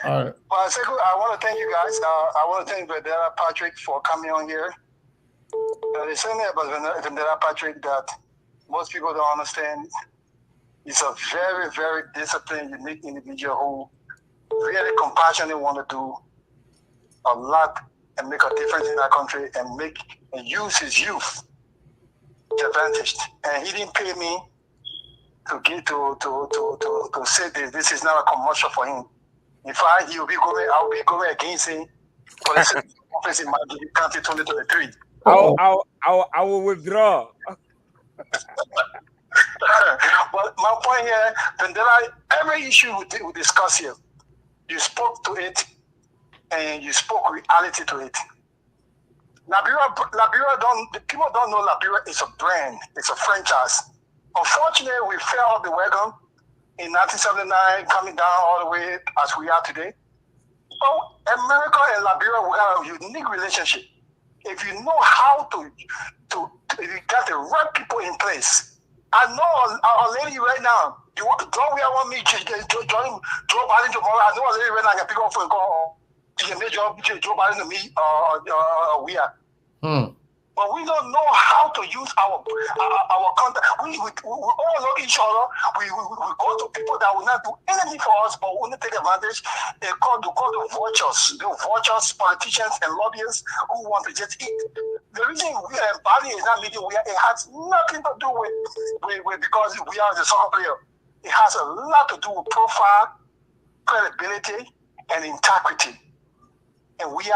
[SPEAKER 2] All right.
[SPEAKER 7] Well, Sekou, I want to thank you guys. I want to thank Vendera Patrick for coming on here. There's something about Vendera Patrick that most people don't understand. He's a very, very disciplined, unique individual who really compassionately want to do a lot and make a difference in our country and use his youth to advantage. And he didn't pay me to say this. This is not a commercial for him. In fact, I'll be going against him for the office in my country 2023.
[SPEAKER 5] I will withdraw.
[SPEAKER 7] But my point here, Vendera, every issue we discuss here, you spoke to it and you spoke reality to it. People don't know Liberia is a brand, it's a franchise. Unfortunately, we fell off the wagon in 1979, coming down all the way as we are today. But America and Liberia, we have a unique relationship. If you know how to if you got the right people in place. I know a lady right now, don't want me to join Joe Biden tomorrow. I know a lady right now can pick up phone call. She can make Joe Biden to me we are. But we don't know how to use our contact. We all know each other. We go to people that will not do anything for us, but will not take advantage. They call the vultures. The vultures, politicians and lobbyists who want to just eat. The reason Bali is not meeting, it has nothing to do with because we are the soccer player. It has a lot to do with profile, credibility, and integrity. And we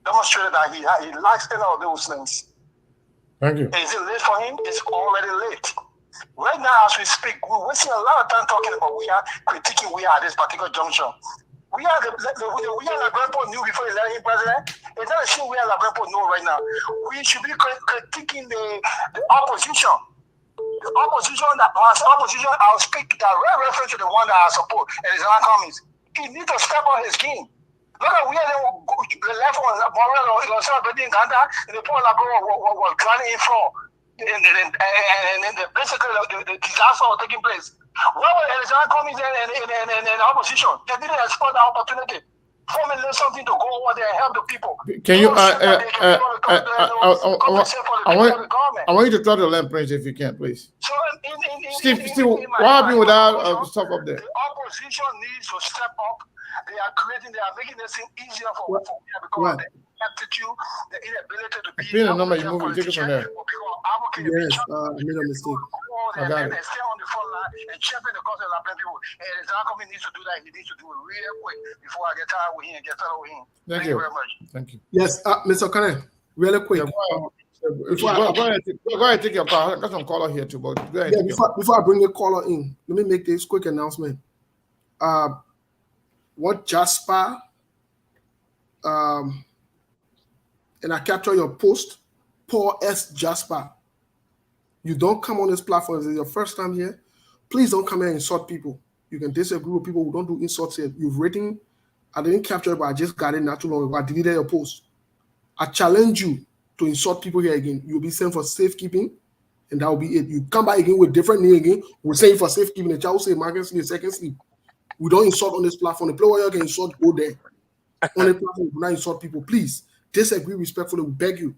[SPEAKER 7] demonstrated that he likes any of those things.
[SPEAKER 2] Thank you.
[SPEAKER 7] Is it late for him? It's already late. Right now, as we speak, we're wasting a lot of time talking about critiquing at this particular junction. We are Grandpa knew before he elected president. It's not a shame we are Grandpa know right now. We should be critiquing the opposition. The opposition I'll speak direct reference to the one that I support, and it's not coming. He needs to step on his game. Look at where the left one, Morel, or somebody in Ghana, and the poor was drowning in floor. And basically the disaster was taking place. Why were Alexander coming there and opposition? They didn't exploit the opportunity. Formulate something to go over there and help the people.
[SPEAKER 2] Can you? I want you to talk to Lamb Prince if you can, please.
[SPEAKER 7] So
[SPEAKER 2] Steve, what happened with that stuff up there?
[SPEAKER 7] The opposition needs to step up. They are making this thing easier for because of the aptitude, the inability to be.
[SPEAKER 2] Pin the number, you move it, take it from there.
[SPEAKER 1] Yes, I made a mistake.
[SPEAKER 2] I got it.
[SPEAKER 7] And stay on the front line and champion the cause of the people. And Zachary needs to do that. He needs to do it real quick before I get tired with him and get settled with him. Thank you very much.
[SPEAKER 2] Thank you.
[SPEAKER 1] Yes, Mr. Kane, really quick.
[SPEAKER 2] Go ahead, take your call. I got some caller here too, but go ahead.
[SPEAKER 1] Before I bring the caller in, let me make this quick announcement. What Jasper, and I capture your post, Paul S. Jasper. You don't come on this platform. If it's your first time here, please don't come here and insult people. You can disagree with people who don't do insults here. You've written, I didn't capture it, but I just got it not too long ago. I deleted your post. I challenge you to insult people here again. You'll be sent for safekeeping, and that will be it. You come back again with different name again. We're saying for safekeeping. The child will say, Marcus, sleep, second sleep. We don't insult on this platform. The player can insult, go there. On the platform, we do not insult people. Please, disagree respectfully. We beg you.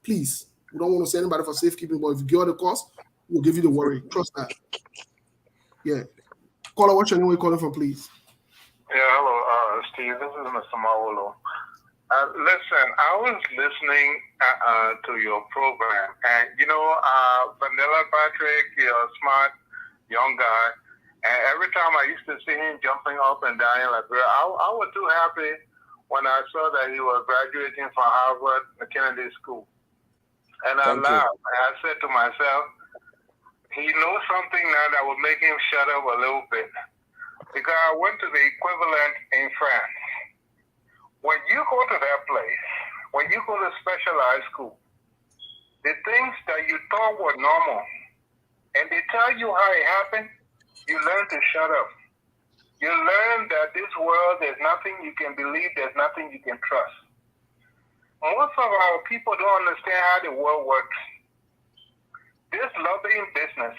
[SPEAKER 1] Please. We don't want to say anybody for safekeeping, but if you give the cost, we'll give you the worry. Trust that. Yeah. Caller, what's your name? Where you calling from, please?
[SPEAKER 8] Yeah, hello, Steve. This is Mr. Mawolo. Listen, I was listening to your program, and Vanilla Patrick, you're a smart young guy, and every time I used to see him jumping up and down in Liberia, I was too happy when I saw that he was graduating from Harvard Kennedy School. And I laughed. I said to myself, he knows something now that will make him shut up a little bit. Because I went to the equivalent in France. When you go to that place, when you go to specialized school, the things that you thought were normal, and they tell you how it happened, you learn to shut up. You learn that this world, there's nothing you can believe, there's nothing you can trust. Most of our people don't understand how the world works. This lobbying business,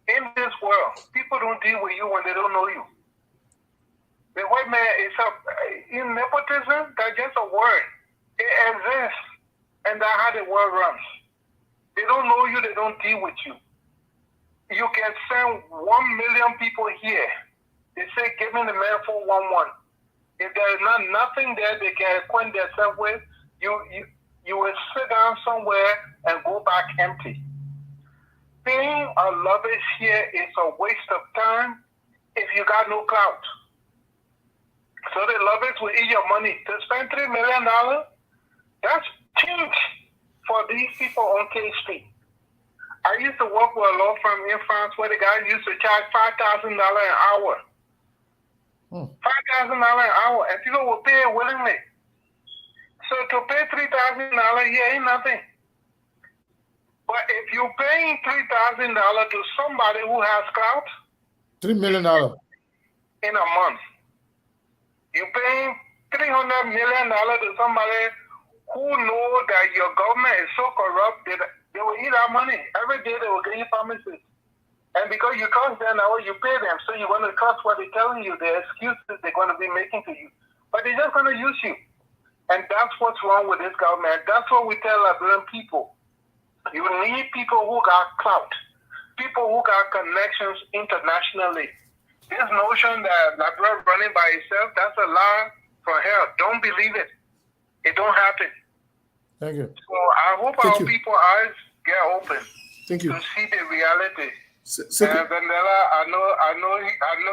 [SPEAKER 8] in this world, people don't deal with you when they don't know you. The white man is in nepotism, that's just a word. It exists, and that's how the world runs. They don't know you, they don't deal with you. You can send 1 million people here. They say, give me the man 411. If there is nothing there they can acquaint themselves with, you will sit down somewhere and go back empty. Being a lobbyist here is a waste of time if you got no clout. So the lobbyists will eat your money. To spend $3 million, that's cheap for these people on K Street. I used to work with a law firm in France where the guy used to charge $5,000 an hour. $5,000 an hour, and people will pay it willingly. So to pay $3,000 here ain't nothing. But if you're paying $3,000 to somebody who has clout,
[SPEAKER 2] $3 million
[SPEAKER 8] in a month, you're paying $300 million to somebody who know that your government is so corrupt that they will eat our money. Every day they will give you promises. And because you trust them now, you pay them. So you're going to trust what they're telling you, the excuses they're going to be making to you. But they're just going to use you. And that's what's wrong with this government. That's what we tell Liberian people. You need people who got clout, people who got connections internationally. This notion that Liberia running by itself, that's a lie from hell. Don't believe it. It don't happen.
[SPEAKER 2] Thank you.
[SPEAKER 8] So I hope our people's eyes get open.
[SPEAKER 1] Thank you.
[SPEAKER 8] To see the reality.
[SPEAKER 1] And
[SPEAKER 8] Vanilla, I know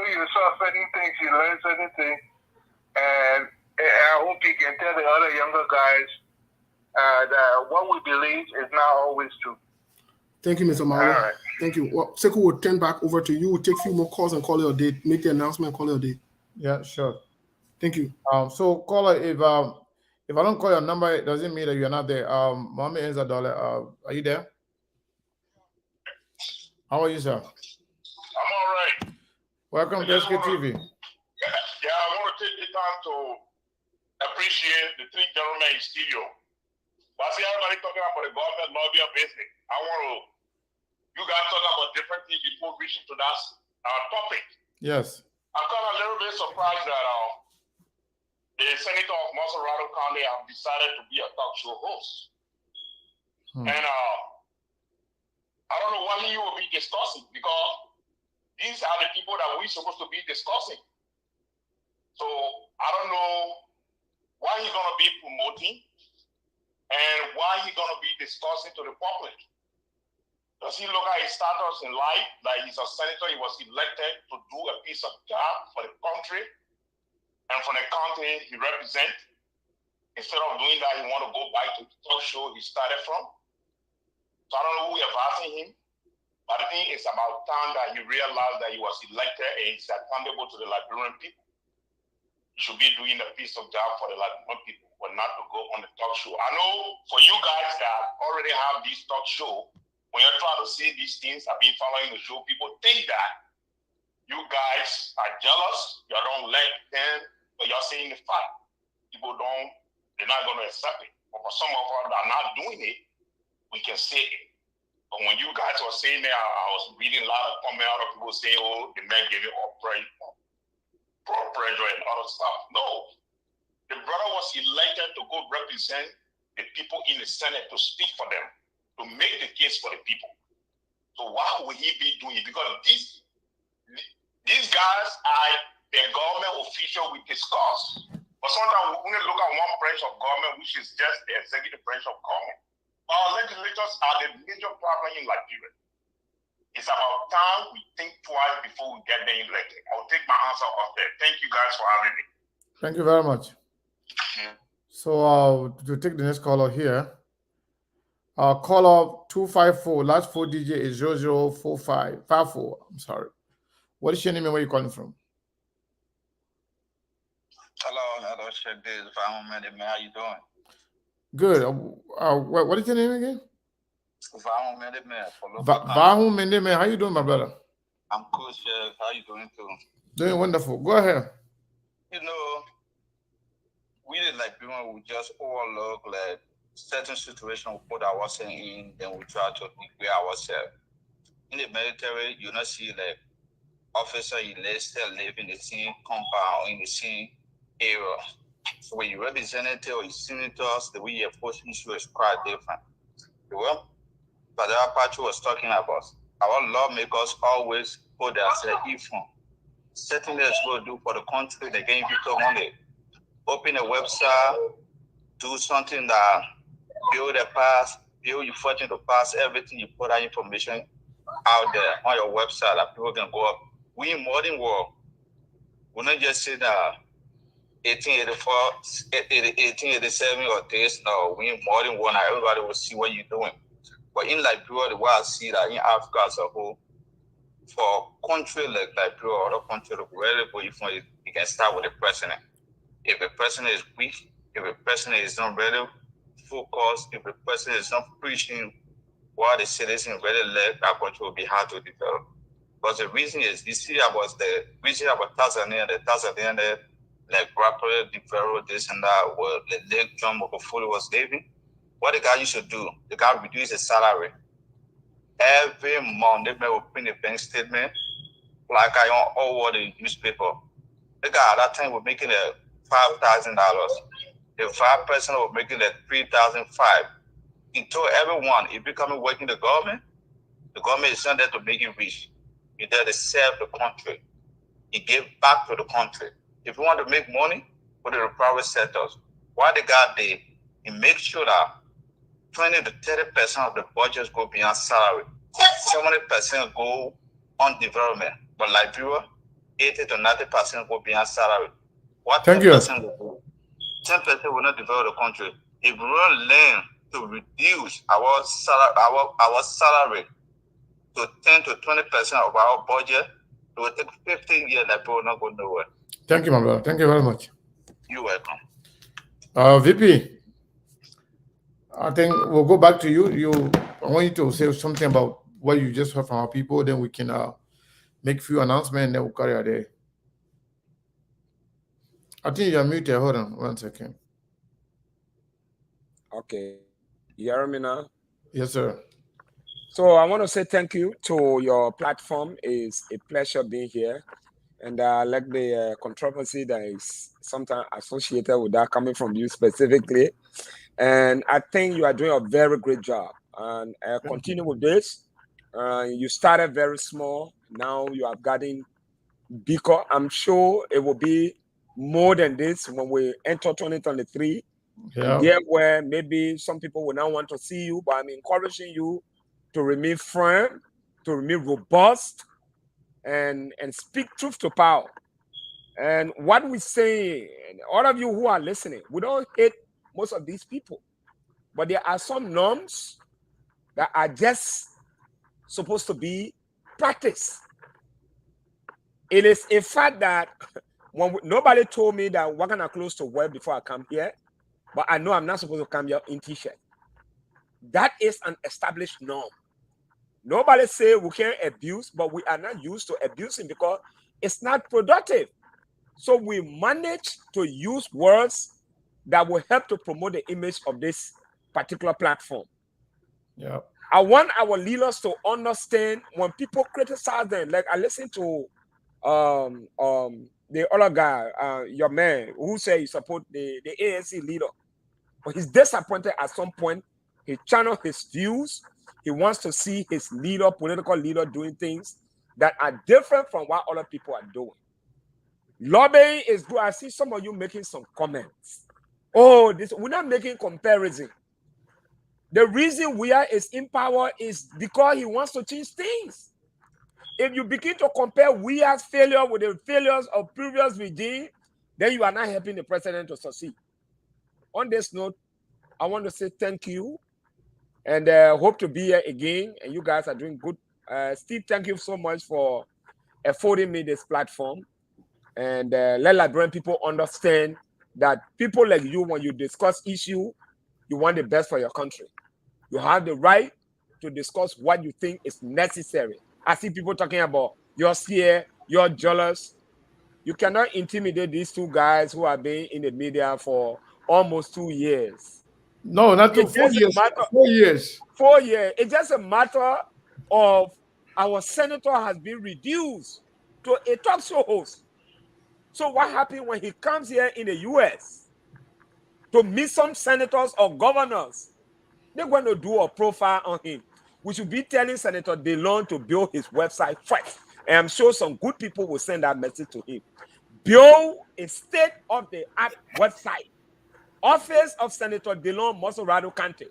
[SPEAKER 8] you saw certain things, you learned certain things, and I hope you can tell the other younger guys that what we believe is not always true.
[SPEAKER 1] Thank you, Mr. Mara.
[SPEAKER 8] Right.
[SPEAKER 1] Thank you. Well, Sekou will turn back over to you. We'll take a few more calls and call your date. Make the announcement and call your date.
[SPEAKER 2] Yeah, sure.
[SPEAKER 1] Thank you.
[SPEAKER 2] So caller, if I don't call your number, it doesn't mean that you're not there. Mohammed Enzadole, are you there? How are you, sir?
[SPEAKER 9] I'm all right.
[SPEAKER 2] Welcome to SKTV.
[SPEAKER 9] Yeah, I want to take the time to
[SPEAKER 8] appreciate the three gentlemen in studio. But I see everybody talking about the government lobby of basic. I want to, you guys talk about different things before reaching to that topic.
[SPEAKER 1] Yes.
[SPEAKER 2] I'm kind of a little bit surprised that the senator of Monserrado County have decided to be a talk show host. And I don't know what he will be discussing, because these are the people that we're supposed to be discussing. So I don't know what he's going to be promoting and what he's going to be discussing to the public. Does he look at his status in life, like he's a senator, he was elected to do a piece of job for the country and for the county he represents? Instead of doing that, he want to go back to the talk show he started from. So I don't know who advising him, but I think it's about time that he realized that he was elected and he's accountable to the Liberian people. He should be doing a piece of job for the Liberian people, but not to go on the talk show. I know for you guys that already have this talk show, when you're trying to say these things, I've been following the show, people think that you guys are jealous, you don't like them, but you're saying the fact. People they're not going to accept it. But for some of us that are not doing it, we can say it. But when you guys were saying that, I was reading a lot of comments out of people saying, oh, the man gave it all pressure and other stuff. No. The brother was elected to go represent the people in the Senate, to speak for them, to make the case for the people. So what would he be doing? Because these guys are the government official we discuss. But sometimes we only look at one branch of government, which is just the executive branch of government. Our legislators are the major problem in Liberia. It's about time we think twice before we get them elected. I'll take my answer off there. Thank you guys for having me.
[SPEAKER 1] Thank you very much. So to take the next caller here, caller 254, last 4 digit is 004554. I'm sorry. What is your name and where are you calling from?
[SPEAKER 9] Hello, Chef Biz. How you doing?
[SPEAKER 1] Good. What is your name again?
[SPEAKER 9] Vahu
[SPEAKER 1] Mendeme. How you doing, my brother?
[SPEAKER 9] I'm cool, Chef. How you doing too?
[SPEAKER 1] Doing wonderful. Go ahead.
[SPEAKER 9] You know, we we just overlook like certain situations we put ourselves in, then we try to equate ourselves. In the military, you not see like officer enlisted live in the same compound, in the same area. So when you representative or you senators, the way you approach issue is quite different. Well, but the Apache was talking about, our lawmakers always put themselves if certain things will do for the country, they gain people money. Open a website, do something that build a pass, build your fortune to pass, everything you put that information out there on your website that people can go up. We in modern world, we're not just say that 1884, 1887 or this, no, we in modern world, now everybody will see what you're doing. But in Liberia, the way I see that in Africa as a whole, for country like Liberia or other country, you can start with the president. If the president is weak, if the president is not really focused, if the president is not preaching what the citizens really like, that country will be hard to develop. But the reason is, you see about the reason about Tanzania, like rapidly develop this and that, where the Lake John Magufuli was living. What the guy used to do, the guy reduced his salary. Every month, they will print a bank statement, like I on all over the newspaper. The guy at that time was making $5,000. The 5% was making $3,500. He told everyone, if you're coming working the government is not there to make you rich. You're there to serve the country. He gave back to the country. If you want to make money, go to the private sectors. What the guy did, he makes sure that 20 to 30% of the budgets go beyond salary. 70% go on development. But Liberia, 80 to 90% go beyond salary. What 10% will do? 10% will not develop the country. If we don't learn to reduce our salary to 10 to 20% of our budget, it will take 15 years that people will not go nowhere.
[SPEAKER 1] Thank you, my brother. Thank you very much.
[SPEAKER 9] You're welcome.
[SPEAKER 1] VP, I think we'll go back to you. I want you to say something about what you just heard from our people, then we can make a few announcements, and then we'll carry our day.
[SPEAKER 2] I think you're muted. Hold on 1 second.
[SPEAKER 5] Okay. You hear me now?
[SPEAKER 2] Yes, sir.
[SPEAKER 5] So I want to say thank you to your platform. It's a pleasure being here. And I like the controversy that is sometimes associated with that coming from you specifically. And I think you are doing a very great job. And continue with this. You started very small. Now you have gotten bigger. I'm sure it will be more than this when we enter 2023.
[SPEAKER 2] Yeah.
[SPEAKER 5] There where maybe some people will not want to see you, but I'm encouraging you to remain firm, to remain robust, and speak truth to power. And what we say, and all of you who are listening, we don't hate most of these people, but there are some norms that are just supposed to be practiced. It is a fact that nobody told me that we're gonna close to work before I come here, but I know I'm not supposed to come here in t-shirt. That is an established norm. Nobody say we can't abuse, but we are not used to abusing because it's not productive. So we manage to use words that will help to promote the image of this particular platform.
[SPEAKER 2] Yeah.
[SPEAKER 5] I want our leaders to understand when people criticize them. Like I listened to the other guy, your man, who said he support the ANC leader, but he's disappointed at some point. He channeled his views. He wants to see his leader, political leader, doing things that are different from what other people are doing. Lobbying is good. I see some of you making some comments. Oh, we're not making comparison. The reason we are in power is because he wants to change things. If you begin to compare we as failure with the failures of previous regime, then you are not helping the president to succeed. On this note, I want to say thank you and hope to be here again. And you guys are doing good. Steve, thank you so much for affording me this platform. And let Liberian people understand that people like you, when you discuss issue, you want the best for your country. You have the right to discuss what you think is necessary. I see people talking about you're scared, you're jealous. You cannot intimidate these two guys who have been in the media for almost 2 years.
[SPEAKER 2] No, not 2, 4 years. 4 years.
[SPEAKER 5] 4 years. It's just a matter of our senator has been reduced to a talk show host. So what happened when he comes here in the US to meet some senators or governors? They're going to do a profile on him. We should be telling Senator DeLong to build his website first. And I'm sure some good people will send that message to him. Build a state-of-the-art website. Office of Senator DeLong Mosorado County.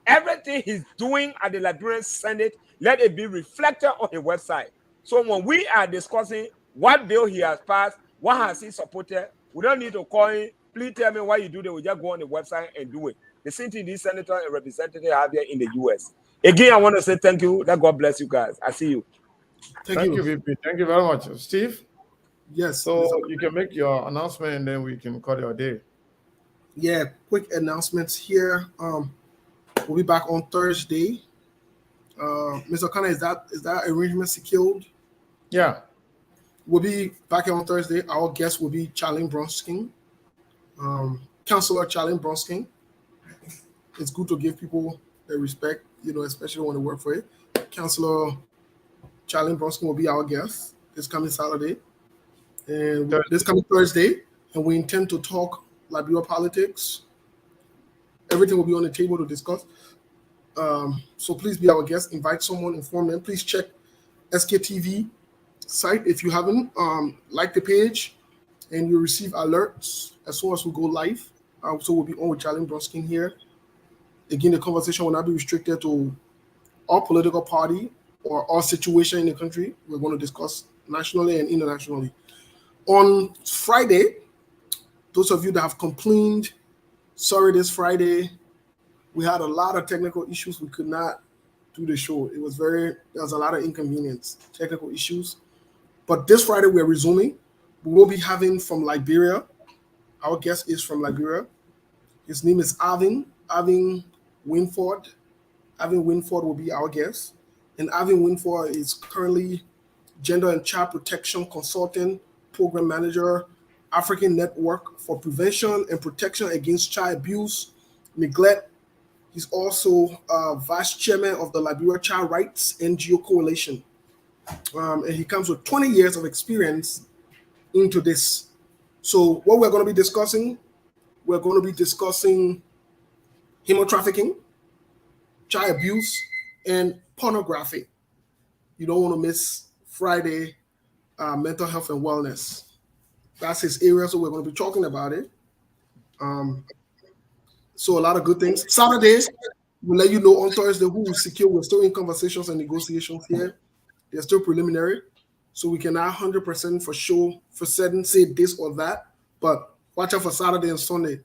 [SPEAKER 5] Everything he's doing at the Liberian Senate, let it be reflected on his website. So when we are discussing what bill he has passed, what has he supported, we don't need to call him, please tell me why you do that. We just go on the website and do it. The same thing these senators and representatives have here in the US. Again, I want to say thank you. That God bless you guys. I see you.
[SPEAKER 2] Thank you, VP. Thank you very much. Steve?
[SPEAKER 1] Yes.
[SPEAKER 2] So you can make your announcement and then we can call your day.
[SPEAKER 1] Yeah, quick announcements here. We'll be back on Thursday. Mr. Connor, is that arrangement secured?
[SPEAKER 2] Yeah.
[SPEAKER 1] We'll be back here on Thursday. Our guest will be Charlene Bronsking, Councillor Charlene Bronsking. It's good to give people the respect, especially when they work for it. Councillor Charlene Bronsking will be our guest this coming Saturday and this coming Thursday, and we intend to talk Liberia politics. Everything will be on the table to discuss. So please be our guest. Invite someone, inform them. Please check SKTV site if you haven't. Like the page, and you'll receive alerts as soon as we go live. So we'll be on with Charlene Bronsking here. Again, the conversation will not be restricted to our political party or our situation in the country. We're going to discuss nationally and internationally. On Friday, those of you that have complained, sorry, this Friday, we had a lot of technical issues. We could not do the show. There was a lot of inconvenience, technical issues. But this Friday, we're resuming. We will be having from Liberia. Our guest is from Liberia. His name is Arvin Winford. Arvin Winford will be our guest. And Arvin Winford is currently Gender and Child Protection Consultant, Program Manager, African Network for Prevention and Protection Against Child Abuse, Neglect. He's also vice chairman of the Liberia Child Rights NGO Coalition. And he comes with 20 years of experience into this. So what we're going to be discussing, human trafficking, child abuse, and pornography. You don't want to miss Friday, mental health and wellness. That's his area, so we're going to be talking about it. So a lot of good things. Saturdays, we'll let you know on Thursday who will secure. We're still in conversations and negotiations here. They're still preliminary, so we cannot 100% for sure, for certain, say this or that. But watch out for Saturday and Sunday.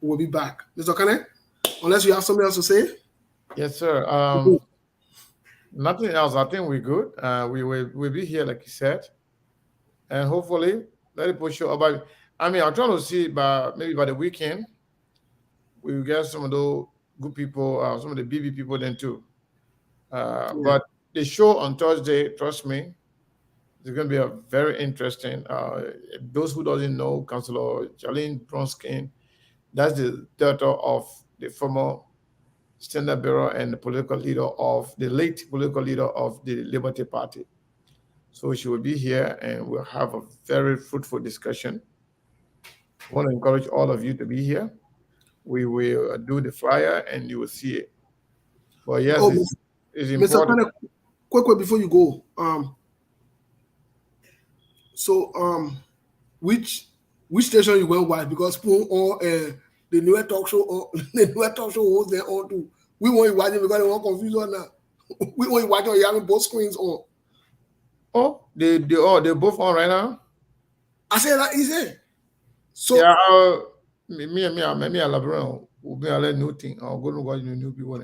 [SPEAKER 1] We'll be back. Mr. Kane, unless you have something else to say?
[SPEAKER 2] Yes, sir. Nothing else. I think we're good. We'll be here, like you said. And hopefully, let it push you about. I'm trying to see maybe by the weekend, we'll get some of those good people, some of the BB people then too. But the show on Thursday, trust me, it's going to be a very interesting. Those who doesn't know, Councillor Charlene Bronskin, that's the daughter of the former Standard Bearer and the late political leader of the Liberty Party. So she will be here and we'll have a very fruitful discussion. I want to encourage all of you to be here. We will do the flyer and you will see it. But yes, it's important.
[SPEAKER 1] Mr. Kane, quick before you go. Which station you went with? Because the newer talk show host there on too. We want you watching because they want confusion now. We want you watching. You having both screens on.
[SPEAKER 2] Oh, they're both on right now.
[SPEAKER 1] I said that easy. So
[SPEAKER 2] yeah, me and Labron will be a new thing. I'll go to watch the new people.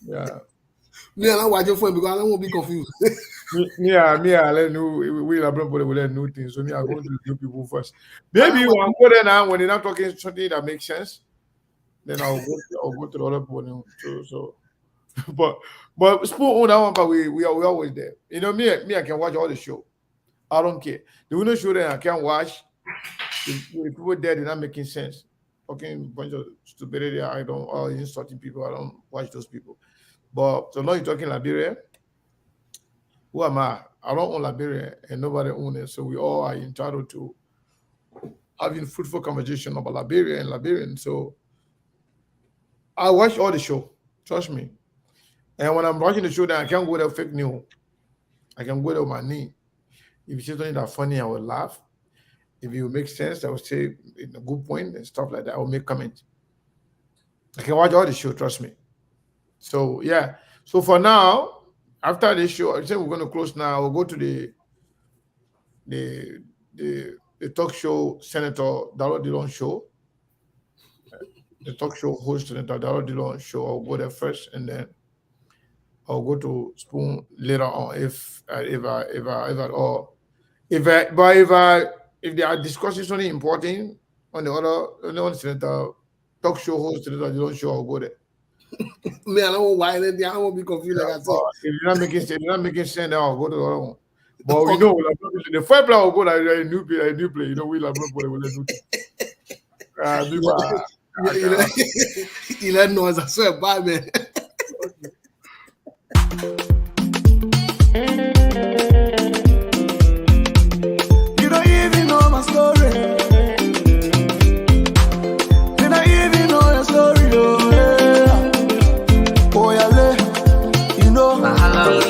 [SPEAKER 2] Yeah.
[SPEAKER 1] Me and I watching for him because I don't want to be confused.
[SPEAKER 2] me I let new we Labron will learn new things. So me I go to the new people first. Maybe one go there now when they're not talking something that makes sense. Then I'll go to the other people. So but spoon on that one, but we are always there. You know, me I can watch all the show. I don't care. The window show that I can't watch. If people there, they're not making sense. Talking a bunch of stupidity. I don't, or insulting people. I don't watch those people. But so now you're talking Liberia. Who am I? I don't own Liberia, and nobody owns it. So we all are entitled to having fruitful conversation about Liberia and Liberians. So I watch all the show. Trust me. And when I'm watching the show, then I can't go there fake news. I can go there with my knee. If you say something that's funny, I will laugh. If it makes sense, I will say a good point and stuff like that. I will make comments. I can watch all the show, trust me. So yeah. So for now, after this show, I say we're going to close now. We'll go to the talk show Senator Darrell Dillon show. The talk show host Senator Darrell Dillon show. I'll go there first, and then I'll go to Spoon later on if they are discussing something important on the Senator talk show host Senator Dillon show, I'll go there.
[SPEAKER 1] Me, I don't know why I won't be confused. Like I said,
[SPEAKER 2] if you're not making sense, then I'll go to the other one. But we know the first player will go like a new play. You know, we like play with a new thing. You let noise. I swear, bye, man.